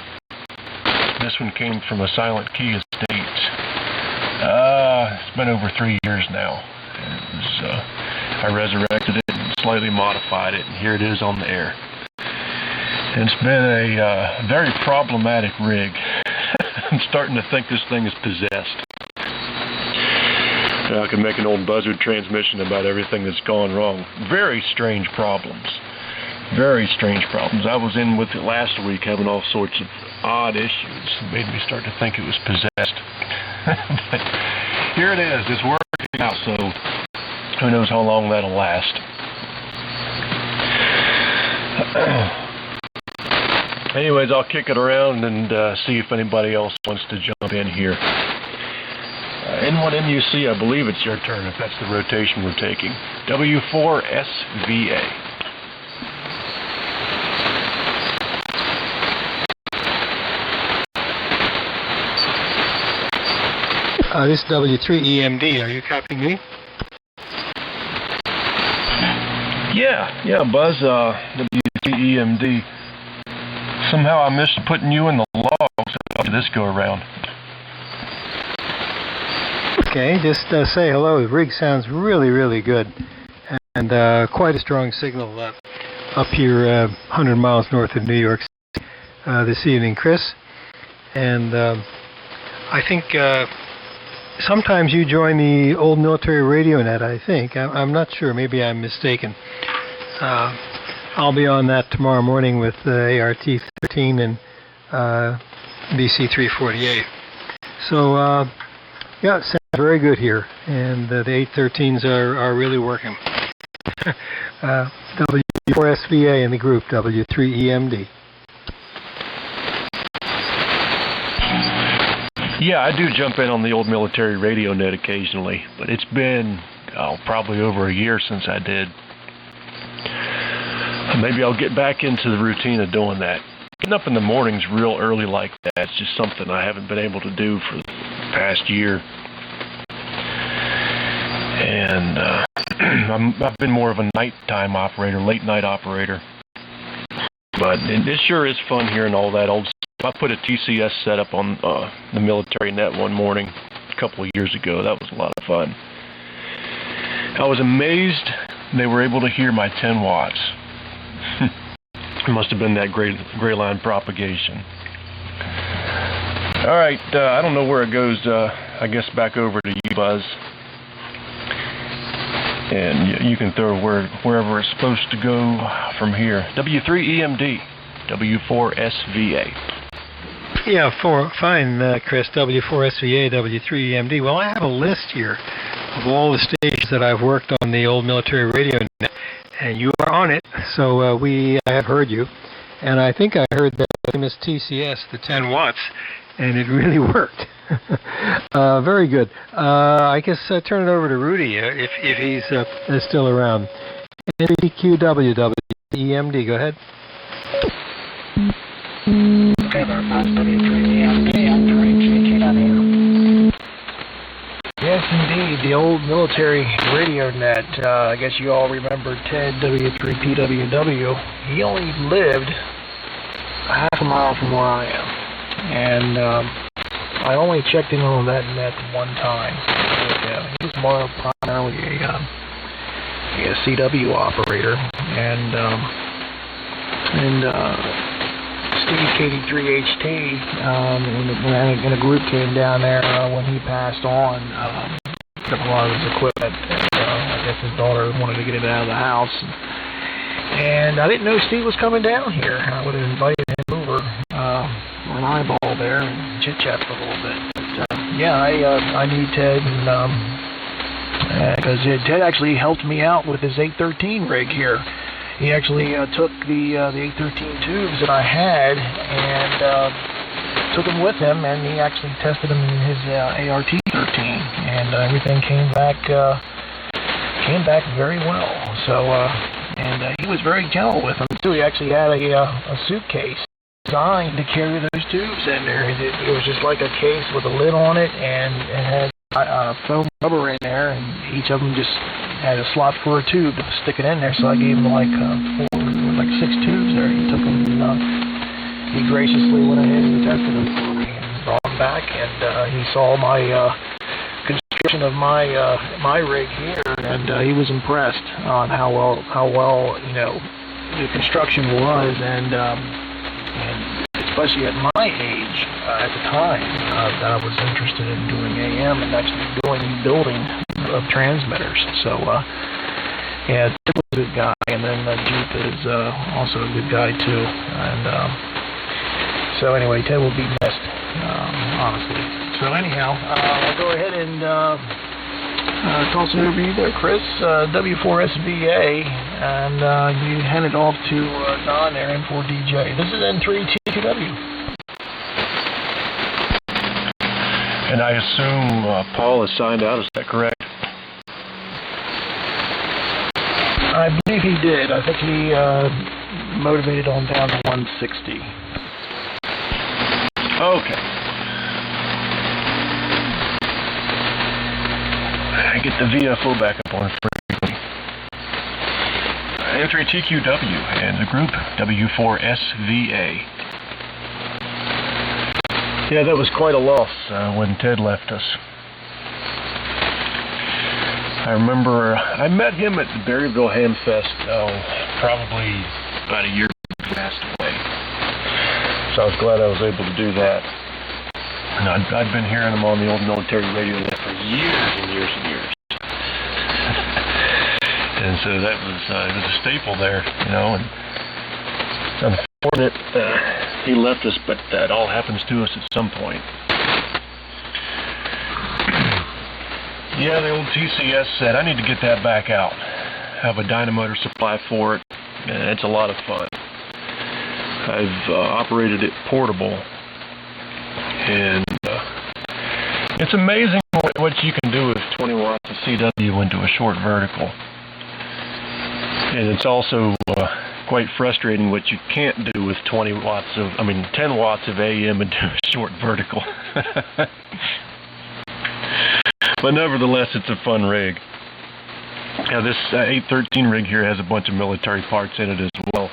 This one came from a Silent Key estate. It's been over 3 years now. It was, I resurrected it and slightly modified it, and here it is on the air. And it's been a very problematic rig. I'm starting to think this thing is possessed. I could make an old buzzard transmission about everything that's gone wrong. Very strange problems. Very strange problems. I was in with it last week having all sorts of odd issues. It made me start to think it was possessed. But here it is. It's working out. So Who knows how long that'll last. Anyways, I'll kick it around and see if anybody else wants to jump in here. N1MUC, I believe it's your turn if that's the rotation we're taking. W4SVA. This is W3EMD. Are you copying me? Yeah, Buzz, W3EMD. Somehow I missed putting you in the logs after this go around. Okay, just say hello. The rig sounds really, really good. And quite a strong signal up here 100 miles north of New York City this evening, Chris. And I think sometimes you join the old military radio net, I think. I'm not sure. Maybe I'm mistaken. I'll be on that tomorrow morning with ART-13 and BC-348. So, yeah, it sounds very good here. And the 813s are really working. W4SVA in the group, W3EMD. Yeah, I do jump in on the old military radio net occasionally, but it's been probably over a year since I did. Maybe I'll get back into the routine of doing that. Getting up in the mornings real early like that is just something I haven't been able to do for the past year. And I've been more of a nighttime operator, late night operator. But it sure is fun hearing all that old stuff. I put a TCS setup on the military net one morning a couple of years ago. That was a lot of fun. I was amazed they were able to hear my 10 watts. It must have been that gray line propagation. All right, I don't know where it goes. I guess back over to you, Buzz. And you can throw wherever it's supposed to go from here. W3EMD, W4SVA. Yeah, fine, Chris. W4SVA, W3EMD. Well, I have a list here of all the stations that I've worked on the old military radio net, and you are on it, so I have heard you. And I think I heard that famous TCS, the 10 watts, and it really worked. Very good. I guess turn it over to Rudy if he's still around. NBQW, WEMD, go ahead. Yes, indeed, the old military radio net. I guess you all remember Ted W3PWW. He only lived half a mile from where I am, and I only checked in on that net one time. He was more primarily a CW operator, and Steve KD3HT, when a group came down there when he passed on, took a lot of his equipment, and I guess his daughter wanted to get it out of the house. And I didn't know Steve was coming down here. I would have invited him over for an eyeball there and chit-chat for a little bit. But, yeah, I knew Ted, because Ted actually helped me out with his 813 rig here. He actually took the 813 tubes that I had and took them with him, and he actually tested them in his ART-13, and everything came back very well. So, and he was very gentle with them too. He actually had a suitcase designed to carry those tubes in there. It was just like a case with a lid on it, and it had foam rubber in there, and each of them just had a slot for a tube to stick it in there. So I gave him like 6 tubes there. He took them and he graciously went ahead and tested them for me and brought them back, and he saw my construction of my rig here, and he was impressed on how well the construction was, and especially at my age at the time that I was interested in doing AM and actually doing building of transmitters. So yeah, Ted was a good guy, and then Jeep is also a good guy too. And so anyway, Ted will be missed, honestly. So anyhow, I'll go ahead and Call center for you there, Chris. W4SVA, and you hand it off to Don there, N4DJ. This is N3TQW. And I assume Paul is signed out, is that correct? I believe he did. I think he motivated on down to 160. Okay. I get the VFO back up on frequently. N3TQW and the group W4SVA. Yeah, that was quite a loss when Ted left us. I remember I met him at the Berryville Ham Fest, probably about a year before he passed away. So I was glad I was able to do that. And I'd been hearing him on the old military radio there for years and years and years. And so that was it was a staple there, you know. And it's unfortunate he left us, but that all happens to us at some point. Yeah, the old TCS set, I need to get that back out. Have a dynamotor supply for it, and it's a lot of fun. I've operated it portable, and it's amazing what you can do with 20 watts of CW into a short vertical. And it's also quite frustrating what you can't do with 10 watts of AM into a short vertical. But nevertheless, it's a fun rig. Now, this 813 rig here has a bunch of military parts in it as well.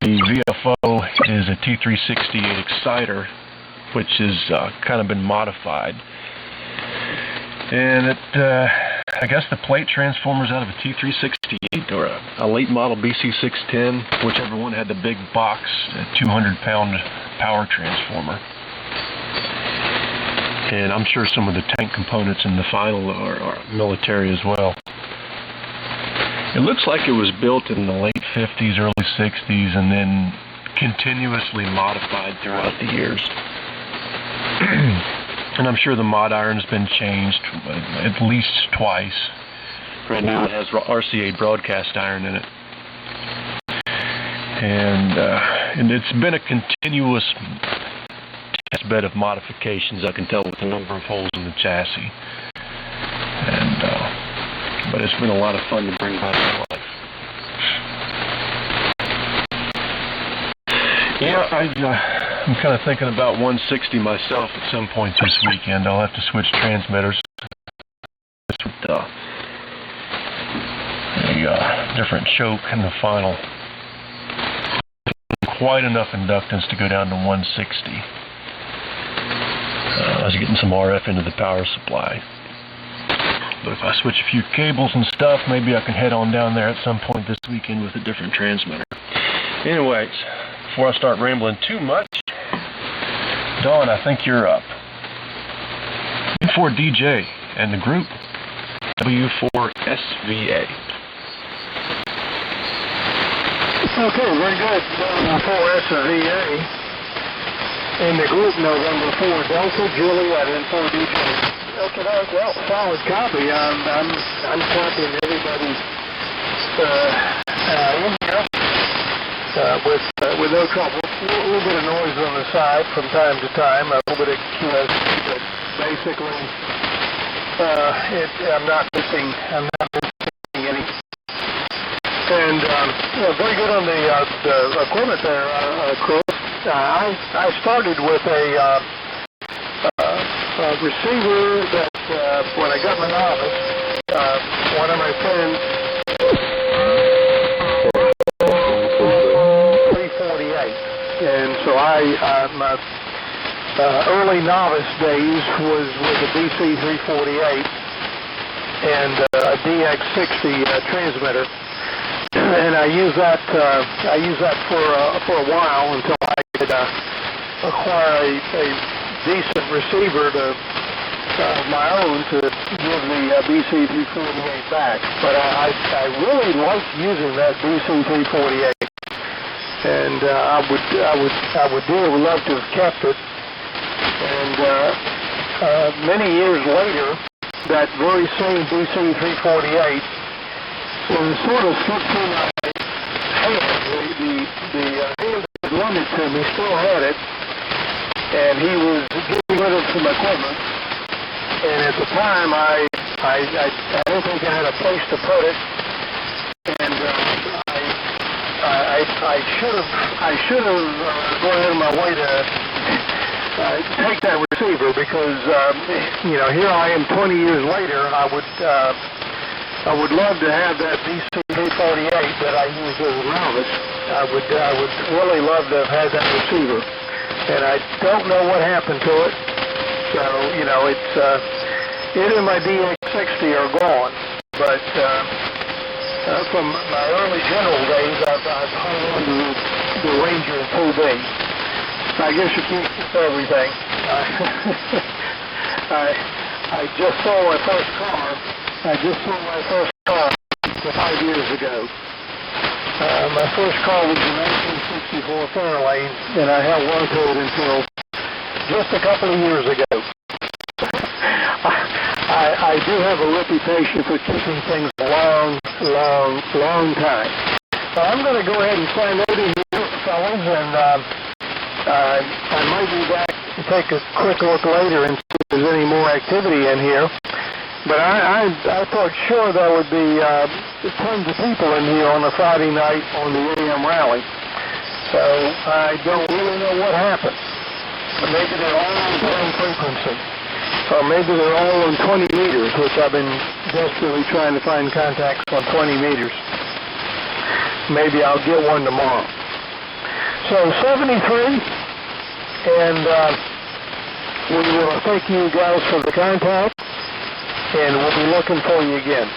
The VFO is a T368 exciter, which has kind of been modified. And it, I guess the plate transformer's out of a T368 or a late model BC610, whichever one had the big box, 200-pound power transformer. And I'm sure some of the tank components in the final are military as well. It looks like it was built in the late 50s, early 60s, and then continuously modified throughout the years. And I'm sure the mod iron's been changed at least twice. Right now it has RCA broadcast iron in it. And it's been a continuous test bed of modifications, I can tell with the number of holes in the chassis. And but it's been a lot of fun to bring back to life. Yeah, I'm kind of thinking about 160 myself at some point this weekend. I'll have to switch transmitters with a different choke in the final. Quite enough inductance to go down to 160. I was getting some RF into the power supply. But if I switch a few cables and stuff, maybe I can head on down there at some point this weekend with a different transmitter. Anyways, before I start rambling too much, Dawn, I think you're up. N4DJ and the group W4SVA. Okay, very good. W4SVA and the group November 4 Delta Juliet N4DJ. Okay, well, solid copy. I'm copying everybody's with no trouble. A little bit of noise on the side from time to time, a little bit of QSC, but basically, I'm not missing any. And very good on the equipment there, Chris. I started with a receiver that when I got my novice, one of my friends. 348, and so my early novice days was with a BC 348 and a DX60 transmitter, and I used that for a while until I could acquire a decent receiver of my own to give the BC 348 back. But I really liked using that BC 348. And I would dearly love to have kept it. And many years later, that very same DC-348 was sort of slipped through my hand. The hand that loaned it to me still had it, and he was getting rid of some equipment. And at the time, I don't think I had a place to put it, and I should have gone out of my way to take that receiver, because you know, here I am 20 years later. I would love to have that DC-348 that I used as a novice. I would really love to have had that receiver, and I don't know what happened to it. So you know, it and my DX60 are gone, but from my early general days, I've hung on to the Ranger 2B. I guess you can't keep everything. I just sold my first car. I just sold my first car 5 years ago. My first car was a 1964 Fairlane, and I held on to it until just a couple of years ago. I do have a reputation for keeping things a long time. So I'm going to go ahead and sign out of here, fellas, and I might be back to take a quick look later and see if there's any more activity in here. But I thought sure there would be tons of people in here on a Friday night on the AM rally. So I don't really know what happened. Maybe they're all on the same frequency. Or maybe they're all on 20 meters, which I've been desperately trying to find contacts on 20 meters. Maybe I'll get one tomorrow. So 73, and we will thank you guys for the contact, and we'll be looking for you again.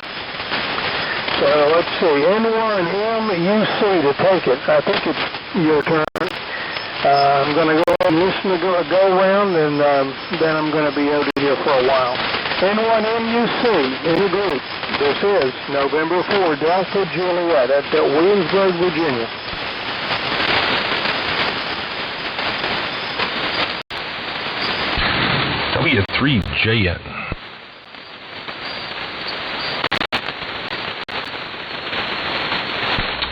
So let's see, N1MUC to take it. I think it's your turn. I'm going to go ahead and listen to go around, and then I'm going to be out of here for a while. N1MUC in the group. This is November 4, Delta Juliet at Williamsburg, Virginia. W3JN.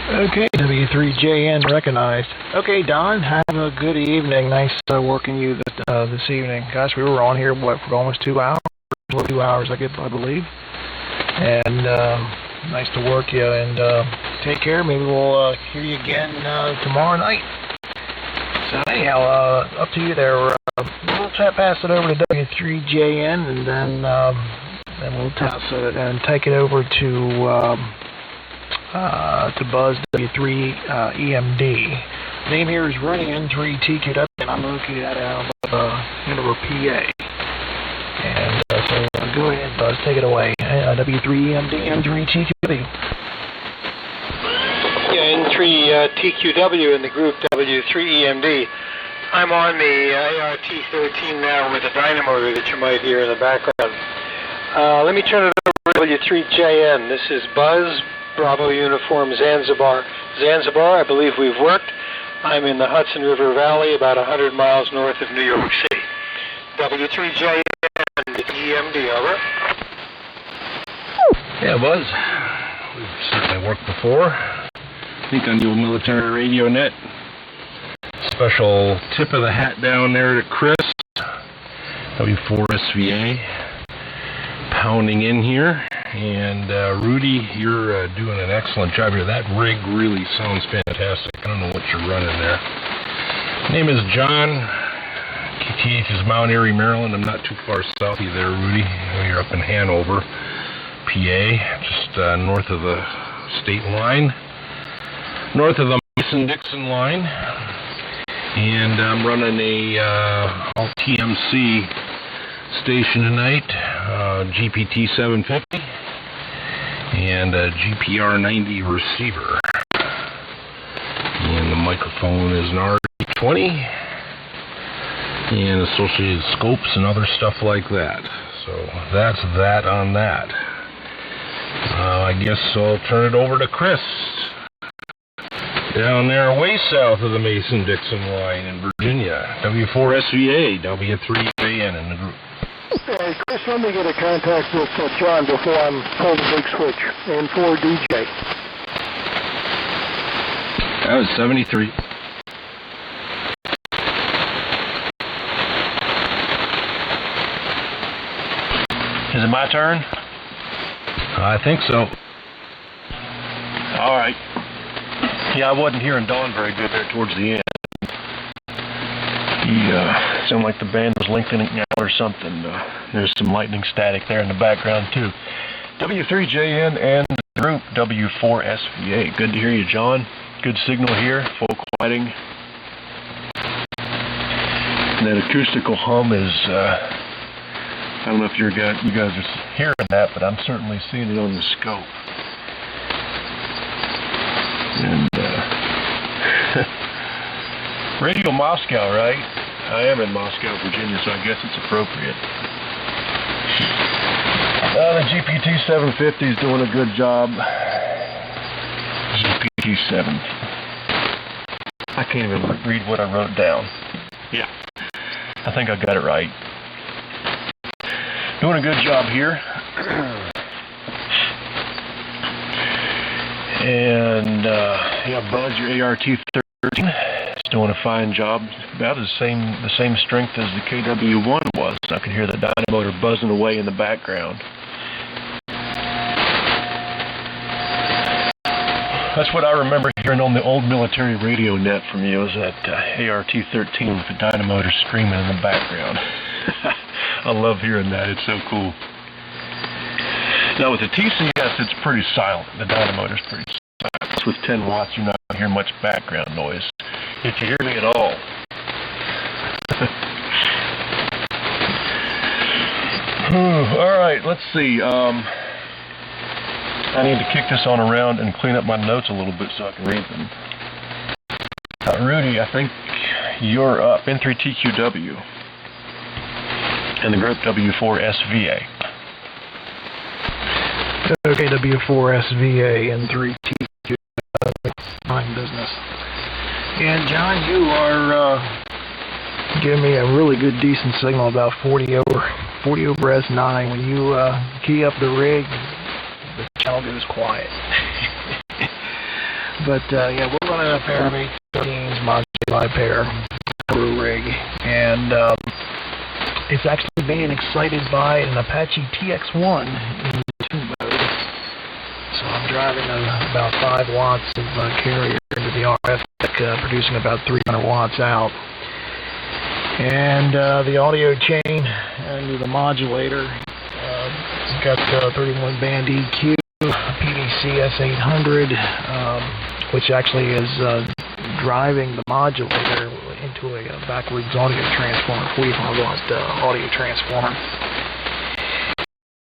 Okay, W3JN recognized. Okay, Don, have a good evening. Nice working you this evening. Gosh, we were on here, what, for almost 2 hours? 2 hours, I believe. And nice to work you, and take care. Maybe we'll hear you again tomorrow night. So anyhow, up to you there. We'll pass it over to W3JN, and then we'll toss it and take it over to Buzz W3EMD. Name here is running N3TQW, and I'm located out of Hanover, PA. And so go ahead, Buzz, take it away. W3EMD, N3TQW. Yeah, N3TQW in the group W3EMD. I'm on the ART-13 now with a dynamotor that you might hear in the background. Let me turn it over to W3JN. This is Buzz, Bravo Uniform Zanzibar. Zanzibar, I believe we've worked. I'm in the Hudson River Valley, about 100 miles north of New York City. W3JN, EMD, over. Yeah, Buzz. We've certainly worked before. I think on the old military radio net. Special tip of the hat down there to Chris, W4SVA, pounding in here. And Rudy, you're doing an excellent job here. That rig really sounds fantastic. I don't know what you're running there. Name is John. KTH is Mount Airy, Maryland. I'm not too far south of you there, Rudy. You're up in Hanover, PA, just north of the state line, north of the Mason-Dixon line. And I'm running a all TMC station tonight, GPT 750 and a GPR 90 receiver. And the microphone is an RE20 and associated scopes and other stuff like that. So that's that on that. I guess I'll turn it over to Chris. Down there way south of the Mason-Dixon line in Virginia. W4SVA, W3JN in the group. Hey, Chris, let me get a contact with John before I'm pulling the big switch. And for DJ. That was 73. Is it my turn? I think so. All right. Yeah, I wasn't hearing Don very good there towards the end. He sounded like the band was lengthening out or something. There's some lightning static there in the background too. W3JN and the group W4SVA. Good to hear you, John. Good signal here. Full quieting. And that acoustical hum is. I don't know if you guys are hearing that, but I'm certainly seeing it on the scope. And Radio Moscow, right? I am in Moscow, Virginia, so I guess it's appropriate. The GPT 750 is doing a good job. GPT 7. I can't even read what I wrote down. Yeah, I think I got it right. Doing a good job here. And yeah, Buzz, your ART-13 is doing a fine job. About the same strength as the KW1 was. I can hear the dynamotor buzzing away in the background. That's what I remember hearing on the old military radio net from you, is that ART-13 with the dynamotor screaming in the background. I love hearing that. It's so cool. Now with the TCS, it's pretty silent. The dynamotor's pretty silent. With 10 watts, you're not going to hear much background noise, if you hear me at all. All right, let's see. I need to kick this on around and clean up my notes a little bit so I can read them. Rudy, I think you're up. N3TQW. And the group W4SVA. Okay, W4SVA and 3TQ mind business. And John, you are giving me a really good, decent signal, about 40 over S9. When you key up the rig, the channel goes quiet. But yeah, we're running a pair of 813s, moduli pair, rig, and it's actually being excited by an Apache TX1 in tune mode. So I'm driving about 5 watts of carrier into the RF deck, producing about 300 watts out. And the audio chain into the modulator, got 31 band EQ, PVC S800, which actually is driving the modulator into a backwards audio transformer, 45 watt audio transformer.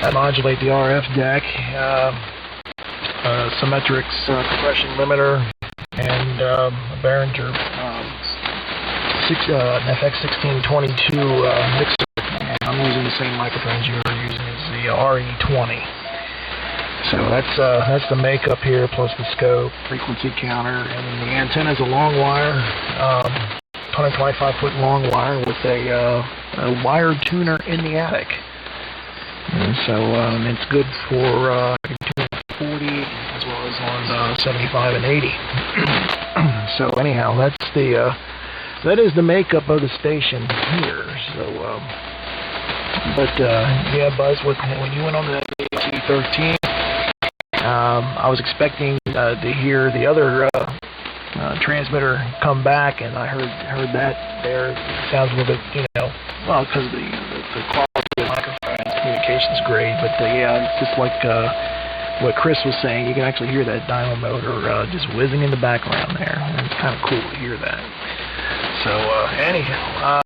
I modulate the RF deck, Symmetrics compression limiter, and a Behringer an FX1622 mixer. And I'm using the same microphones you're using as the RE20. So that's the makeup here, plus the scope, frequency counter, and then the antenna is a long wire, 125-foot long wire with a wire tuner in the attic. And so it's good for 40 as well as on 75 and 80. So anyhow, that is the makeup of the station here. So, yeah, Buzz, when you went on the AT-13, I was expecting to hear the other transmitter come back, and I heard that there. It sounds a little bit, well, because the quality of the microphone communication's great, but yeah, it's just like what Chris was saying. You can actually hear that dynamo motor just whizzing in the background there, and it's kind of cool to hear that. So anyhow,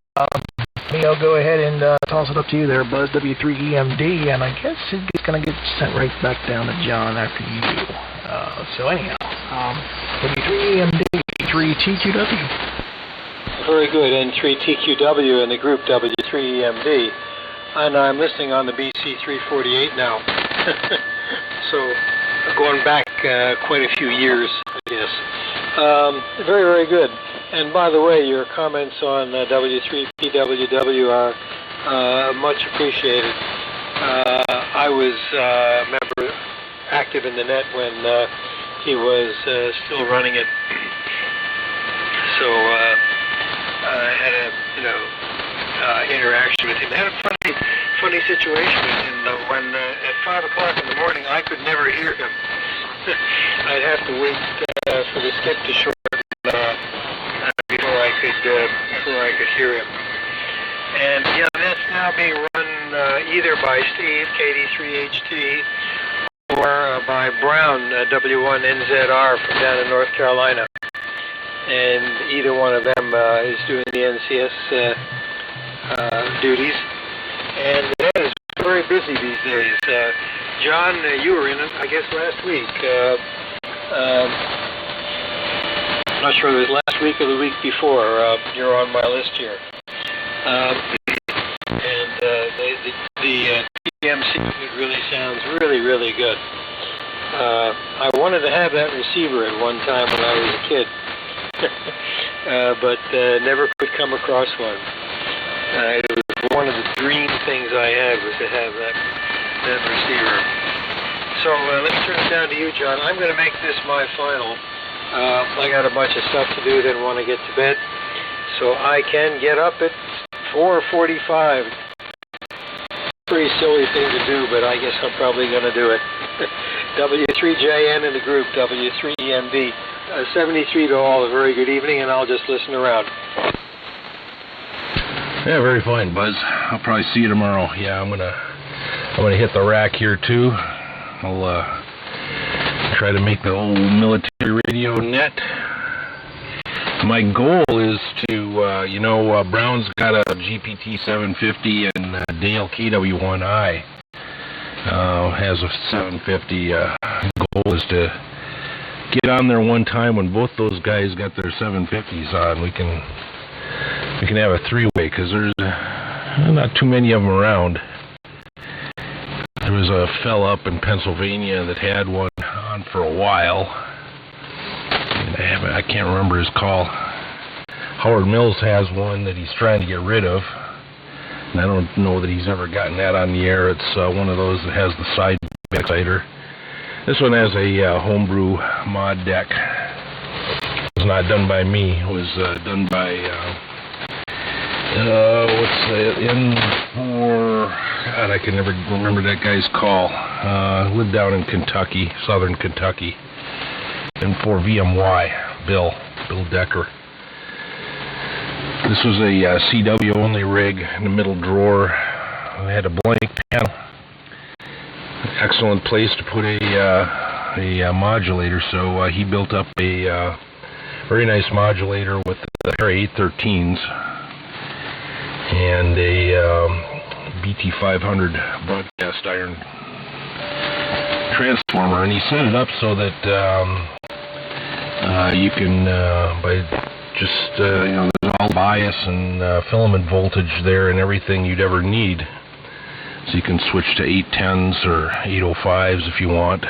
I'll go ahead and toss it up to you there, Buzz W3EMD, and I guess it's going to get sent right back down to John after you. So anyhow, W3EMD, 3TQW. Very good, N3TQW and the group W3EMD. And I'm listening on the BC348 now. So going back quite a few years, I guess. Very, very good. And by the way, your comments on W3PWW are Much appreciated. I was member active in the net when he was still running it, so I had a interaction with him. I had a funny situation with him though. When at 5 o'clock in the morning, I could never hear him. I'd have to wait for the skip to shorten before I could hear him. And yeah, that's now being run either by Steve, KD3HT, or by Brown, W1NZR from down in North Carolina. And either one of them is doing the NCS duties. And that is very busy these days. John, you were in it, I guess, last week. I'm not sure if it was last week or the week before. You're on my list here. And the TMC really sounds really good. I wanted to have that receiver at one time when I was a kid, but never could come across one. It was one of the dream things I had was to have that receiver. So let's turn it down to you, John. I'm going to make this my final. I got a bunch of stuff to do, then want to get to bed. So I can get up at 4:45. Pretty silly thing to do, but I guess I'm probably going to do it. W3JN in the group, W3EMD. 73 to all, a very good evening, and I'll just listen around. Yeah, very fine, Buzz. I'll probably see you tomorrow. Yeah, I'm gonna hit the rack here too. I'll try to make the old military radio net. My goal is to, Brown's got a GPT 750 and Dale KW1I has a 750. Goal is to get on there one time when both those guys got their 750s on. We can have a three-way because there's not too many of them around. There was a fella up in Pennsylvania that had one on for a while. I can't remember his call. Howard Mills has one that he's trying to get rid of. And I don't know that he's ever gotten that on the air. It's one of those that has the side exciter. This one has a homebrew mod deck. It was not done by me. It was done by, God, I can never remember that guy's call. Lived down in Kentucky, southern Kentucky. And for VMY, Bill Decker. This was a CW only rig in the middle drawer. I had a blank panel. Excellent place to put a modulator. So he built up a very nice modulator with a pair of 813s and a BT500 broadcast iron transformer, and he set it up so that you can by just there's all bias and filament voltage there and everything you'd ever need, so you can switch to 810s or 805s if you want.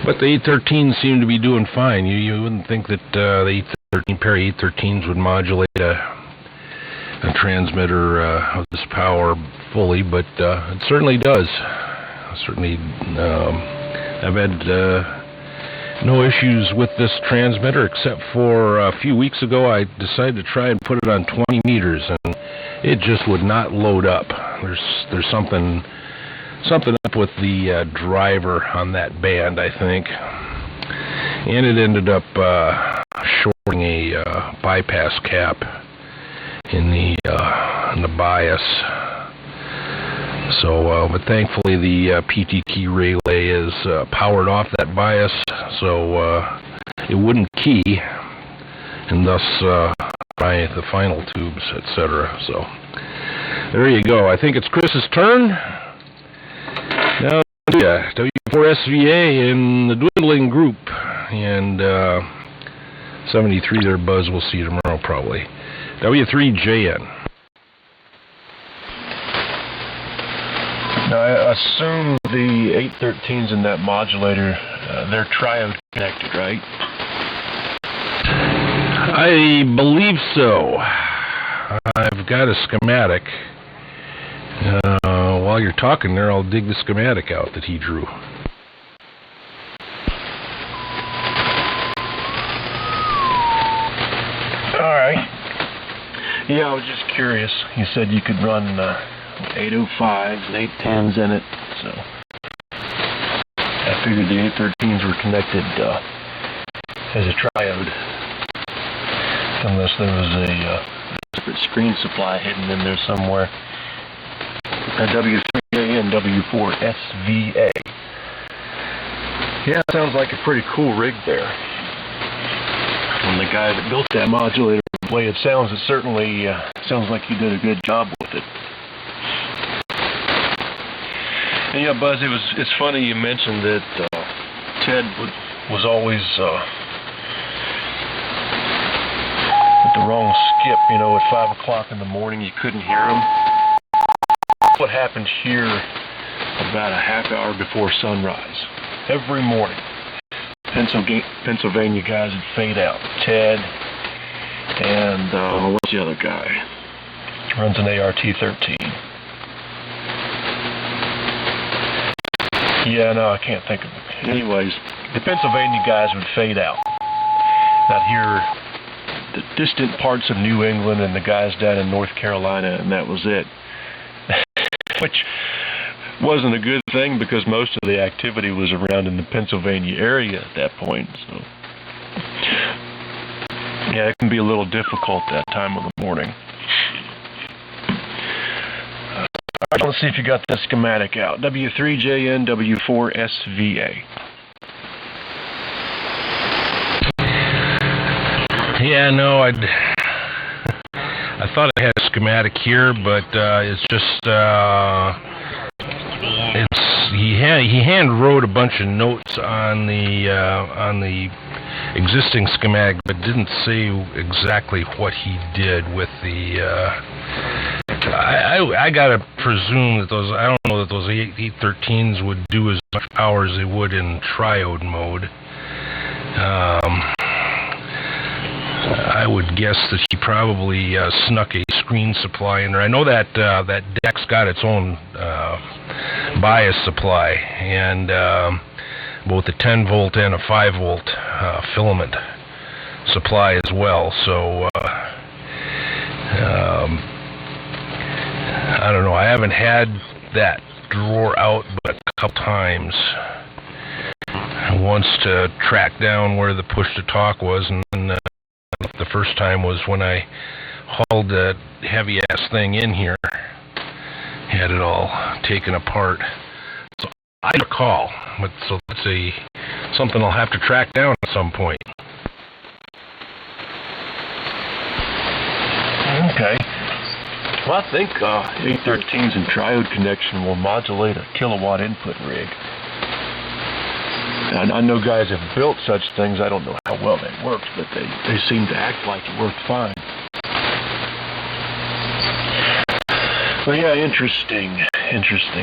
But the 813s seem to be doing fine. You wouldn't think that the 813 pair of 813s would modulate a transmitter of this power fully, but it certainly does. Certainly, I've had no issues with this transmitter, except for a few weeks ago I decided to try and put it on 20 meters, and it just would not load up. There's something up with the driver on that band, I think, and it ended up shorting a bypass cap in the bias. So, but thankfully the PTT relay is powered off that bias, so it wouldn't key, and thus by the final tubes, etc. So, there you go. I think it's Chris's turn. Now, W4SVA in the dwindling group, and 73 there, Buzz. We'll see you tomorrow, probably. W3JN. Now, I assume the 813s in that modulator, they're triode connected, right? I believe so. I've got a schematic. While you're talking there, I'll dig the schematic out that he drew. Alright. Yeah, I was just curious. You said you could run 805s and 810s in it, so I figured the 813s were connected as a triode, unless there was a separate screen supply hidden in there somewhere. A W3A and W4SVA. Yeah, sounds like a pretty cool rig there. From the guy that built that modulator, the way it sounds, it certainly sounds like you did a good job with it. And yeah, Buzz, it's funny you mentioned that Ted was always at the wrong skip, you know, at 5 o'clock in the morning you couldn't hear him. What happened here about a half hour before sunrise. Every morning, Pennsylvania guys would fade out. Ted and what's the other guy? Runs an ART-13. Yeah, no, I can't think of it. Anyways, the Pennsylvania guys would fade out. I'd hear the distant parts of New England and the guys down in North Carolina, and that was it. Which wasn't a good thing because most of the activity was around in the Pennsylvania area at that point. So, yeah, it can be a little difficult that time of the morning. Let's see if you got that schematic out. W3JN, W4SVA. Yeah, no, I thought I had a schematic here, but it's just he hand wrote a bunch of notes on the existing schematic, but didn't say exactly what he did with the. I gotta presume that those, I don't know that those 813s would do as much power as they would in triode mode. I would guess that he probably snuck a screen supply in there. I know that that deck's got its own bias supply, and both a 10 volt and a 5 volt filament supply as well. So I don't know. I haven't had that drawer out but a couple times. Once to track down where the push to talk was, and then the first time was when I hauled that heavy ass thing in here, had it all taken apart. So I recall, but so let's see, something I'll have to track down at some point. Okay. Well, I think 813s and triode connection will modulate a kilowatt input rig. I know guys have built such things. I don't know how well that works, but they seem to act like it worked fine. Well, yeah, interesting.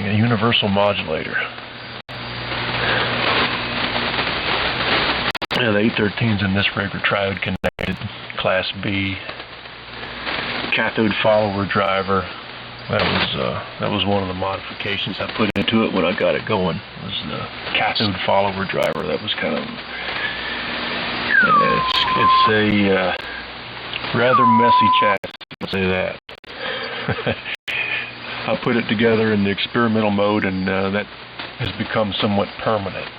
A universal modulator. Yeah, the 813s in this rig are triode connected, Class B, cathode follower driver. That was one of the modifications I put into it when I got it going. Was the cathode follower driver. That was kind of it's a rather messy chassis, I'll say that. I put it together in the experimental mode, and that has become somewhat permanent.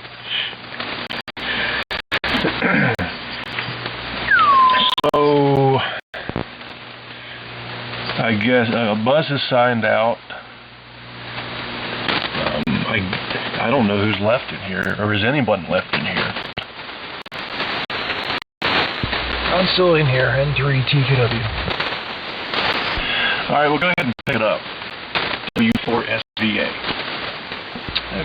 So I guess Buzz is signed out. I don't know who's left in here, or is anyone left in here? I'm still in here, N3TKW. All right, well, go ahead and pick it up. W4SVA.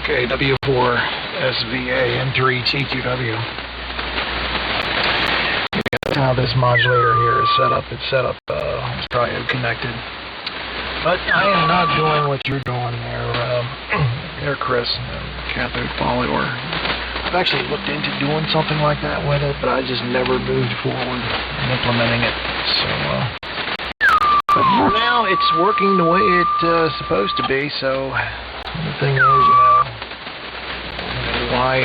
Okay, W4SVA, N3TQW. That's how this modulator here is set up. It's set up, it's triode connected. But I am not doing what you're doing there, Chris, cathode follower. I've actually looked into doing something like that with it, but I just never moved forward in implementing it. So, But for now, it's working the way it's supposed to be. So the thing is, why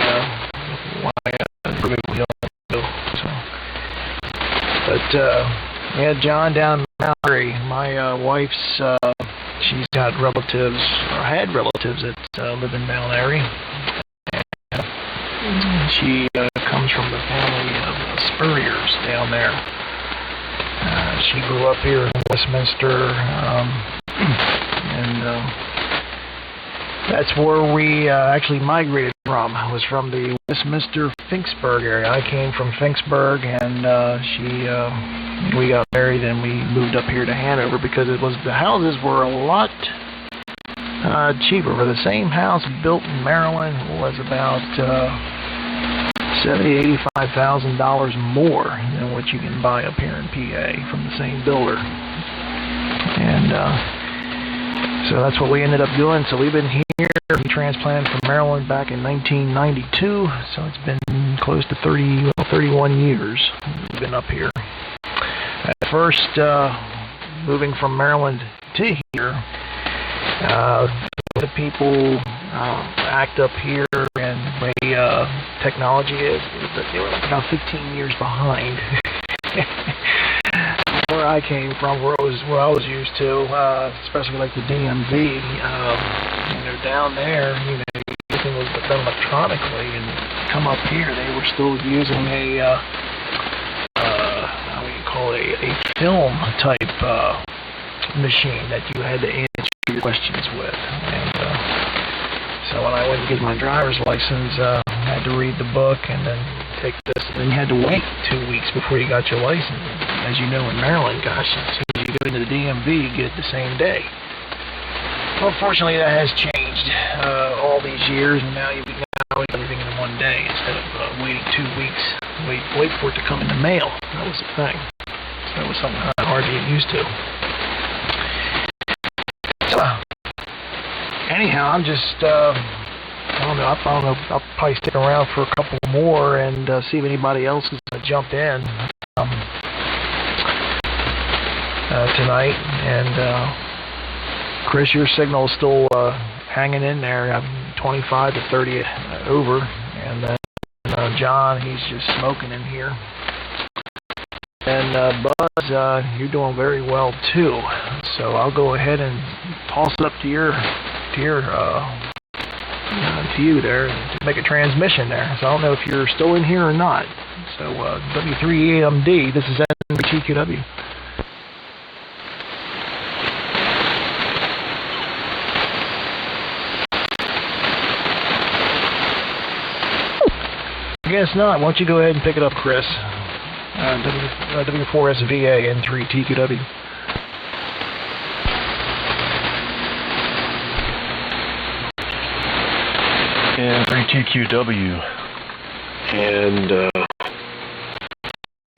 we don't do. So, but yeah, John down in Mount Airy, my wife's she's got relatives or had relatives that live in Mount Airy. And she comes from the family of Spurriers down there. She grew up here in Westminster, and that's where we actually migrated from. I was from the Westminster Finksburg area. I came from Finksburg, and we got married, and we moved up here to Hanover because the houses were a lot cheaper. For the same house built in Maryland was about $80,000-$85,000 more than what you can buy up here in PA from the same builder. And so that's what we ended up doing. So we've been here. We transplanted from Maryland back in 1992. So it's been close to 31 years we've been up here. At first, moving from Maryland to here, the people act up here, and the way technology is that they were like about 15 years behind where I came from, where I was used to, especially like the DMV. Down there, everything was done electronically, and come up here, they were still using a film type machine that you had to answer your questions with. And so when I went to get my driver's license, I had to read the book and then take this. And then you had to wait 2 weeks before you got your license. As you know, in Maryland, gosh, as soon as you go into the DMV, you get it the same day. Well, fortunately, that has changed all these years, and now you can everything in one day instead of waiting 2 weeks. Wait for it to come in the mail. That was the thing. So that was something kind of hard to get used to. So, anyhow, I'm just, I don't know, I'll probably stick around for a couple more and see if anybody else is going to jump in tonight. And Chris, your signal is still hanging in there. I'm 25 to 30 over. And then John, he's just smoking in here. And Buzz, you're doing very well too. So I'll go ahead and toss it up to you there to make a transmission there. So I don't know if you're still in here or not. So W3EMD, this is TQW. I guess not. Why don't you go ahead and pick it up, Chris? W4SVA N3TQW. N3TQW. And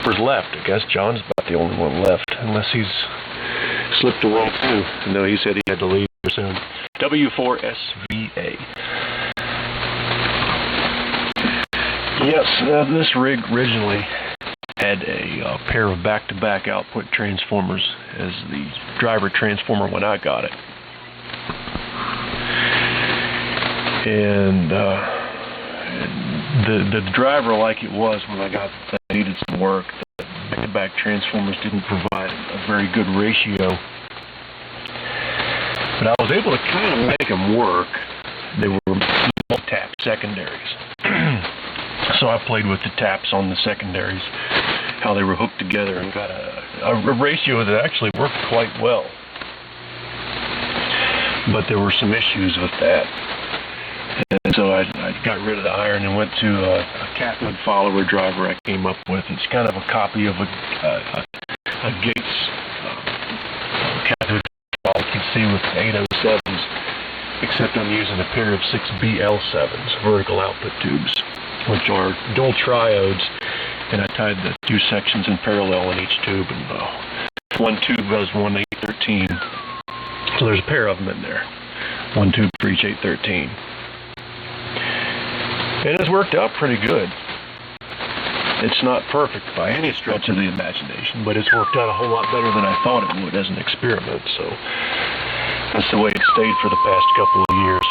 who's left? I guess John's about the only one left, unless he's slipped away too. No, he said he had to leave soon. W4SVA. Yes, this rig originally had a pair of back-to-back output transformers as the driver transformer when I got it. And the driver, like it was when I got it, needed some work. The back-to-back transformers didn't provide a very good ratio. But I was able to kind of make them work. They were multi-tap secondaries. So I played with the taps on the secondaries, how they were hooked together, and got a ratio that actually worked quite well. But there were some issues with that. And so I got rid of the iron and went to a cathode follower driver I came up with. It's kind of a copy of a Gates cathode follower you can see with 807s, except I'm using a pair of 6BL7s, vertical output tubes, which are dual triodes, and I tied the two sections in parallel in each tube, and one tube does 1 813. So there's a pair of them in there, one tube for each 813. And it's worked out pretty good. It's not perfect by any stretch of the imagination, but it's worked out a whole lot better than I thought it would as an experiment. So that's the way it stayed for the past couple of years.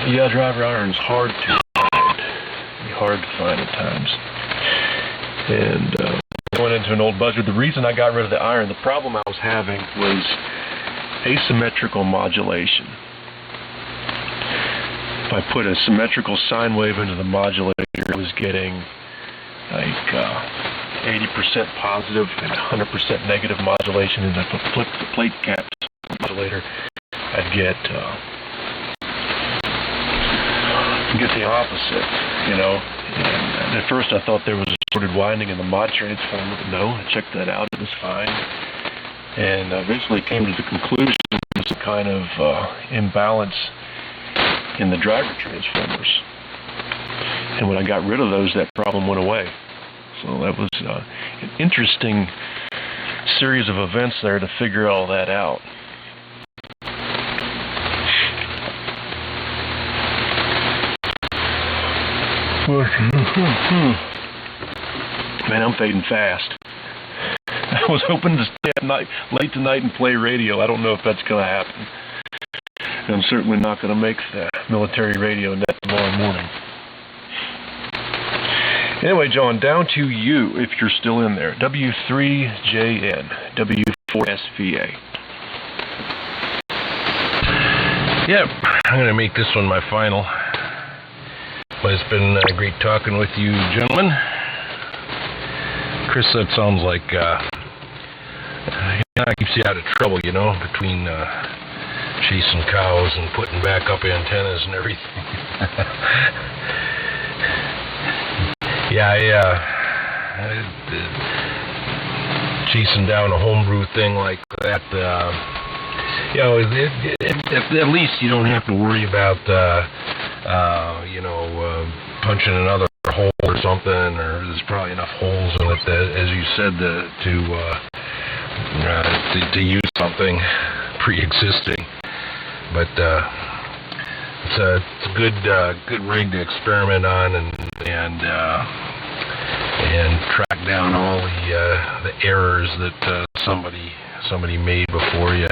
Yeah, driver iron's hard to find. Hard to find at times. And going into an old buzzer, the reason I got rid of the iron, the problem I was having was asymmetrical modulation. If I put a symmetrical sine wave into the modulator, it was getting like 80% positive and 100% negative modulation. And if I flipped the plate cap modulator, I'd get the opposite, you know. And at first I thought there was a sorted winding in the mod transformer, but no, I checked that out, it was fine. And eventually came to the conclusion there was a kind of imbalance in the driver transformers. And when I got rid of those, that problem went away. So that was an interesting series of events there to figure all that out. Man, I'm fading fast. I was hoping to stay up late tonight and play radio. I don't know if that's going to happen. I'm certainly not going to make the military radio net tomorrow morning. Anyway, John, down to you if you're still in there. W3JN, W4SVA. Yep, I'm going to make this one my final. But it's been great talking with you, gentlemen. Chris, that sounds like it keeps you out of trouble, you know, between chasing cows and putting back up antennas and everything. Yeah, chasing down a homebrew thing like that, you know, at least you don't have to worry about, punching another hole or something, or there's probably enough holes in it that, as you said, to use something pre-existing. But it's a good rig to experiment on and track down all the errors that somebody made before you.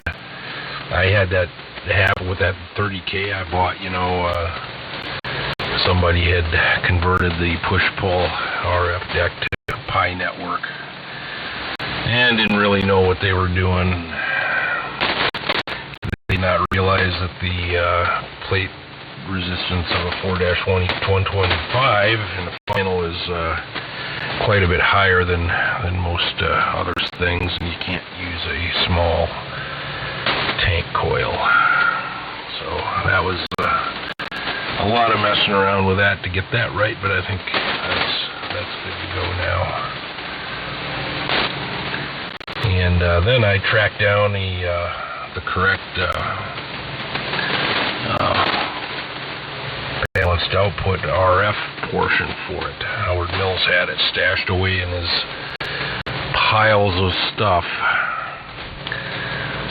I had that happen with that 30K I bought. You know, somebody had converted the push-pull RF deck to Pi network and didn't really know what they were doing. They did not realize that the plate resistance of a 4-125 in the final is quite a bit higher than most other things, and you can't use a small tank coil. So that was a lot of messing around with that to get that right, but I think that's good to go now. And then I tracked down the correct balanced output RF portion for it. Howard Mills had it stashed away in his piles of stuff.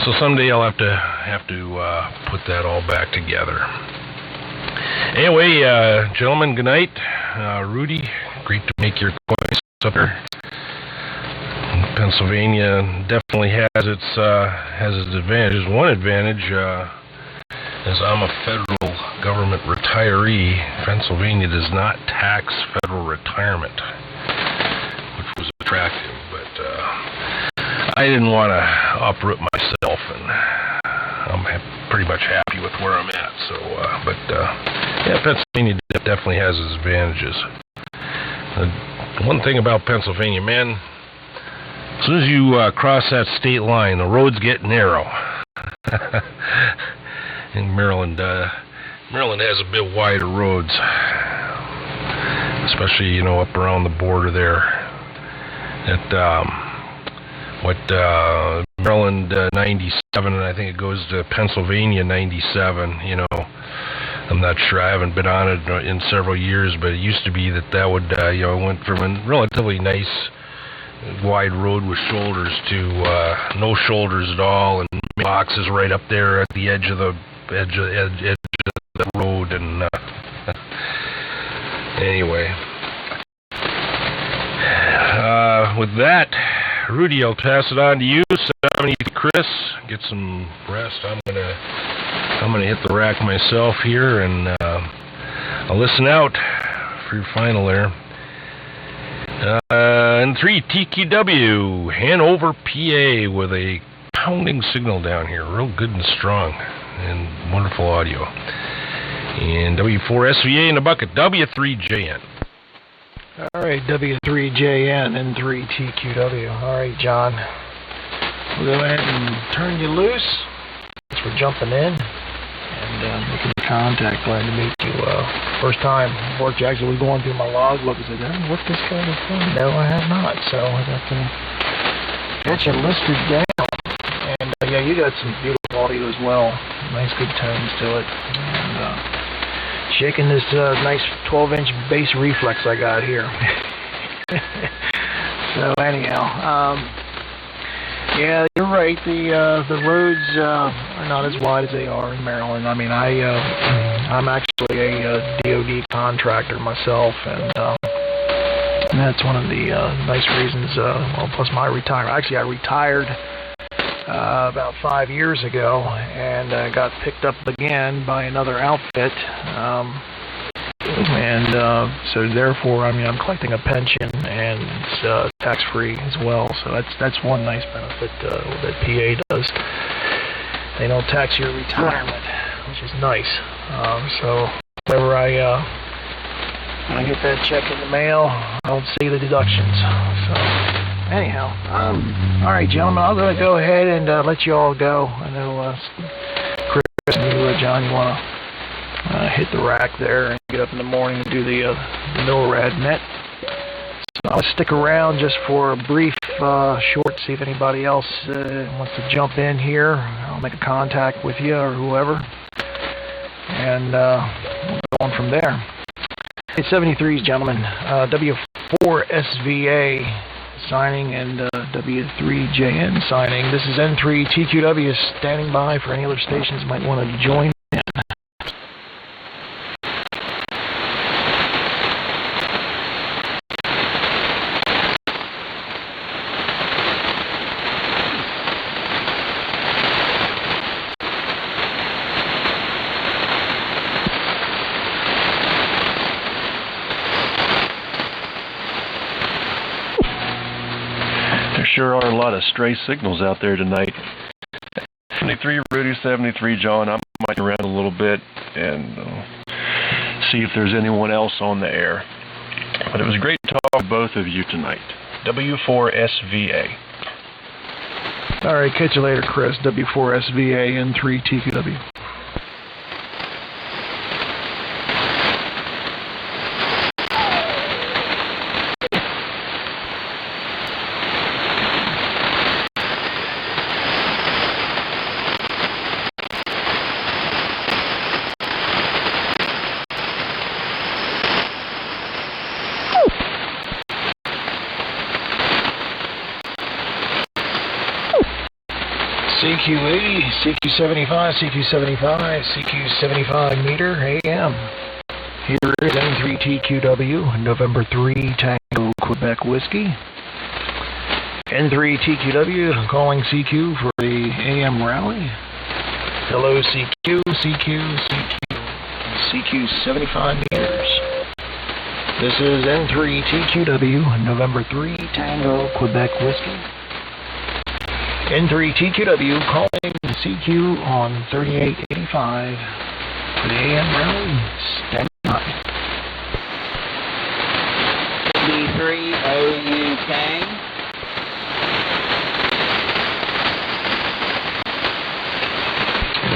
So someday I'll have to put that all back together. Anyway, gentlemen, good night. Rudy, great to make your acquaintance up here. Pennsylvania definitely has its advantages. One advantage is I'm a federal government retiree. Pennsylvania does not tax federal retirement, which was attractive, but I didn't want to uproot myself, and I'm pretty much happy with where I'm at. So, yeah, Pennsylvania definitely has its advantages. The one thing about Pennsylvania, man, as soon as you cross that state line, the roads get narrow. In Maryland has a bit wider roads, especially, you know, up around the border there. Maryland 97, and I think it goes to Pennsylvania 97. You know, I'm not sure. I haven't been on it in several years, but it used to be that would went from a relatively nice wide road with shoulders to no shoulders at all, and boxes right up there at the edge of the road, and with that, Rudy, I'll pass it on to you. 70 Chris, get some rest. I'm gonna hit the rack myself here, and I'll listen out for your final there. N3 TQW, Hanover, PA, with a pounding signal down here, real good and strong, and wonderful audio. And W4SVA in the bucket, W3JN. All right, W3JN and 3TQW. All right, John. We'll go ahead and turn you loose. Thanks for jumping in and making contact. Glad to meet you. First time work actually going through my logbook. I said, I haven't worked this guy before. No, I have not. So I got you listed down. And yeah, you got some beautiful audio as well. Nice, good tones to it. And shaking this nice 12-inch bass reflex I got here. So anyhow, yeah, you're right. The roads are not as wide as they are in Maryland. I mean, I'm actually a DoD contractor myself, and that's one of the nice reasons. Well, plus my retirement. Actually, I retired about 5 years ago, and got picked up again by another outfit. So therefore, I mean, I'm collecting a pension, and it's tax-free as well. So that's one nice benefit that PA does. They don't tax your retirement, which is nice. So whenever when I get that check in the mail, I don't see the deductions. So anyhow, all right, gentlemen, I'm going to go ahead and let you all go. I know Chris and you, John, you want to hit the rack there and get up in the morning and do the NORAD net. So I'll stick around just for a brief, short, see if anybody else wants to jump in here. I'll make a contact with you or whoever, and we'll go on from there. It's 73s, gentlemen. W4SVA signing and W3JN signing. This is N3TQW standing by for any other stations might want to join in. Sure are a lot of stray signals out there tonight. 73 Rudy, 73 John. I might around a little bit and see if there's anyone else on the air. But it was great to talk to both of you tonight. W4SVA. All right, catch you later, Chris. W4SVA and 3TQW. CQ80, CQ75, CQ75, CQ75 meter, AM. Here is N3TQW, November 3, Tango, Quebec Whiskey. N3TQW, calling CQ for the AM rally. Hello CQ, CQ, CQ, CQ75 meters. This is N3TQW, November 3, Tango, Quebec Whiskey. N3TQW calling CQ on 3885 for the AM rally. Stand by. KB3OUK.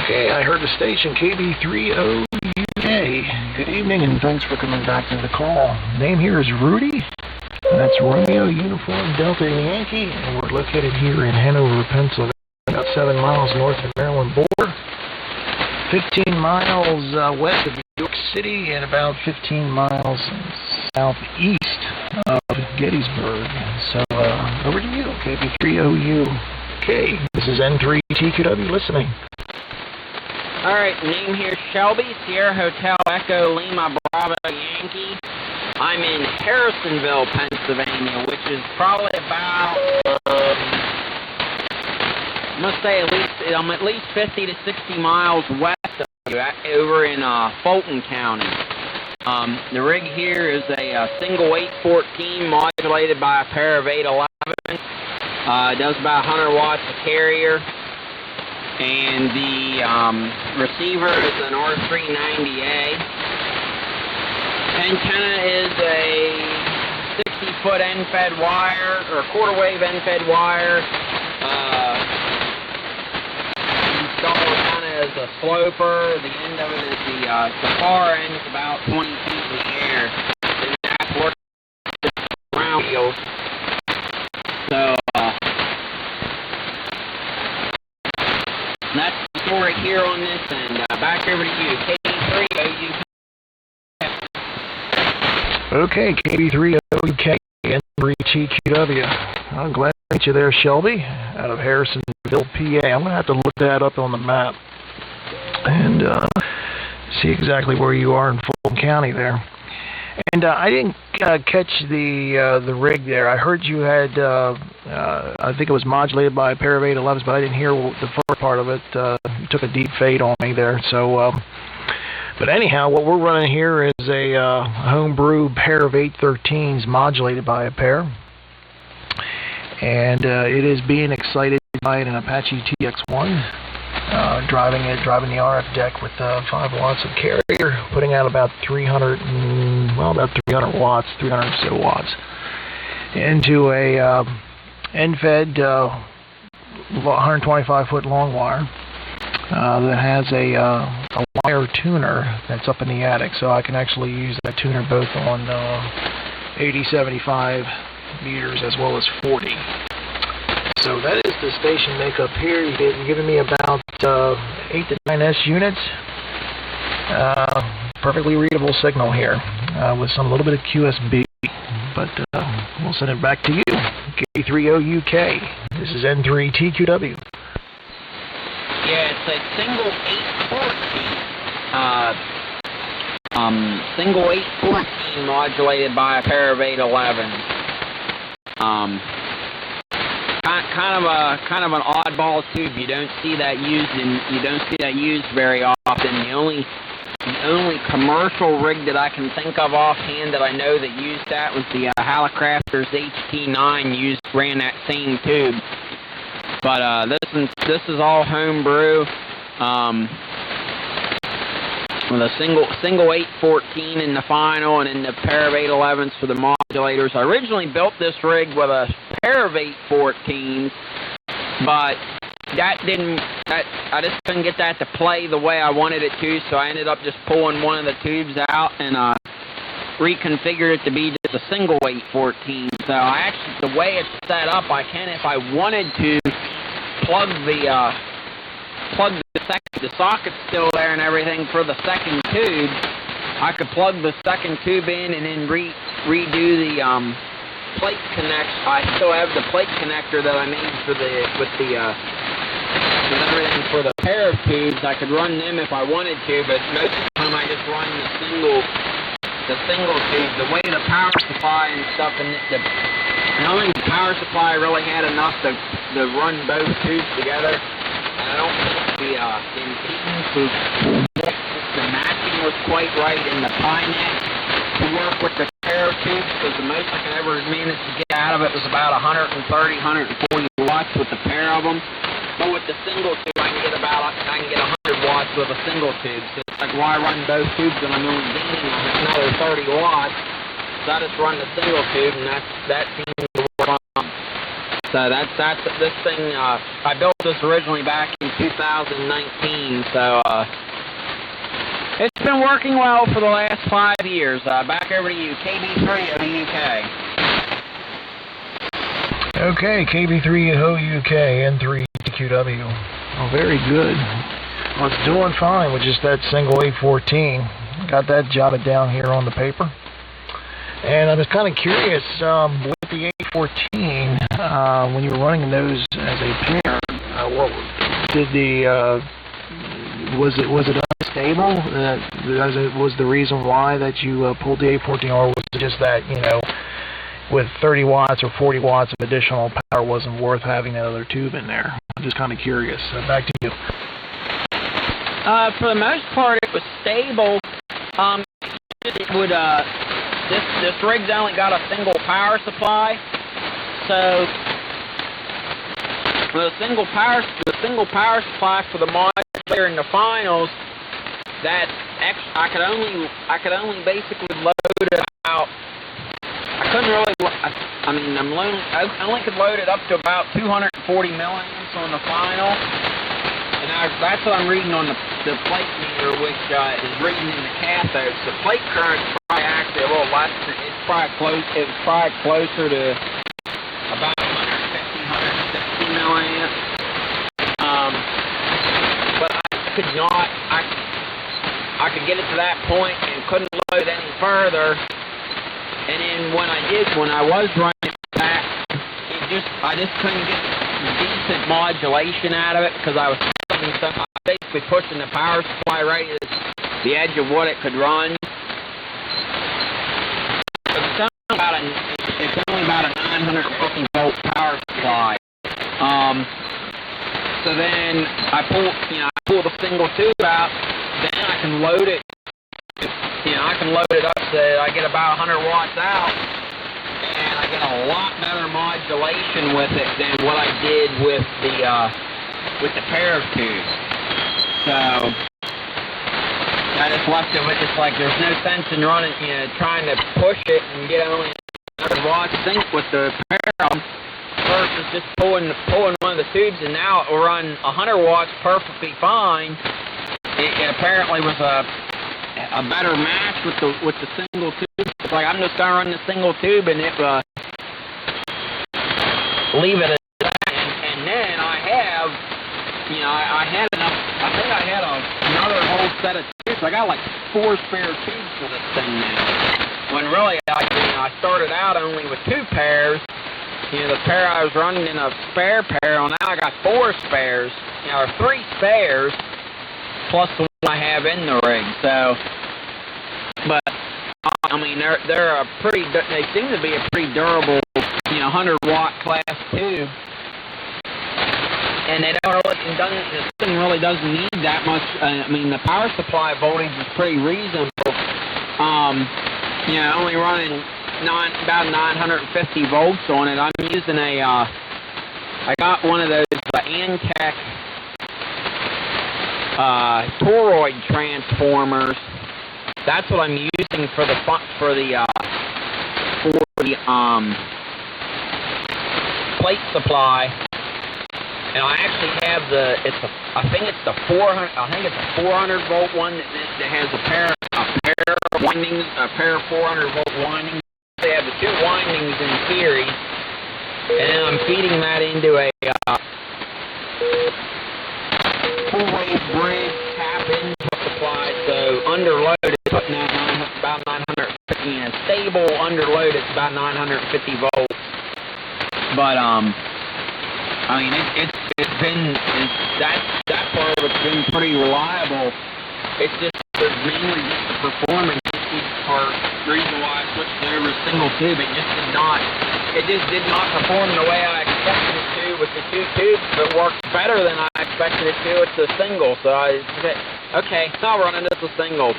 Okay, I heard the station KB3OUK. Good evening and thanks for coming back to the call. Name here is Rudy. That's Romeo Uniform Delta Yankee, and we're located here in Hanover, Pennsylvania, about 7 miles north of the Maryland border, 15 miles west of New York City, and about 15 miles southeast of Gettysburg. So, over to you, KB3OUK. This is N3TQW listening. Alright, name here Shelby, Sierra Hotel Echo Lima Bravo Yankee. I'm in Harrisonville, Pennsylvania, which is probably about, I must say I'm at least 50 to 60 miles west of you, over in Fulton County. The rig here is a single 814 modulated by a pair of 811s. It does about 100 watts of carrier. And the receiver is an R390A. Antenna is a 60-foot end-fed wire, or quarter-wave end-fed wire. Installed kind of as a sloper. The end of it is the far end is about 20 feet in the air. And that's working around wheels. So, that's the story here on this end. Back over to you. KB3OUK. Okay, KB3OUK N3TQW. I'm glad to meet you there, Shelby, out of Harrisonville, PA. I'm going to have to look that up on the map and see exactly where you are in Fulton County there. And I didn't catch the rig there. I heard you had, I think it was modulated by a pair of 811s, but I didn't hear the first part of it. You took a deep fade on me there. So, but anyhow, what we're running here is a homebrew pair of 813s modulated by a pair. And it is being excited by an Apache TX1. Driving the RF deck with 5 watts of carrier, putting out about 300 watts, 300 or so watts, into a end-fed 125-foot long wire that has a wire tuner that's up in the attic, so I can actually use that tuner both on 80, 75 meters as well as 40. So that is the station makeup here. You're giving me about 8 to 9 S units. Perfectly readable signal here with a little bit of QSB. But we'll send it back to you. K3OUK. This is N3TQW. Yeah, it's a single 814. Single 814 modulated by a pair of 811s. Kind of an oddball tube. You don't see that used very often. The only commercial rig that I can think of offhand that I know that used that was the Halicrafters HT9 ran that same tube. But this is all homebrew. With a single 814 in the final and then the pair of 811s for the modulators. I originally built this rig with a pair of 814s, but I just couldn't get that to play the way I wanted it to, so I ended up just pulling one of the tubes out and reconfigured it to be just a single 814. So the way it's set up, I can, if I wanted to, plug the socket's still there and everything for the second tube. I could plug the second tube in and then redo the plate connection. I still have the plate connector that I made with everything for the pair of tubes. I could run them if I wanted to, but most of the time I just run the single tube. The way the power supply and stuff, and I don't think the power supply really had enough to run both tubes together. I don't think the impedance was, the matching was quite right in the Pinet to work with the pair of tubes, because the most I could ever manage to get out of it was about 130, 140 watts with the pair of them. But with the single tube, I can get 100 watts with a single tube. So it's like, why run both tubes and I'm only gaining another 30 watts? So I just run the single tube, and that seems to work on. So that's this thing. I built this originally back in 2019. So it's been working well for the last 5 years. Back over to you, KB3OUK. Okay, KB3OUK N3TQW. Oh, very good. Well, it's doing fine with just that single 814. Got that jotted down here on the paper. And I was kind of curious, with the 814, when you were running those as a pair, was it stable? Was the reason why that you pulled the 814, or was it just that, you know, with 30 watts or 40 watts of additional power wasn't worth having that other tube in there? I'm just kind of curious. Back to you. For the most part, it was stable. It would, this rig's only got a single power supply, so the single power supply for the modulator and the finals, that I could only basically load it out. I couldn't really. I mean, I only could load it up to about 240 milliamps on the final, and that's what I'm reading on the plate meter, which is reading in the cathodes. The plate current is probably actually a little less. It's probably close. It was probably closer to about 150, 160 milliamps. But I could not. I could get it to that point and couldn't load any further. And then when I was running back, I just couldn't get decent modulation out of it because I was basically pushing the power supply right at the edge of what it could run. It's only about a 950 volt power supply. So then I pull the single tube out. Then I can load it. I can load it up so I get about 100 watts out, and I get a lot better modulation with it than what I did with the pair of tubes. So I just left it with just like there's no sense in running, trying to push it and get only 100 watts sync with the pair of them versus just pulling one of the tubes, and now it will run 100 watts perfectly fine. It apparently was a better match with the single tube. It's like I'm just gonna run the single tube and it leave it at that. And then I have, I had enough. I think I had another whole set of tubes. I got like 4 spare tubes for this thing now. When really, I started out only with 2 pairs. The pair I was running in a spare pair. Well, now I got 4 spares. Or 3 spares. Plus the one I have in the rig, so, but, I mean, they seem to be a pretty durable, 100 watt class tube, and this thing really doesn't need that much. I mean, the power supply voltage is pretty reasonable, only running about 950 volts on it. I'm using I got one of those Antec toroid transformers. That's what I'm using for the plate supply. And I actually have I think it's a 400 volt one that has a pair of windings, a pair of 400 volt windings. They have the 2 windings in series, and then I'm feeding that into a full-wave bridge tap-in supply, so underloaded, about 950, stable underloaded, it's about 950 volts. But, I mean, that part of it's been pretty reliable. It's just mainly just the performance part. The reason why I switched over to single tube, it just did not perform the way I expected it to with the 2 tubes. It worked better than I expected it to with the single. So I said, okay, I'll run it as a single.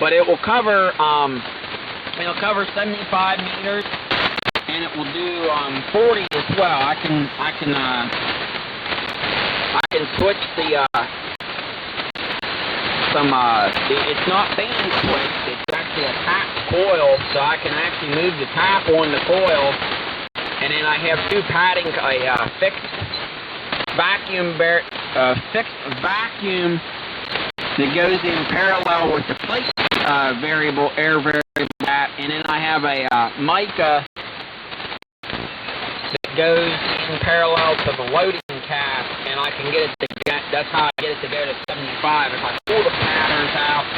But it will cover 75 meters, and it will do 40 as well. I can switch it's not band switched, it's actually a tap coil, so I can actually move the tap on the coil, and then I have 2 padding, a fixed vacuum that goes in parallel with the plate air variable tap, and then I have a mica that goes in parallel to the loading cap, and I can get it to that's how I get it to go to 75. If I pull the patterns out,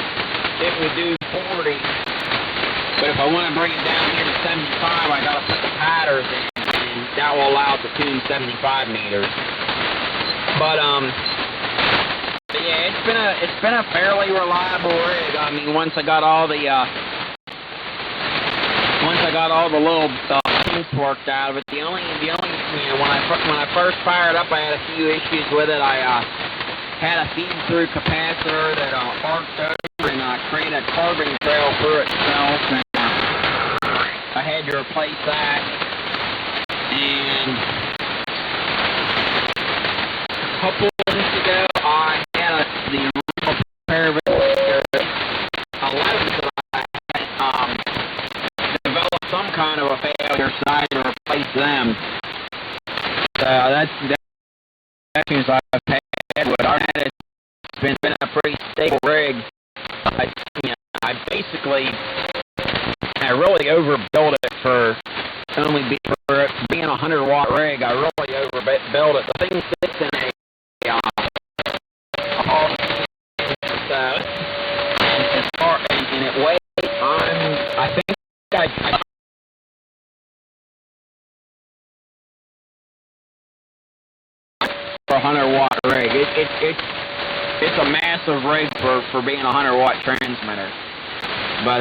it would do 40. But if I want to bring it down here to 75, I got to put the patterns in, and that will allow it to tune 75 meters. But Yeah, it's been a fairly reliable rig. I mean, once I got all the little kinks worked out of it, the only you know, when I first fired up, I had a few issues with it. I had a feed-through capacitor that arced over and created a carbon trail through itself, and I had to replace that. And a couple months ago, I had the original pair of 11s that I had developed some kind of a failure, so I had to replace them. So that seems like I've had with our had it's been a pretty stable rig. I really overbuilt it for being a 100-watt rig. I really overbuilt it. The thing sits in a and it weighs. I think I for a 100-watt rig. It's a massive rig for being a 100-watt transmitter. But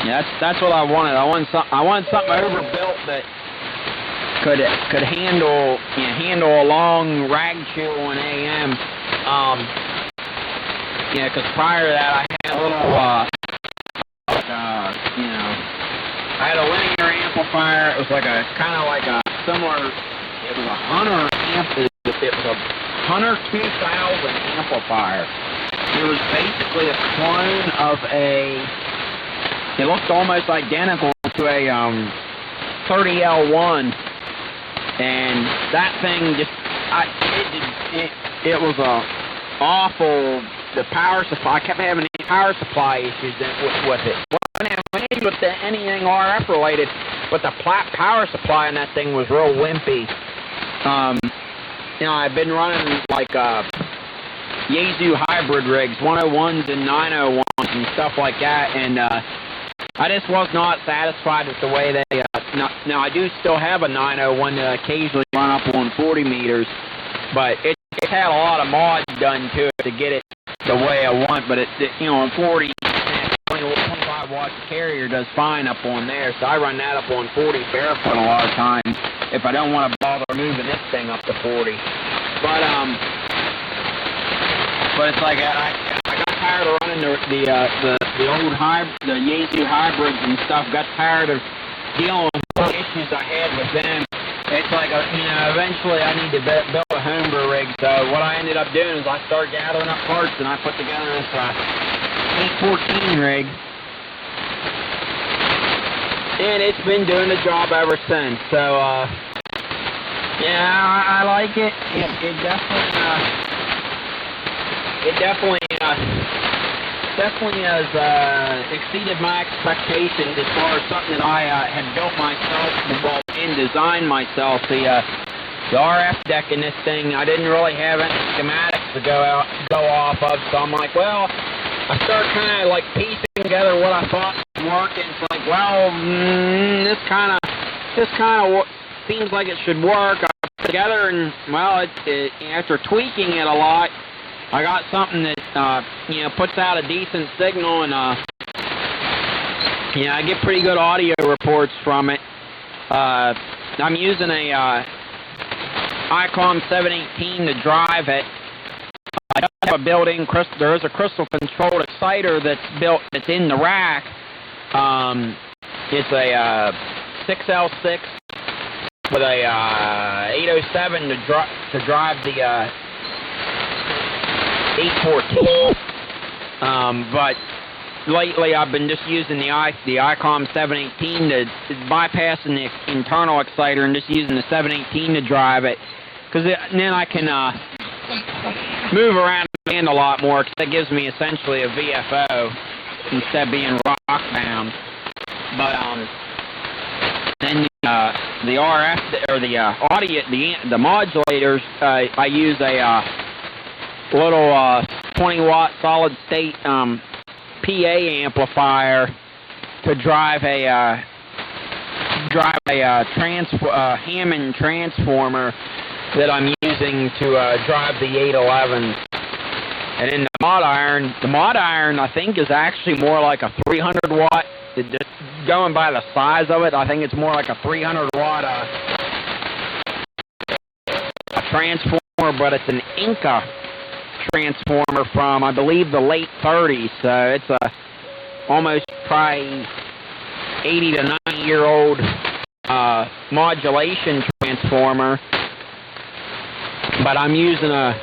yeah, that's what I wanted. I wanted something overbuilt that could handle a long rag chill in AM. Yeah, because prior to that I had a little I had a linear amplifier. It was like kind of like a similar. It was a Hunter amp. It was a Hunter 2000 amplifier. It was basically a clone of it looked almost identical to a 30L1, and that thing just, it was awful. The power supply, I kept having power supply issues with it. I didn't have any with anything RF related, but the power supply on that thing was real wimpy. I've been running like Yaesu hybrid rigs, 101s and 901s and stuff like that, and I just was not satisfied with the way they. Now I do still have a 901 that I occasionally run up on 40 meters, but it had a lot of mods done to it to get it the way I want. But on 40, 25 watt carrier does fine up on there, so I run that up on 40 barefoot a lot of times if I don't want to bother moving this thing up to 40. But it's like I got tired of running the old the Yaesu hybrids and stuff. Got tired of dealing with the issues I had with them. It's like eventually I need to build a homebrew rig. So what I ended up doing is I started gathering up parts and I put together this 814 rig, and it's been doing the job ever since. So yeah, I like it. It definitely has exceeded my expectations as far as something that I had built myself and designed myself. The RF deck in this thing, I didn't really have any schematics to go off of, so I'm like, well, I started kind of like piecing together what I thought would work, and it's like, well, this kind of seems like it should work. I put it together, and well, after tweaking it a lot, I got something that puts out a decent signal, and I get pretty good audio reports from it. I'm using a ICOM 718 to drive it. I don't have a built-in crystal. There is a crystal-controlled exciter that's in the rack. It's a 6L6 with a 807 to drive the 814. But lately I've been just using the ICOM 718 to bypassing the internal exciter and just using the 718 to drive it, because then I can move around the band a lot more, because that gives me essentially a VFO instead of being rock bound. But then the RF or the audio, the modulators, I use a little 20-watt solid-state PA amplifier to drive a Hammond transformer that I'm using to drive the 811s. And then the mod iron I think is actually more like a 300 watt. Going by the size of it, I think it's more like a 300 watt transformer, but it's an Inca transformer from, I believe, the late 30s. So it's a almost probably 80 to 90 year old modulation transformer. But I'm using a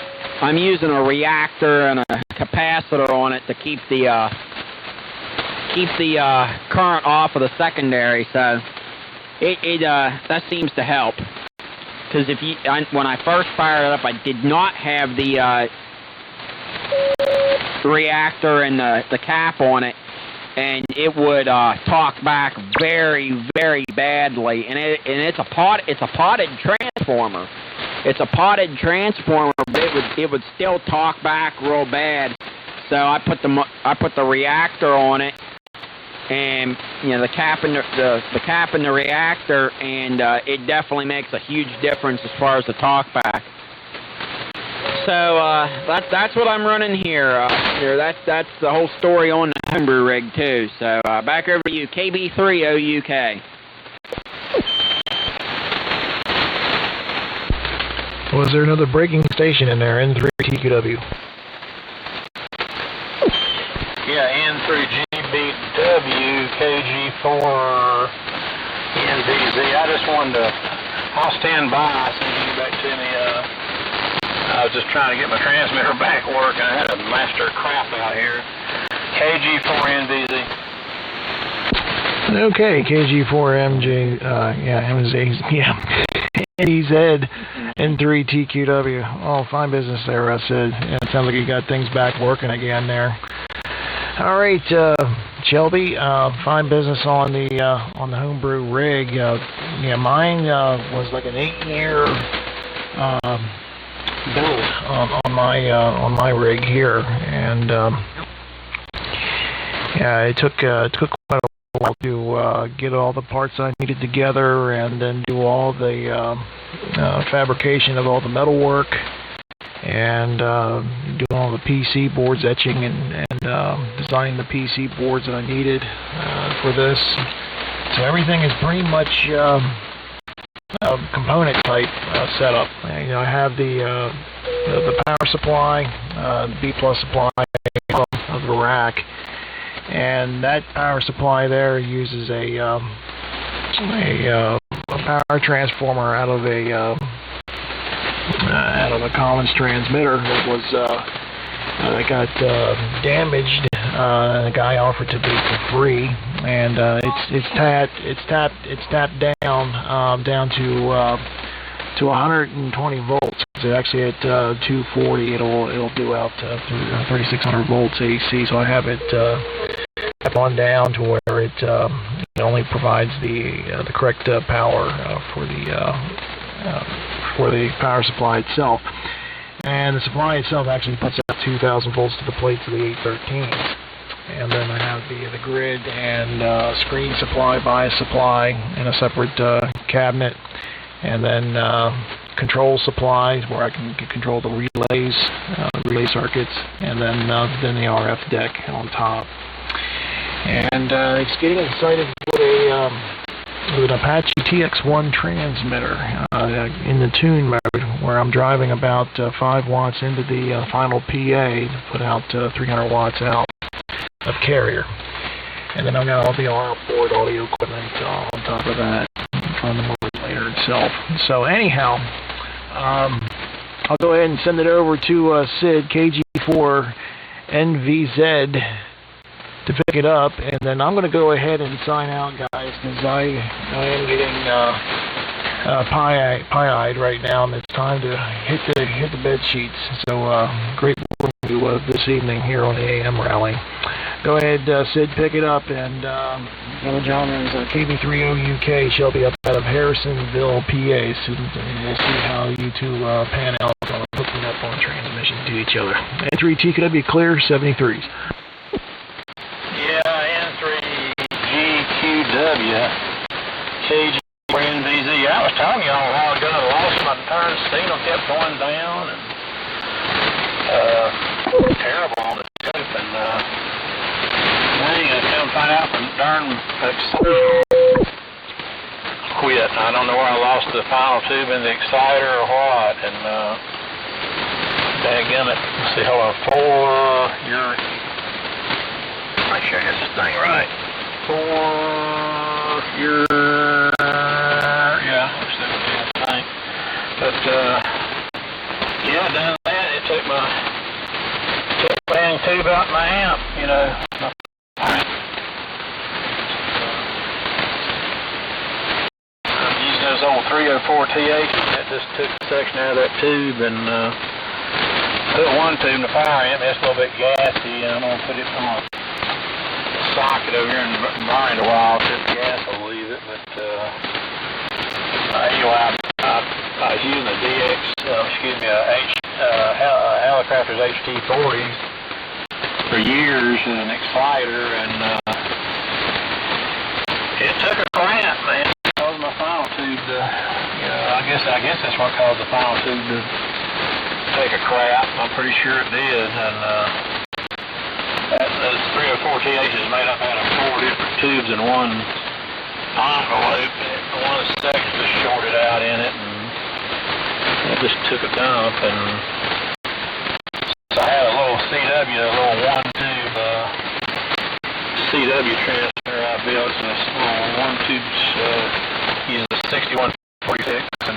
reactor and a capacitor on it to keep the current off of the secondary. So that seems to help. Because when I first fired it up, I did not have the reactor and the cap on it, and it would talk back very, very badly. And it's a potted transformer. It's a potted transformer, but it would still talk back real bad. So I put the reactor on it, and the cap in the reactor, and it definitely makes a huge difference as far as the talkback. So that's what I'm running here. That's the whole story on the homebrew rig too. So back over to you, KB3OUK. Was there another braking station in there? N3TQW. Yeah, N3GBW KG4NVZ. I just wanted to, I'll stand by so you get back to me. I was just trying to get my transmitter back working. I had a master crap out here. KG4NVZ. Okay, KG4MJ, MZ, NZ, N3TQW. Oh, fine business there, Sid. Yeah, it sounds like you got things back working again there. All right, Shelby, fine business on the homebrew rig. Mine was like an 8-year build on my rig here, and it took quite a while to get all the parts I needed together, and then do all the fabrication of all the metal work, and do all the PC boards, etching and designing the PC boards that I needed for this. So everything is pretty much component type setup. I have the power supply, B+ supply of the rack, and that power supply there uses a power transformer out of a Collins transmitter that was that got damaged. The guy offered to be for free, and it's tapped down to 120 volts. So actually at 240, it'll do out to 3600 volts AC. So I have it up on down to where it only provides the correct power for the power supply itself. And the supply itself actually puts out 2,000 volts to the plates of the 813s. And then I have the grid and screen supply, bias supply in a separate cabinet. And then control supplies where I can control the relays, relay circuits, and then the RF deck on top. And it's getting excited with an Apache TX1 transmitter in the tune mode, where I'm driving about 5 watts into the final PA to put out 300 watts out of carrier. And then I've got all the outboard audio equipment on top of that from the modulator itself. So anyhow, I'll go ahead and send it over to Sid, KG4NVZ, to pick it up, and then I'm going to go ahead and sign out, guys, because I am getting pie-eyed right now, and it's time to hit the bed sheets. So great work this evening here on the AM rally. Go ahead, Sid, pick it up, and the gentleman is KB3OUK. She'll be up out of Harrisonville, PA, and we'll see how you two pan out on hooking up on transmission to each other. N3TQW clear, 73s. Yeah, N3GQW, KG4NVZ. I was telling you all a while ago, I lost my turn signal, kept going down, and terrible on the scope, and dang, I come find out from darn quit. I don't know where I lost the final tube in the exciter or what, and dadgummit. Let's see, hold on, make sure I get this thing right. Yeah, let's see what this thing. But yeah, done that. It took my bang tube out my amp, you know. I'm using those old 304 THs. That just took a section out of that tube and put one tube in the power amp. It's a little bit gassy, and I'm gonna put it on a socket over here and burn it a while till the gas will leave it. But anyway, I was using a Helicopter's HT40s for years as an exciter, and it took a crap, man. It caused my final tube to, I guess that's what caused the final tube to take a crap. I'm pretty sure it did, and those 304 THs is made up out of 4 different tubes in one envelope. One section just shorted out in it, and it just took a dump, and so I had a little CW, a little one-tube CW transmitter I built, and this little one-tube using a 6146, and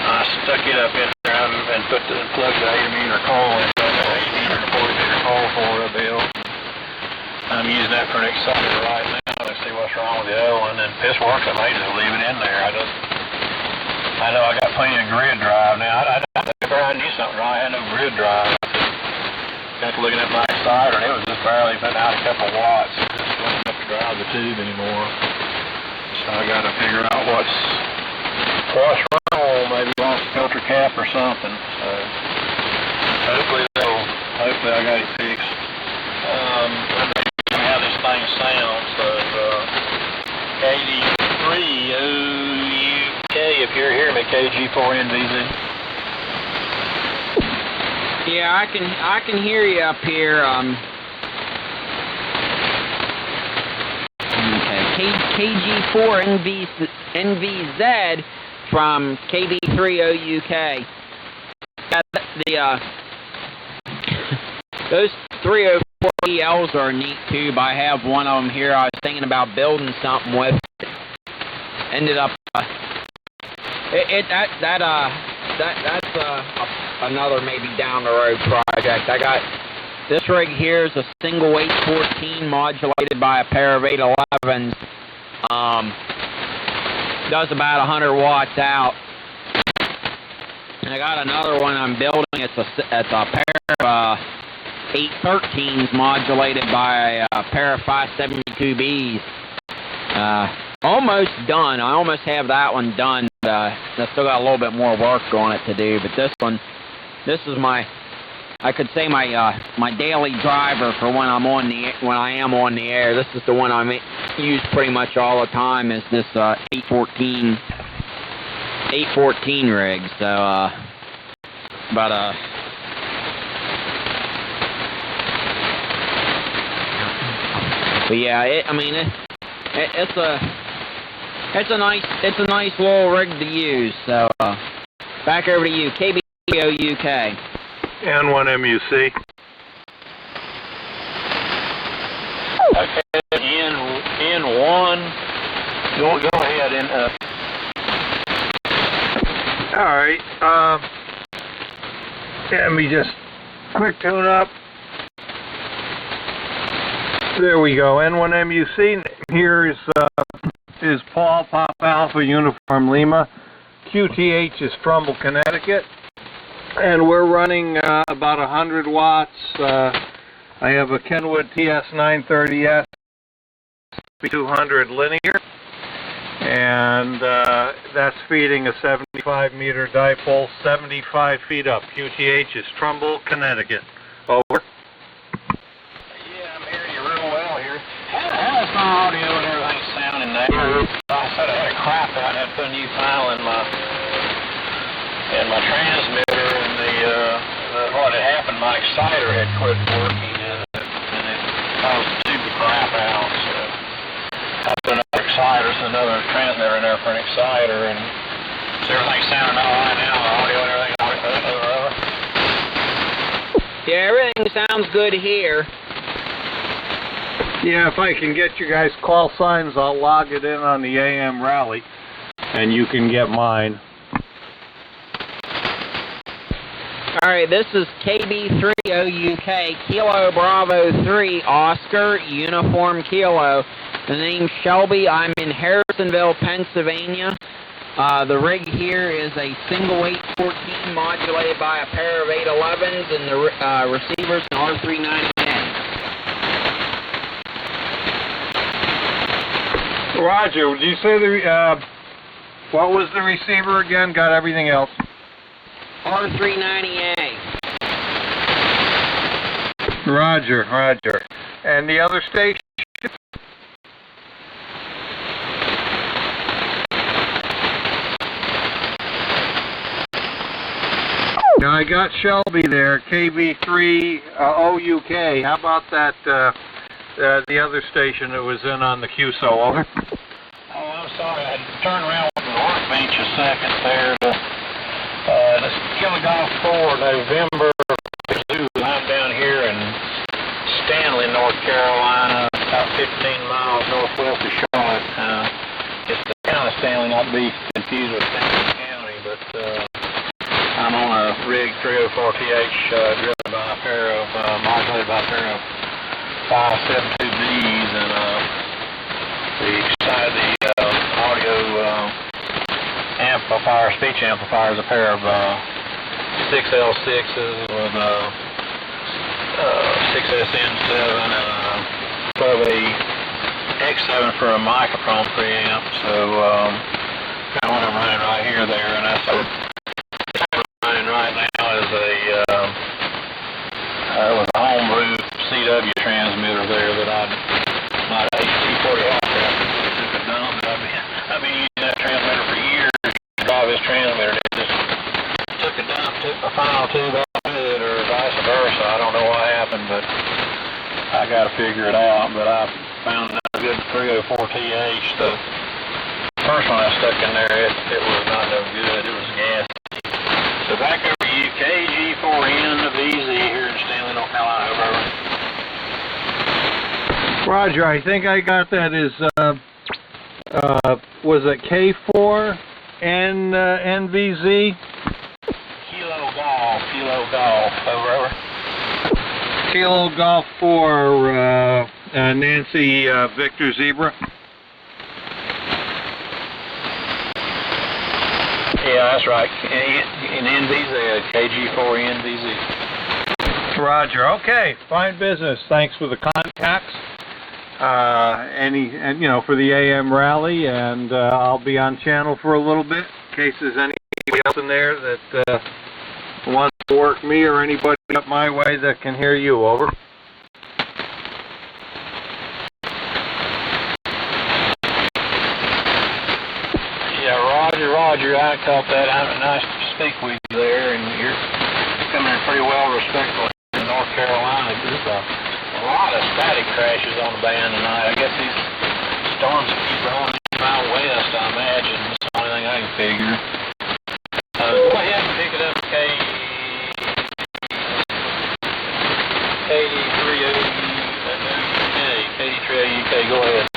I stuck it up in there and plugged the 8-meter coil in, the 8-meter and 40-meter coil for a built. I'm using that for an exciter right now to see what's wrong with the other one, and if this works, I may just leave it in there. I know I got plenty of grid drive now. I knew something wrong. I had no grid drive. Got to looking at my exciter, and it was just barely putting out a couple watts. It just wasn't enough to drive the tube anymore. So I got to figure out what's wrong. Maybe lost a filter cap or something. So hopefully I got it fixed. Let me see how this thing sounds. So 83 OUK, if you're hearing me, KG4NVZ. Yeah, I can hear you up here. Okay, KG4NVZ from KB3OUK. Those 304 ELs are a neat tube. I have one of them here. I was thinking about building something with it. Ended up that's another maybe down the road project. I got this rig here is a single 814 modulated by a pair of 811s. Does about 100 watts out. And I got another one I'm building. It's a pair of 813s modulated by a pair of 572Bs. Almost done. I almost have that one done. But I still got a little bit more work on it to do. But this is my, I could say my daily driver for when I am on the air. This is the one I use pretty much all the time. Is this 814 rig. So but yeah, it's a nice little rig to use. So back over to you, KBOUK. N1MUC. Okay, N1. Go ahead and All right. Let me just quick tune up. There we go. N1MUC. Here is Paul Pop Alpha Uniform Lima. QTH is Trumbull, Connecticut. And we're running about 100 watts. I have a Kenwood TS930S 200 linear. And that's feeding a 75-meter dipole, 75 feet up. QTH is Trumbull, Connecticut. Over. yeah, I'm hearing you real well here. How's my audio and everything sounding there? I said I had a crap out and I had to put a new file in my transmitter, and what had happened my exciter had quit working, and it caused the tube to crap out. So I put another exciter, so another transmitter in there for an exciter, and so everything's sounding all right now, the audio and everything. Over. Yeah, everything sounds good here. Yeah, if I can get you guys call signs, I'll log it in on the AM rally, and you can get mine. Alright, this is KB3OUK, Kilo Bravo 3, Oscar, Uniform Kilo. The name's Shelby. I'm in Harrisonville, Pennsylvania. The rig here is a single 814 modulated by a pair of 811s, and the receiver's an R390N. Roger, did you say what was the receiver again? Got everything else? R390A. Roger, roger. And the other station? Now I got Shelby there, KB3 OUK. How about that, the other station that was in on the QSO? Over. Oh, I'm sorry. I turned around with the workbench a second there to this Kilo Golf 4 November Zoo. I'm down here in Stanley, North Carolina, about 15 miles northwest of Charlotte. It's the town of Stanley, not to be confused with Stanley County, but I'm on a rig 304TH driven by a pair of, modulated by a pair of 572Bs, and the audio amplifier, speech amplifier is a pair of 6L6s with 6SM7 and 12A X7 for a microphone preamp. So got one I'm running right here there, and that's running right now is was a homebrew CW transmitter there that my H240 aircraft took a dump. I've been using that transmitter for years to drive this transmitter. It just took a dump, took my final tube out with it, or vice versa. I don't know what happened, but I got to figure it out. But I found a good 304TH. The first one I stuck in there, it was not no good. It was gas. So back over to you, KG4N VZ here in Stanley, North Carolina. Over. Roger, I think I got that as, was it K4 and NVZ? Kilo Golf, over. Kilo Golf 4, Nancy Victor Zebra. Yeah, that's right. In NVZ, KG4 NVZ. Roger. Okay, fine business. Thanks for the contacts. For the AM rally, and I'll be on channel for a little bit in case there's anybody else in there that wants to work me or anybody up my way that can hear you. Over. Roger, I caught that. Nice to speak with you there, and you're coming in pretty well respectful in North Carolina. There's a lot of static crashes on the band tonight. I guess these storms keep rolling out west, I imagine. That's the only thing I can figure. Go ahead and pick it up, KD3OUK. Go ahead.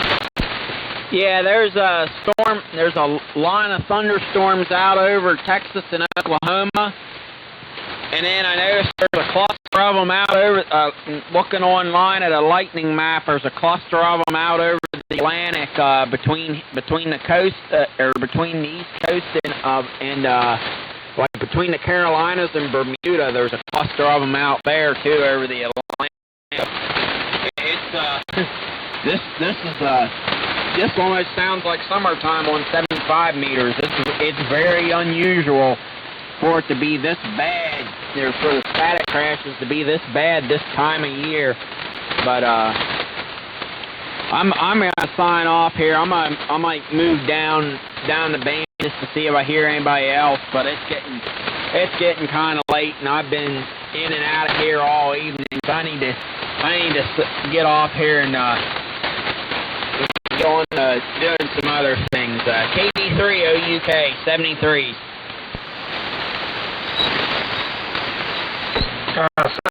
Yeah, there's a storm. There's a line of thunderstorms out over Texas and Oklahoma, and then I noticed there's a cluster of them out over. Looking online at a lightning map, there's a cluster of them out over the Atlantic, between the coast, or between the East Coast and like between the Carolinas and Bermuda. There's a cluster of them out there too over the Atlantic. This almost sounds like summertime on 75 meters. It's very unusual for it to be this bad, for the static crashes to be this bad this time of year. But I'm gonna sign off here. I might move down the band just to see if I hear anybody else. But it's getting it's getting kind of late, and I've been in and out of here all evening. So I need to get off here and go on doing some other things. KD3 OUK 73.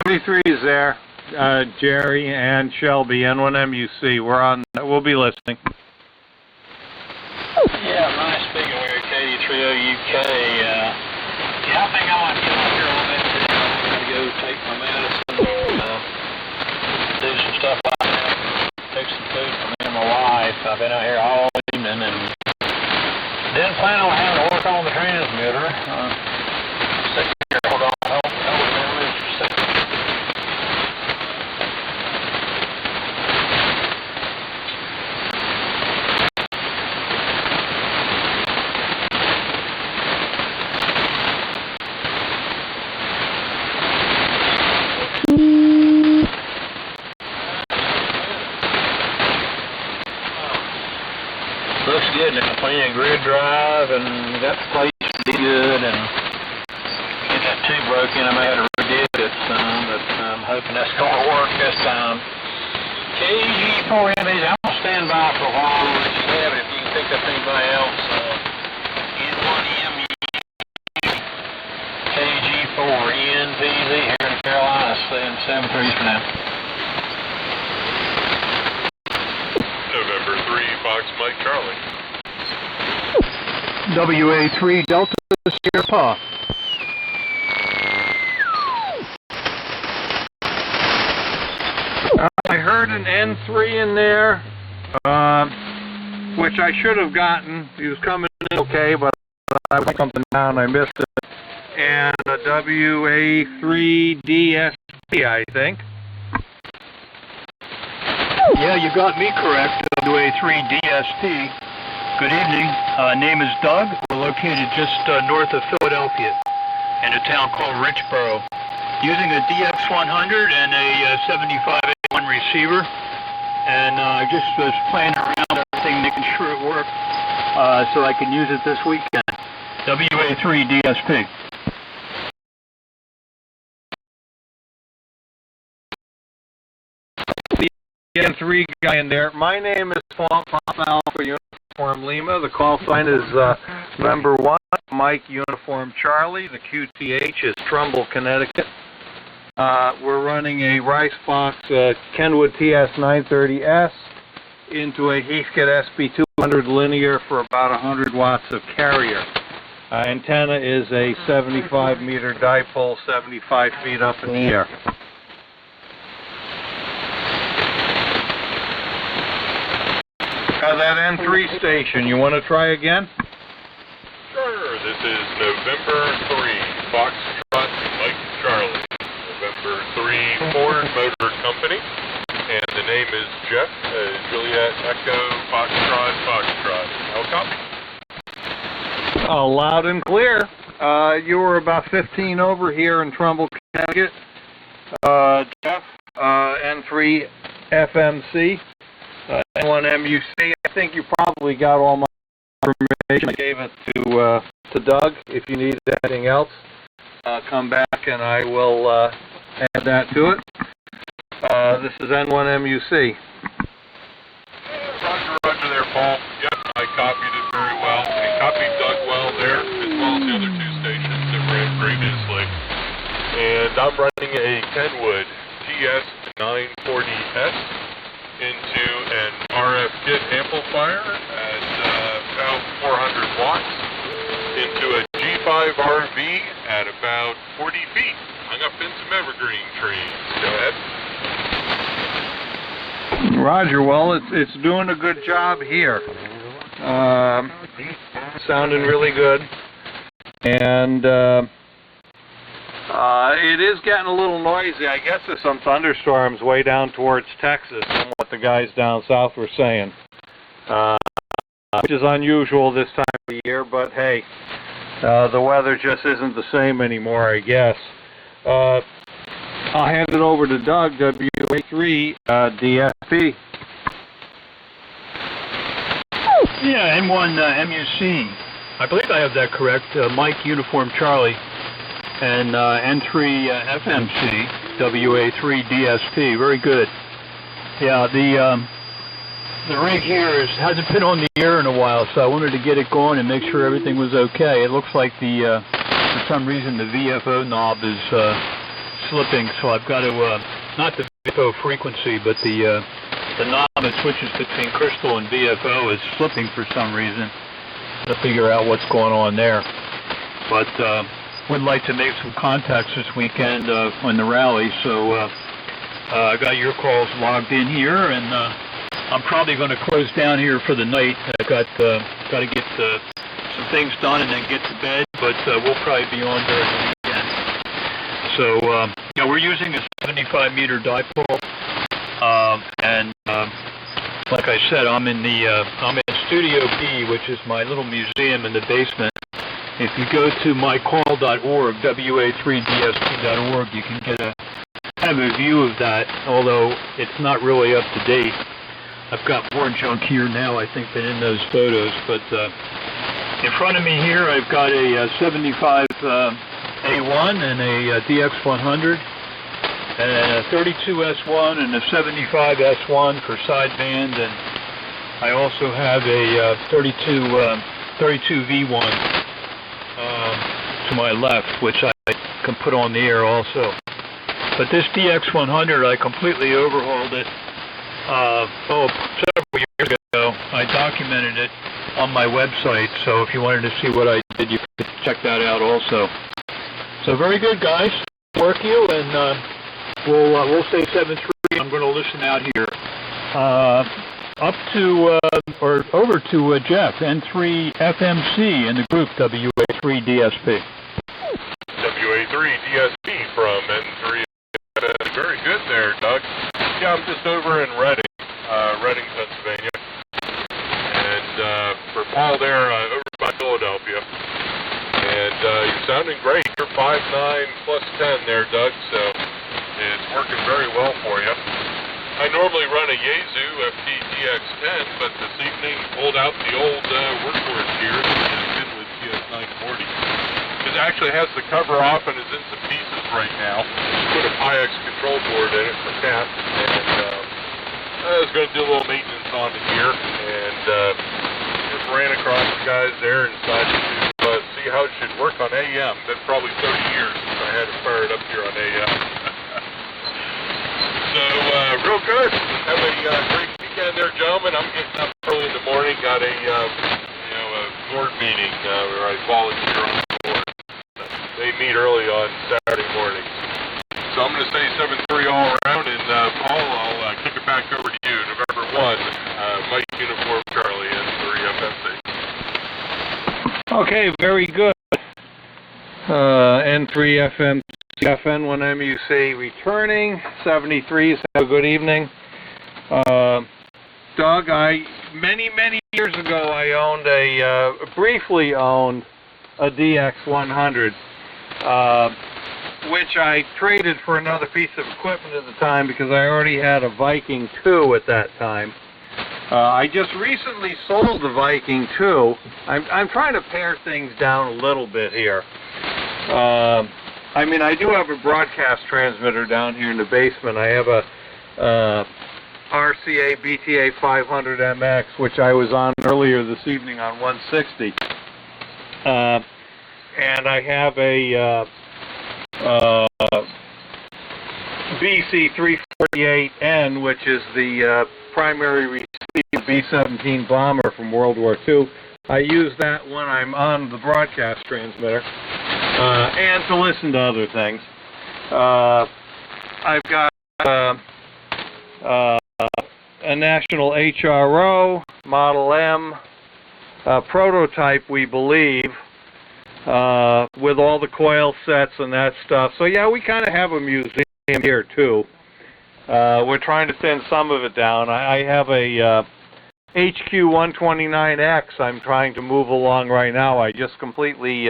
73 is there. Jerry and Shelby, N1MUC. We'll be listening. Yeah, nice speaking here at KD3OUK. Yeah, I think I might get up here a little bit today. I'm going to go take my medicine and do some stuff like that. Take some food for me and my wife. I've been out here all evening and didn't plan on having to work on the transmitter. Sit here, hold on, hold on a minute for a second. Looks good, and plenty of grid drive, and got the place pretty good, and get that tube broke in. I may have to redid it some, but I'm hoping that's going to work this time. KG4MAs, I'm going to stand by for a while and let you have it if you can pick up anybody else. N1MU, KG4NPZ here in Carolina, staying 7-3 for now. November 3, Fox Mike Charlie. WA3 Delta Sierra Pa. I heard an N3 in there, which I should have gotten. He was coming in okay, but I put something down, I missed it. And a WA3DSP, I think. Yeah, you got me correct, WA3DSP. Good evening. Name is Doug. We're located just north of Philadelphia in a town called Richboro. Using a DX100 and a 75A1 receiver. And I just was playing around everything, making sure it worked so I can use it this weekend. WA3DSP. N3 guy in there. My name is Papa Alpha Uniform Lima. The call sign is number 1, Mike Uniform Charlie. The QTH is Trumbull, Connecticut. We're running a Ricebox Kenwood TS930S into a Heathkit SB200 linear for about 100 watts of carrier. Antenna is a 75 meter dipole, 75 feet up in the air. That N3 station, you want to try again? Sure, this is November 3, Foxtrot Mike Charlie. November 3 Ford Motor Company. And the name is Jeff, Juliet Echo Foxtrot Foxtrot. How copy? Loud and clear. You were about 15 over here in Trumbull, Connecticut. Jeff, N3 FMC. N1MUC. I think you probably got all my information. I gave it to Doug. If you need anything else, come back and I will add that to it. This is N1MUC. Roger there, Paul. Yep, I copied it very well. I copied Doug well there, as well as the other 2 stations that ran previously. And I'm running a Kenwood TS940S into an RF kit amplifier at about 400 watts into a G5RV at about 40 feet. Hung up in some evergreen trees. Go ahead. Roger. Well, it's doing a good job here. Sounding really good. And it is getting a little noisy. I guess there's some thunderstorms way down towards Texas, from what the guys down south were saying. Which is unusual this time of year, but hey, the weather just isn't the same anymore, I guess. I'll hand it over to Doug, WA3 DSP. Yeah, N1 MUC. I believe I have that correct. Mike Uniform Charlie. and N3 FMC, WA3 DSP. Very good. Yeah, the rig here hasn't been on the air in a while, so I wanted to get it going and make sure everything was okay. It looks like for some reason the VFO knob is slipping, so I've got to, not the VFO frequency, but the knob that switches between crystal and VFO is slipping for some reason. To figure out what's going on there. But would like to make some contacts this weekend on the rally, so I got your calls logged in here, and I'm probably going to close down here for the night. I got to get some things done and then get to bed, but we'll probably be on during the weekend. So yeah, we're using a 75 meter dipole, and like I said, I'm in Studio B, which is my little museum in the basement. If you go to mycall.org, wa3dsp.org, you can get a kind of a view of that, although it's not really up to date. I've got more junk here now, I think, than in those photos. But in front of me here, I've got a 75 A1 and a DX100. And a 32S1 and a 75S1 for sideband, and I also have a 32V1 to my left, which I can put on the air also. But this DX100, I completely overhauled it several years ago. I documented it on my website, so if you wanted to see what I did, you could check that out also. So very good, guys. Work you, and we'll say 7-3. I'm going to listen out here. Up to, or over to Jeff, N3 FMC in the group WA3 DSP. WA3 DSP from N3. Very good there, Doug. Yeah, I'm just over in Reading, Pennsylvania. And for Paul there, over by Philadelphia. And you're sounding great. You're 5.9 plus 10 there, Doug, so it's working very well for you. I normally run a Yaesu FT-TX10, but this evening pulled out the old workhorse here, the Finwood TS940. It actually has the cover off and is in some pieces right now. Put a Pi-X control board in it for Cat, and I was going to do a little maintenance on it here, and just ran across the guys there and decided to see how it should work on AM. That's probably 30 years since I had to fire it up here on AM. So, real good. Have a great weekend there, gentlemen. I'm getting up early in the morning. Got a board meeting where I volunteer on the board. They meet early on Saturday mornings. So I'm going to say 7-3 all around, and Paul, I'll kick it back over to you. November 1, Mike Uniform Charlie, N3 FMC. Okay, very good. N3 FM, FN1 MUC returning. 73s, have a good evening. Doug, many years ago, I briefly owned a DX100, which I traded for another piece of equipment at the time because I already had a Viking 2 at that time. I just recently sold the Viking 2. I'm trying to pare things down a little bit here. I mean, I do have a broadcast transmitter down here in the basement. I have a RCA BTA 500MX, which I was on earlier this evening on 160. And I have a BC-348N, which is the primary receiver B-17 bomber from World War II. I use that when I'm on the broadcast transmitter and to listen to other things. I've got a National HRO, Model M, prototype, we believe, with all the coil sets and that stuff. So yeah, we kind of have a museum here too. We're trying to thin some of it down. I have a HQ129X I'm trying to move along right now. I just completely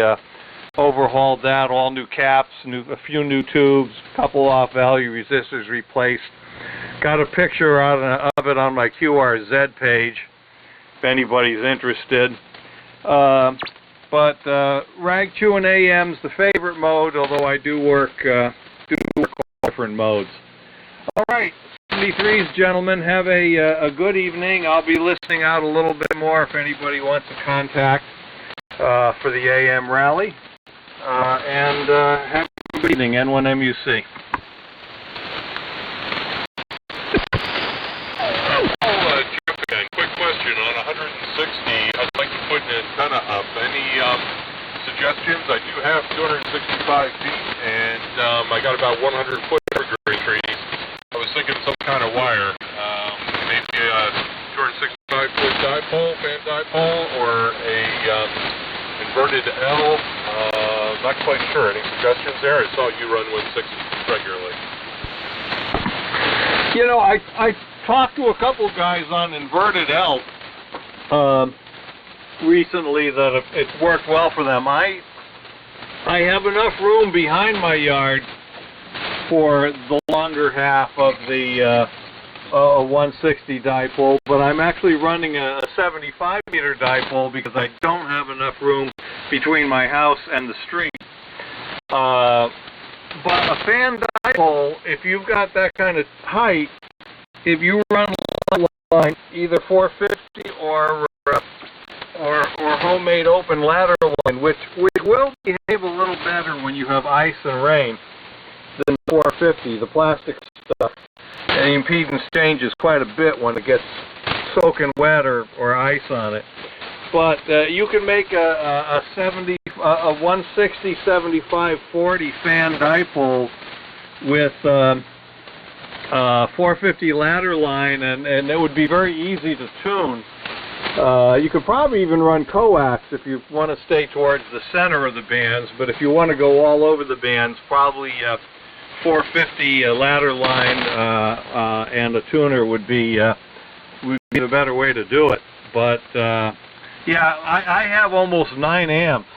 overhauled that, all new caps, a few new tubes, a couple off-value resistors replaced. Got a picture of it on my QRZ page, if anybody's interested. But rag chewing AM's the favorite mode, although I do work all different modes. All right, 73s, gentlemen, have a good evening. I'll be listening out a little bit more if anybody wants to contact for the AM rally. And have a good evening, N1MUC. Jeff again, quick question. On 160, I'd like to put an antenna up. Any suggestions? I do have 265 feet, and I got about 100 foot evergreen trees. I was thinking some kind of wire, maybe a 265 foot dipole, fan dipole, or a inverted L. Not quite sure. Any suggestions there? I saw you run 160 regularly. You know, I talked to a couple guys on inverted L recently that it's worked well for them. I have enough room behind my yard for the longer half of the 160 dipole, but I'm actually running a 75 meter dipole because I don't have enough room between my house and the street. But a fan dipole, if you've got that kind of height, if you run a line, either 450 or homemade open ladder line, which will behave a little better when you have ice and rain than 450, the plastic stuff. And the impedance changes quite a bit when it gets soaking wet or ice on it. But you can make a 160, 75, 40 fan dipole with 450 ladder line, and it would be very easy to tune. You could probably even run coax if you want to stay towards the center of the bands, but if you want to go all over the bands, probably 450 ladder line and a tuner would be the better way to do it. But yeah, I have almost 9 amps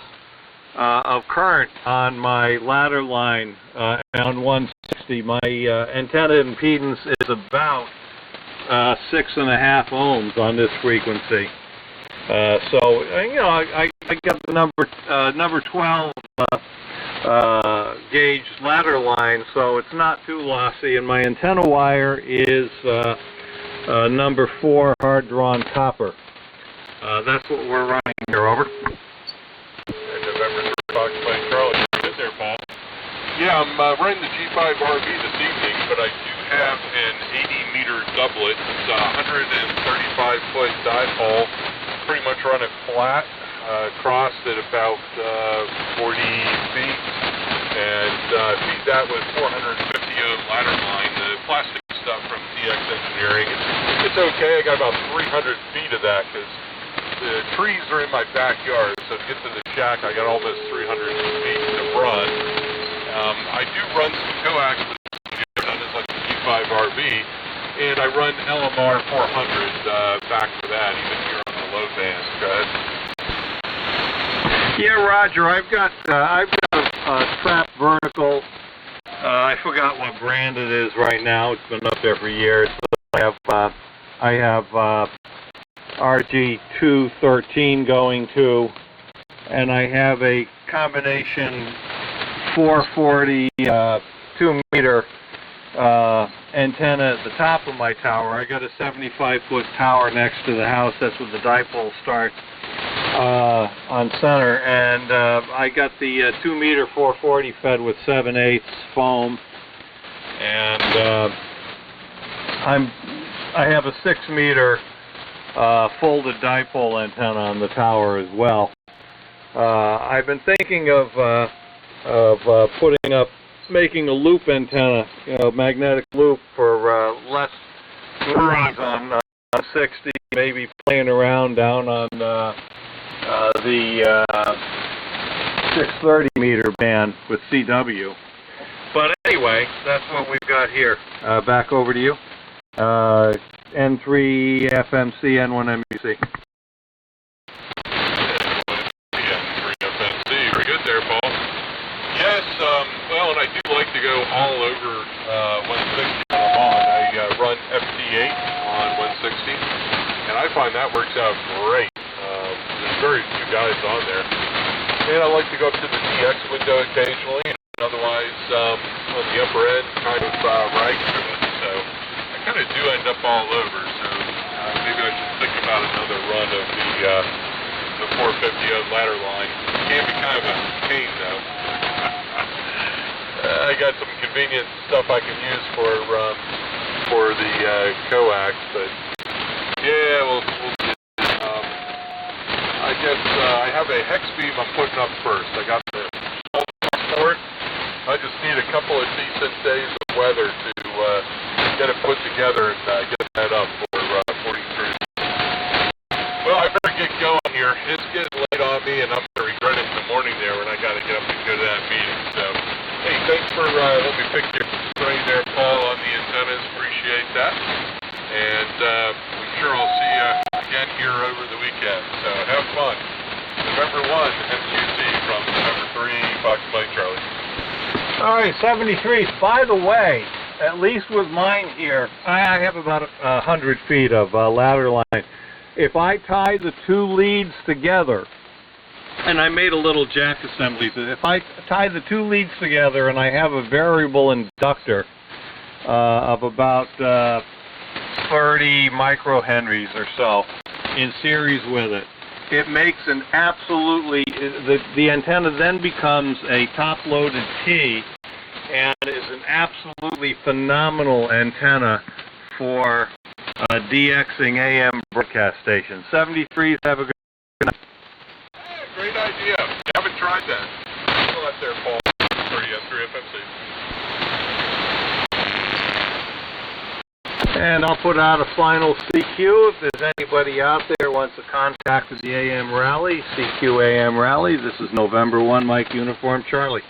of current on my ladder line on 160. My antenna impedance is about 6.5 ohms on this frequency. So you know, I got the number 12 gauge ladder line, so it's not too lossy, and my antenna wire is number 4 hard drawn copper. That's what we're running here. Over. And November 3 Fox Plane Charlie. Good there, Paul. Yeah, I'm running the G5 RV this evening, but I do have an 80 meter doublet. It's a 135 foot dipole. Pretty much run it flat, crossed at about 40 feet, and feed that with 450 ohm ladder line. The plastic stuff from TX Engineering. It's okay. I got about 300 feet of that because the trees are in my backyard, so to get to the shack, I got almost 300 feet to run. I do run some coax, but it's like the G5 RV, and I run LMR 400 back to that, even here on the low band. Go ahead. Yeah, Roger. I've got a trap vertical. I forgot what brand it is right now. It's been up every year. So I have RG213 going to, and I have a combination 440 2-meter antenna at the top of my tower. I got a 75-foot tower next to the house. That's where the dipole starts on center, and I got the 2-meter 440 fed with 7/8 foam, and I have a 6-meter folded dipole antenna on the tower as well. I've been thinking of making a loop antenna, you know, magnetic loop for less noise on 60, maybe playing around down on the 630 meter band with CW. But anyway, that's what we've got here. Back over to you. N3 FMC, N1MUC. Very good there, Paul. Yes, well, and I do like to go all over 160 when I'm on. I run FT8 on 160, and I find that works out great. There's very few guys on there. And I like to go up to the DX window occasionally, and otherwise on the upper end, kind of right to it. So I kind of do end up all over. So maybe I should think about another run of the 450 ladder line. It can be kind of a pain though. I got some convenient stuff I can use for the coax, but yeah, we'll see. I guess I have a hex beam I'm putting up first. I got the support. I just need a couple of decent days of weather to get it put together and get that up for 43. Well, I better get going here. It's getting late on me, and I'm going to regret it in the morning there when I got to get up and go to that meeting. So, hey, thanks for letting me pick your brain there, Paul, on the antennas. Appreciate that. And we sure I'll see you again here over the weekend. So have fun. November 1, MQC from November 3, Fox Mike Charlie. All right, 73. By the way, at least with mine here, I have about 100 feet of ladder line. If I tie the two leads together, and I made a little jack assembly, if I tie the two leads together and I have a variable inductor of about 30 microhenries or so in series with it, it makes an absolutely, the antenna then becomes a top-loaded T and is an absolutely phenomenal antenna for DXing AM broadcast stations. 73s, have a good night. Hey, great idea. Haven't tried that. Go out there, Paul, for you, 3FMC. And I'll put out a final CQ. If there's anybody out there who wants to contact with the AM Rally, CQ AM Rally, this is November 1, Mike Uniform Charlie.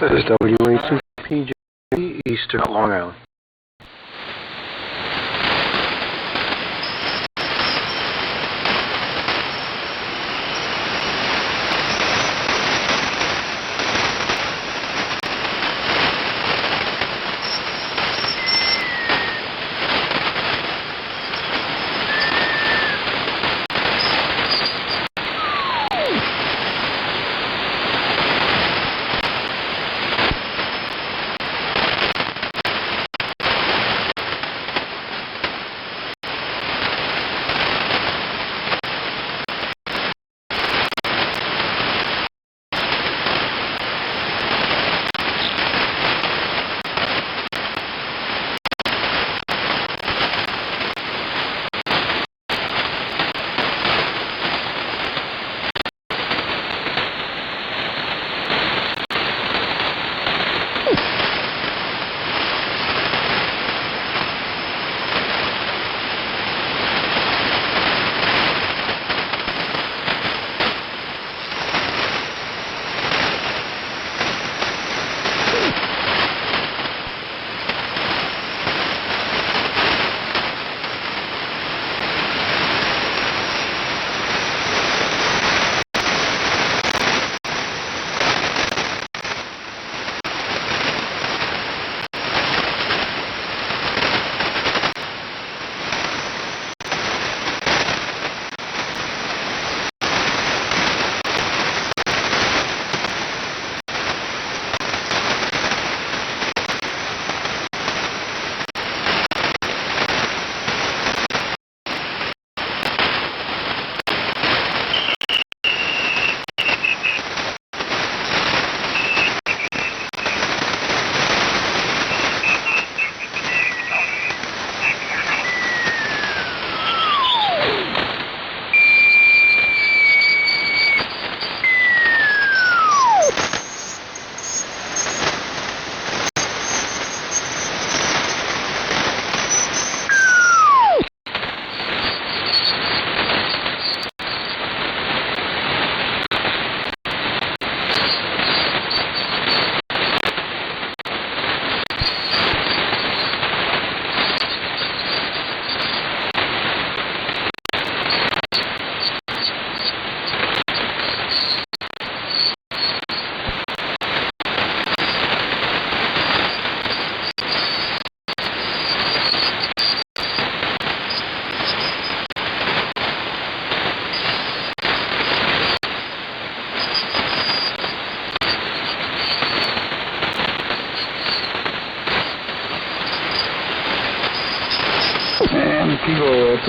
That is WA2PJ, Eastern Long Island.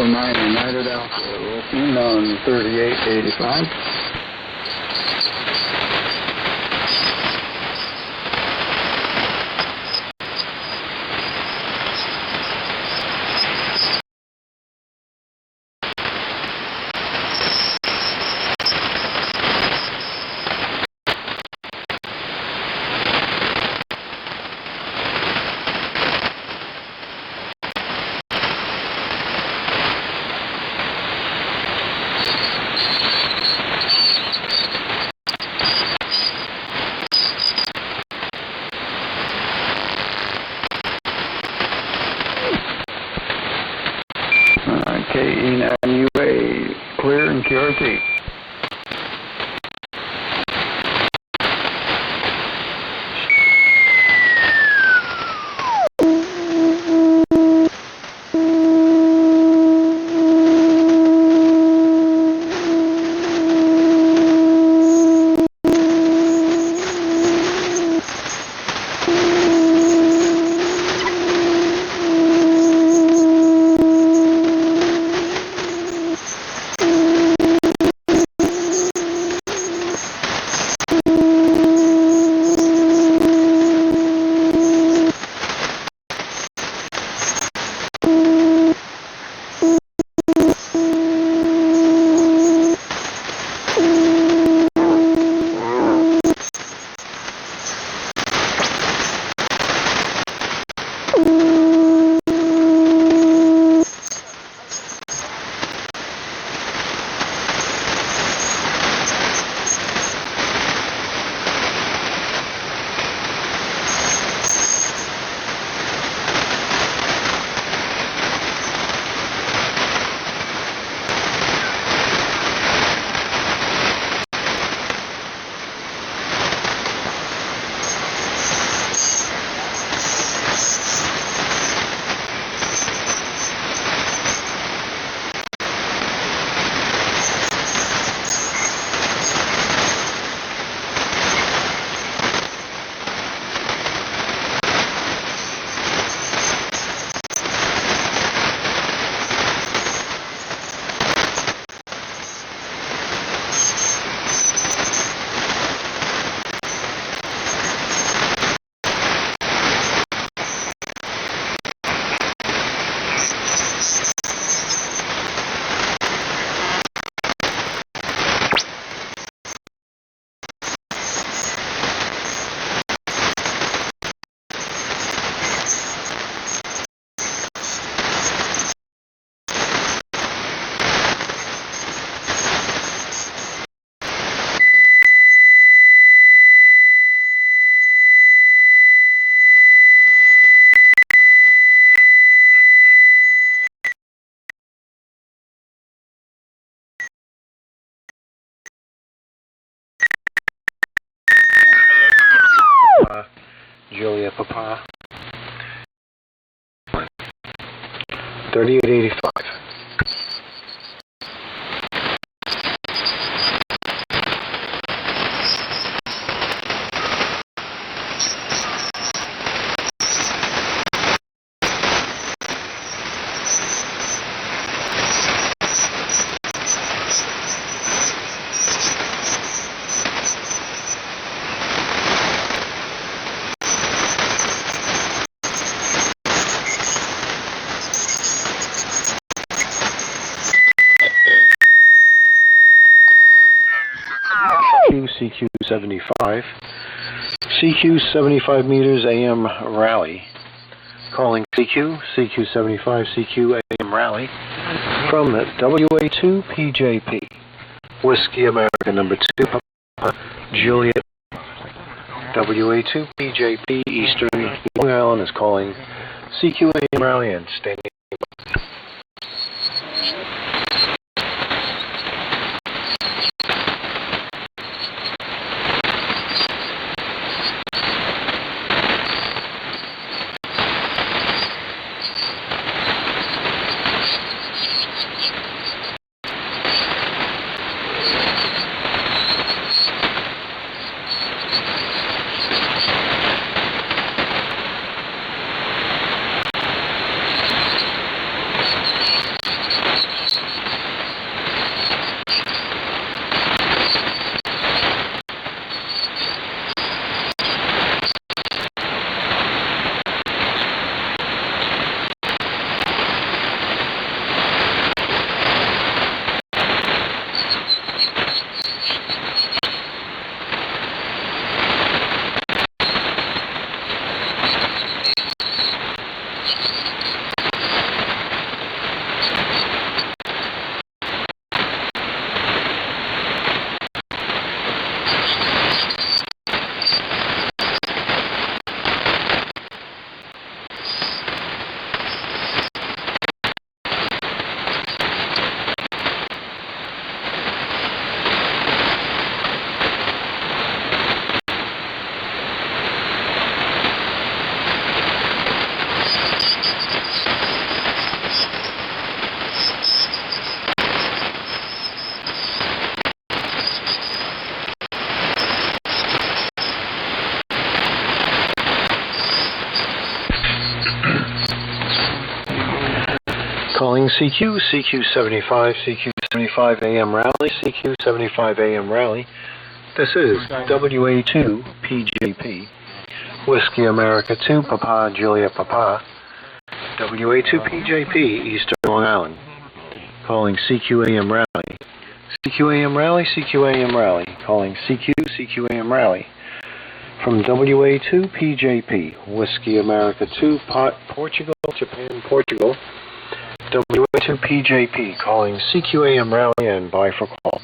Echo 9 United Alpha, looking on 3885. KE9UA, clear and QRT. Julia Papa. 3885. CQ75. CQ 75 meters AM rally. Calling CQ75 CQ AM rally from WA2 PJP. Whiskey America number 2 Papa Juliet. WA2 PJP Eastern Long Island is calling CQ AM rally and standing. CQ, CQ75, CQ75 AM rally, CQ75 AM rally. This is WA2 PJP, Whiskey America 2, Papa Julia Papa, WA2 PJP, Eastern Long Island, calling CQ AM rally. CQ AM rally, CQ AM rally, calling CQ, CQ AM rally. From WA2 PJP, Whiskey America 2, Portugal, Japan, Portugal, WA2 PJP, calling CQ AM rally and bye for call.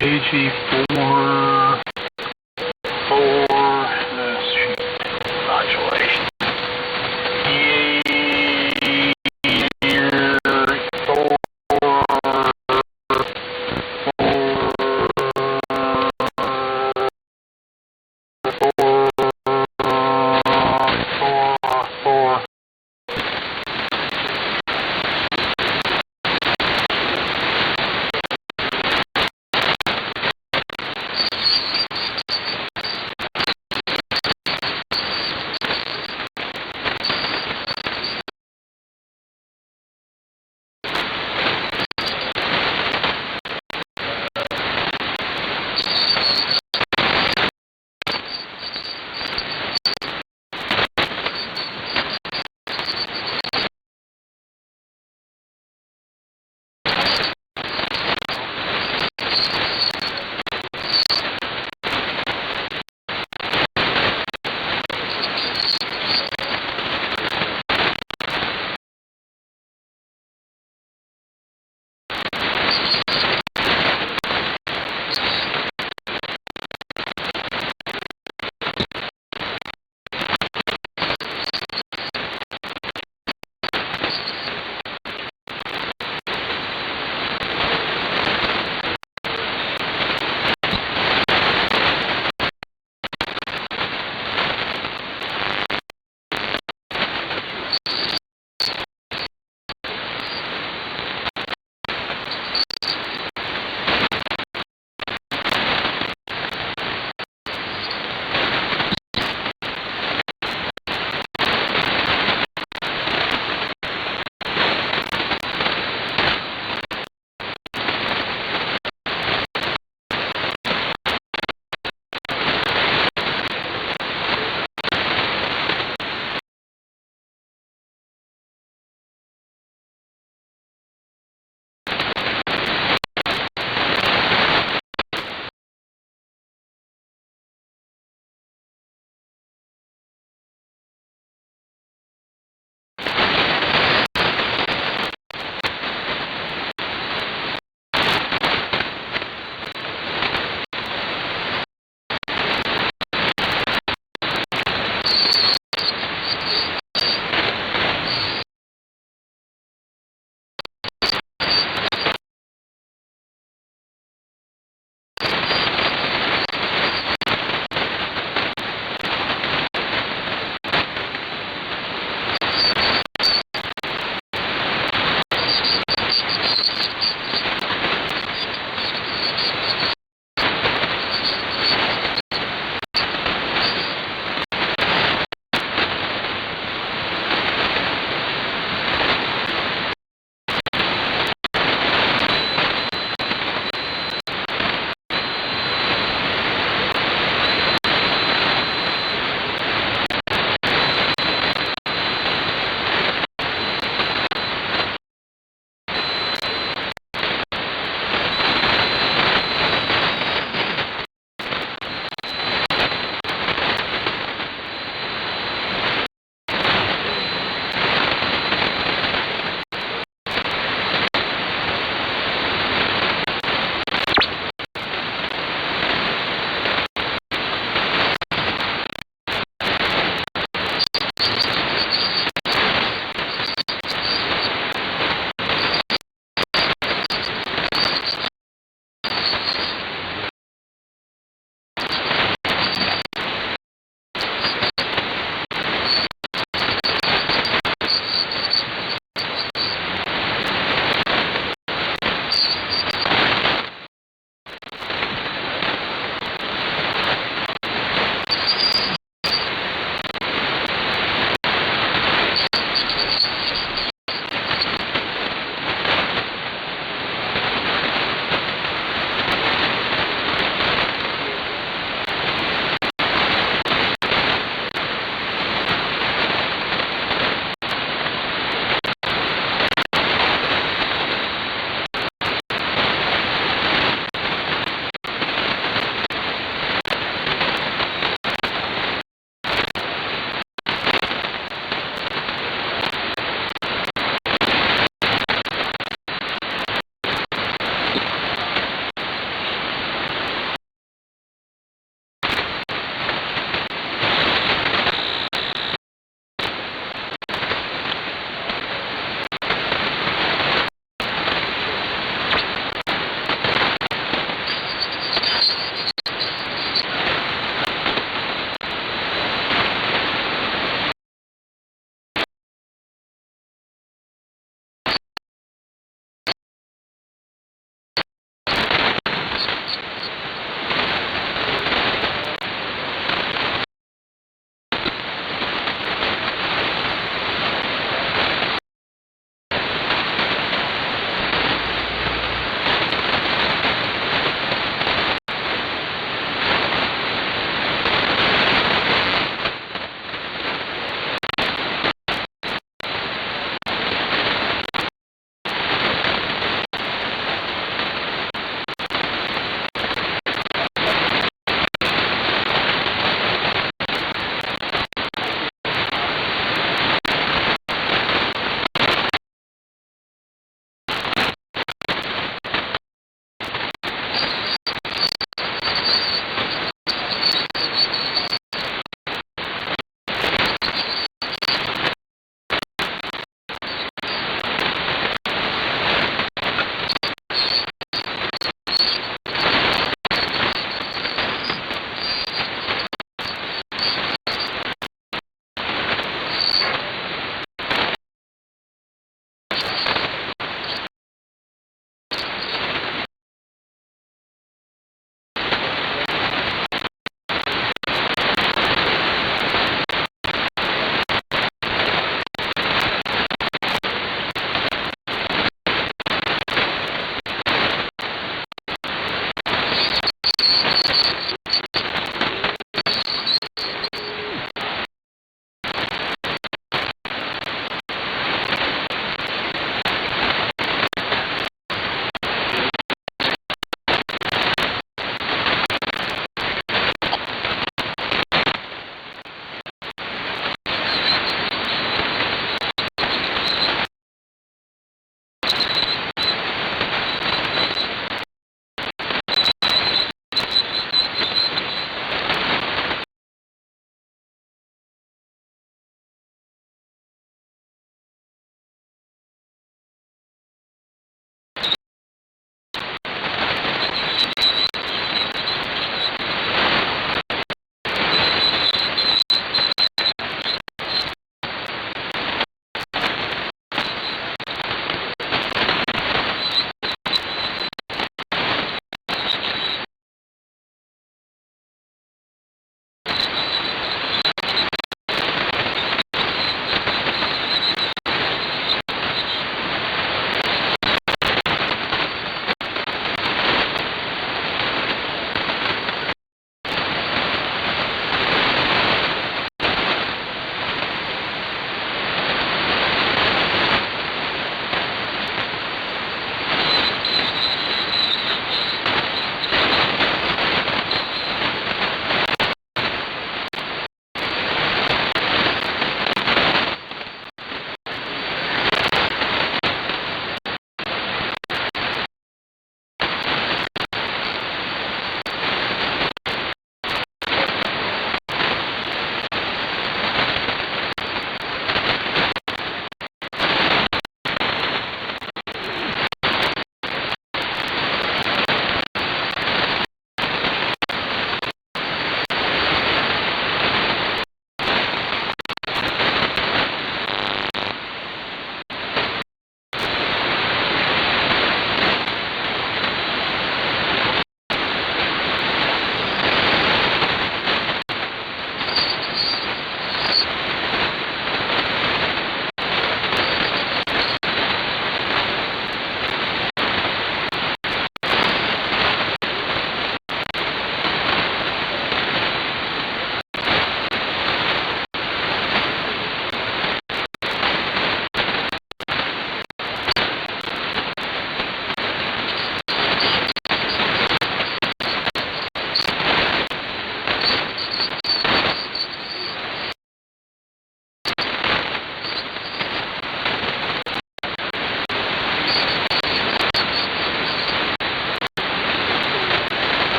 AG4, modulation.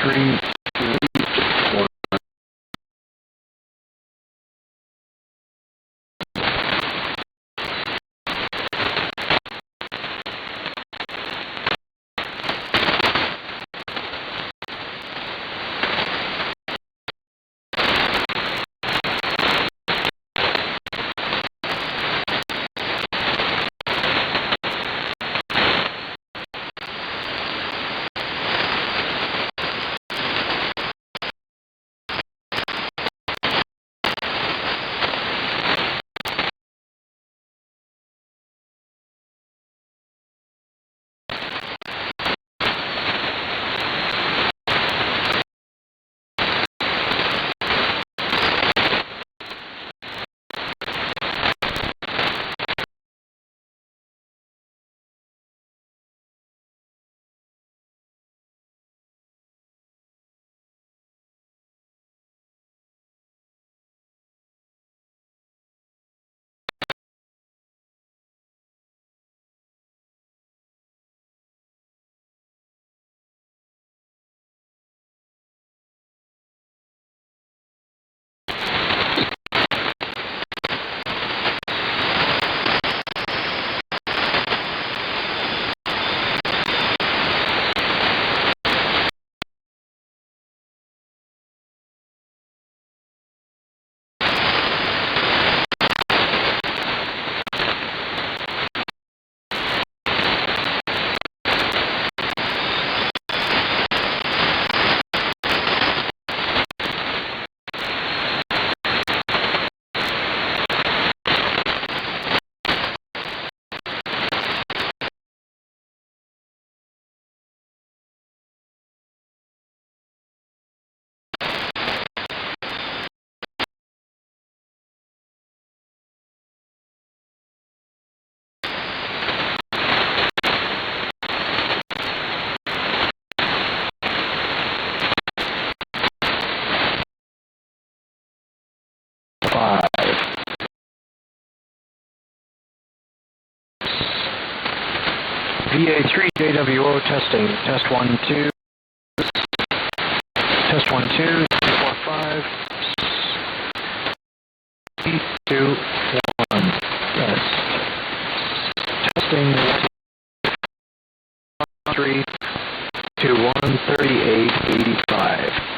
3 VA3 JWO testing. Test 1, 2. Test 1, 2. 4, 5. 3, 2, 1. Test. Testing. 3, 2, 1, 38, 85.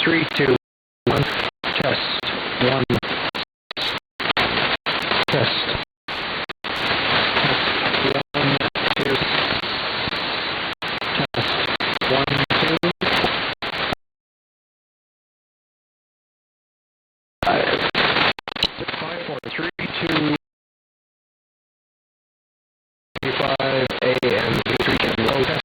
3, 2, 1. Test. 1. Test. Test. 1, 2. Test. 1, 2. 5, 4, 3, 2, 5 a.m. 3 can low test.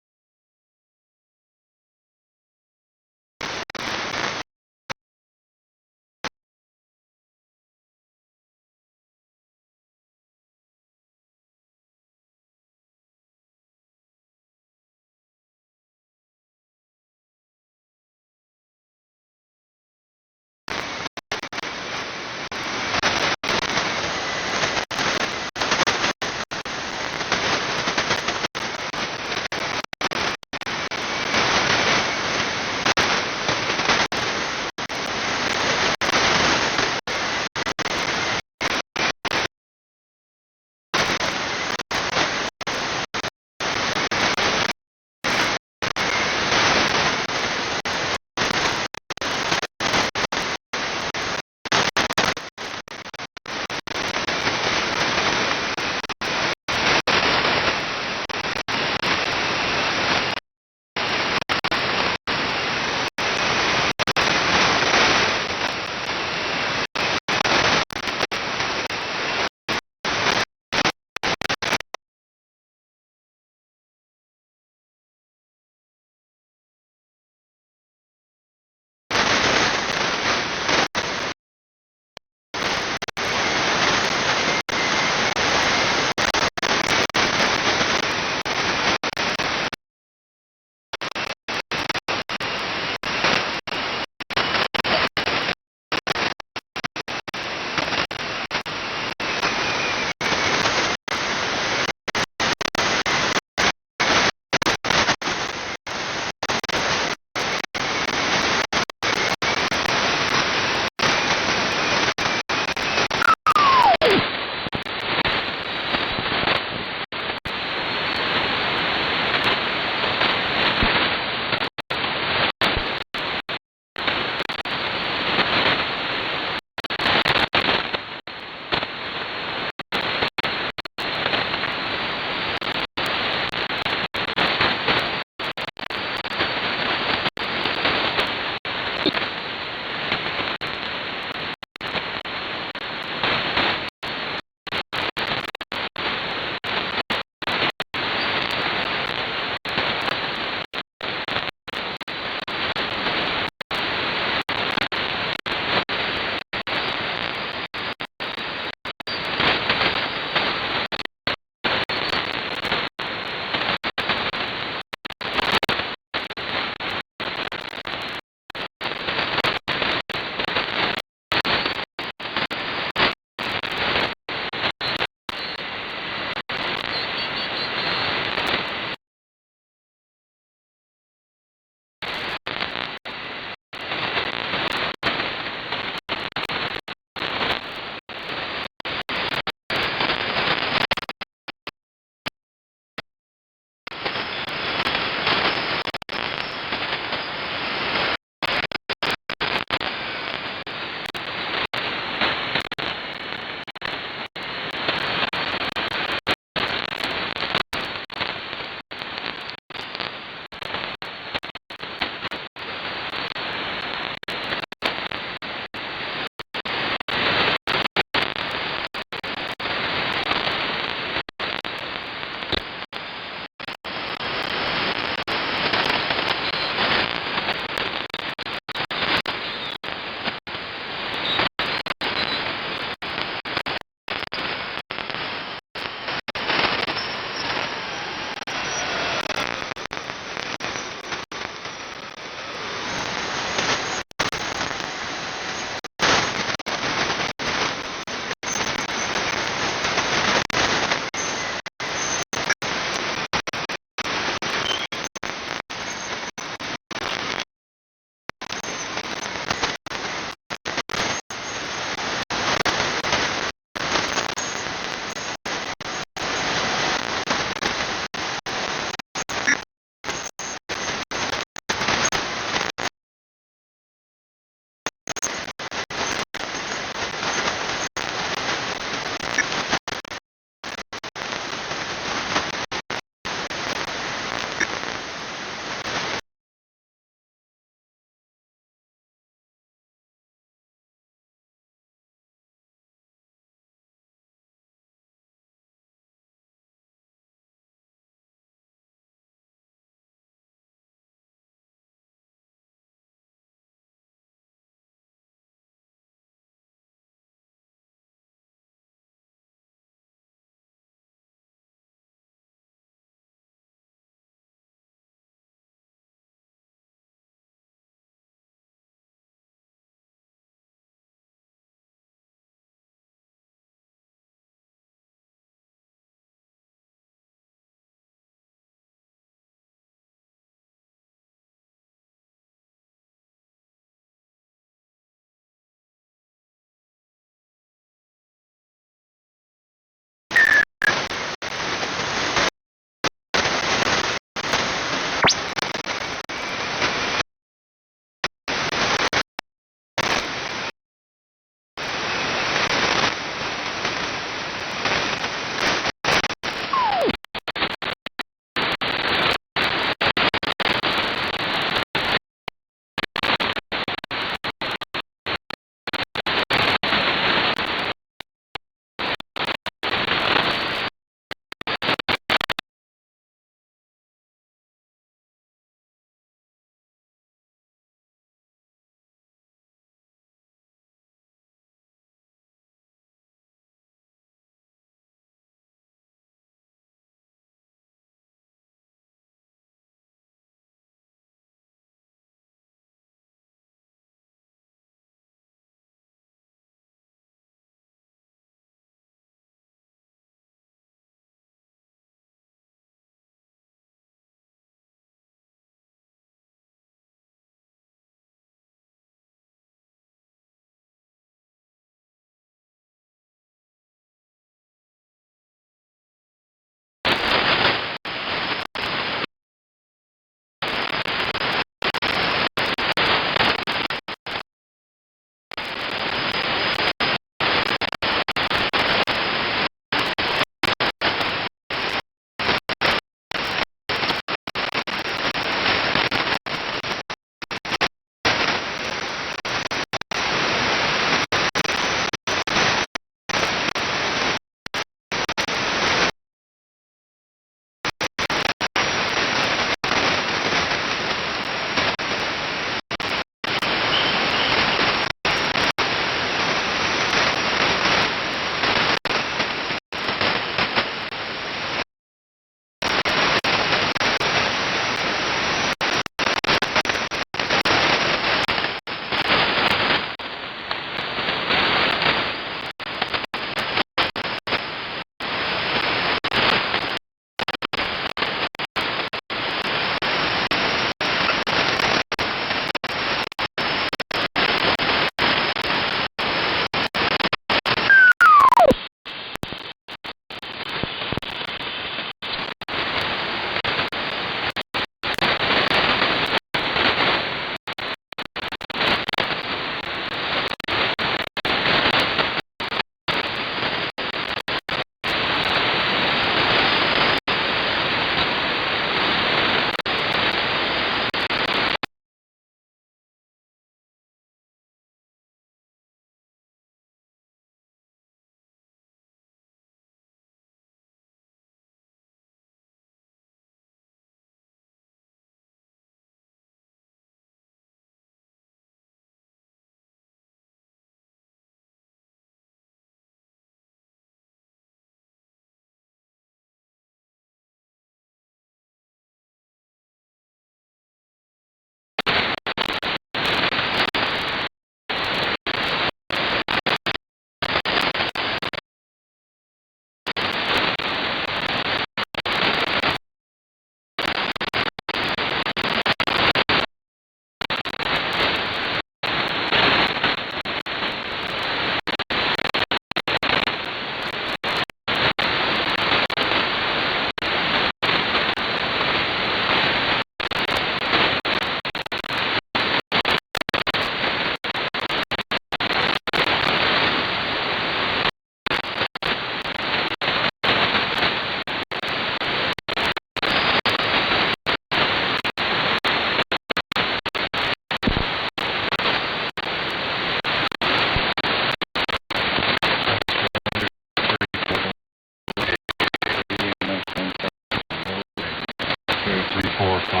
3, 4, 5.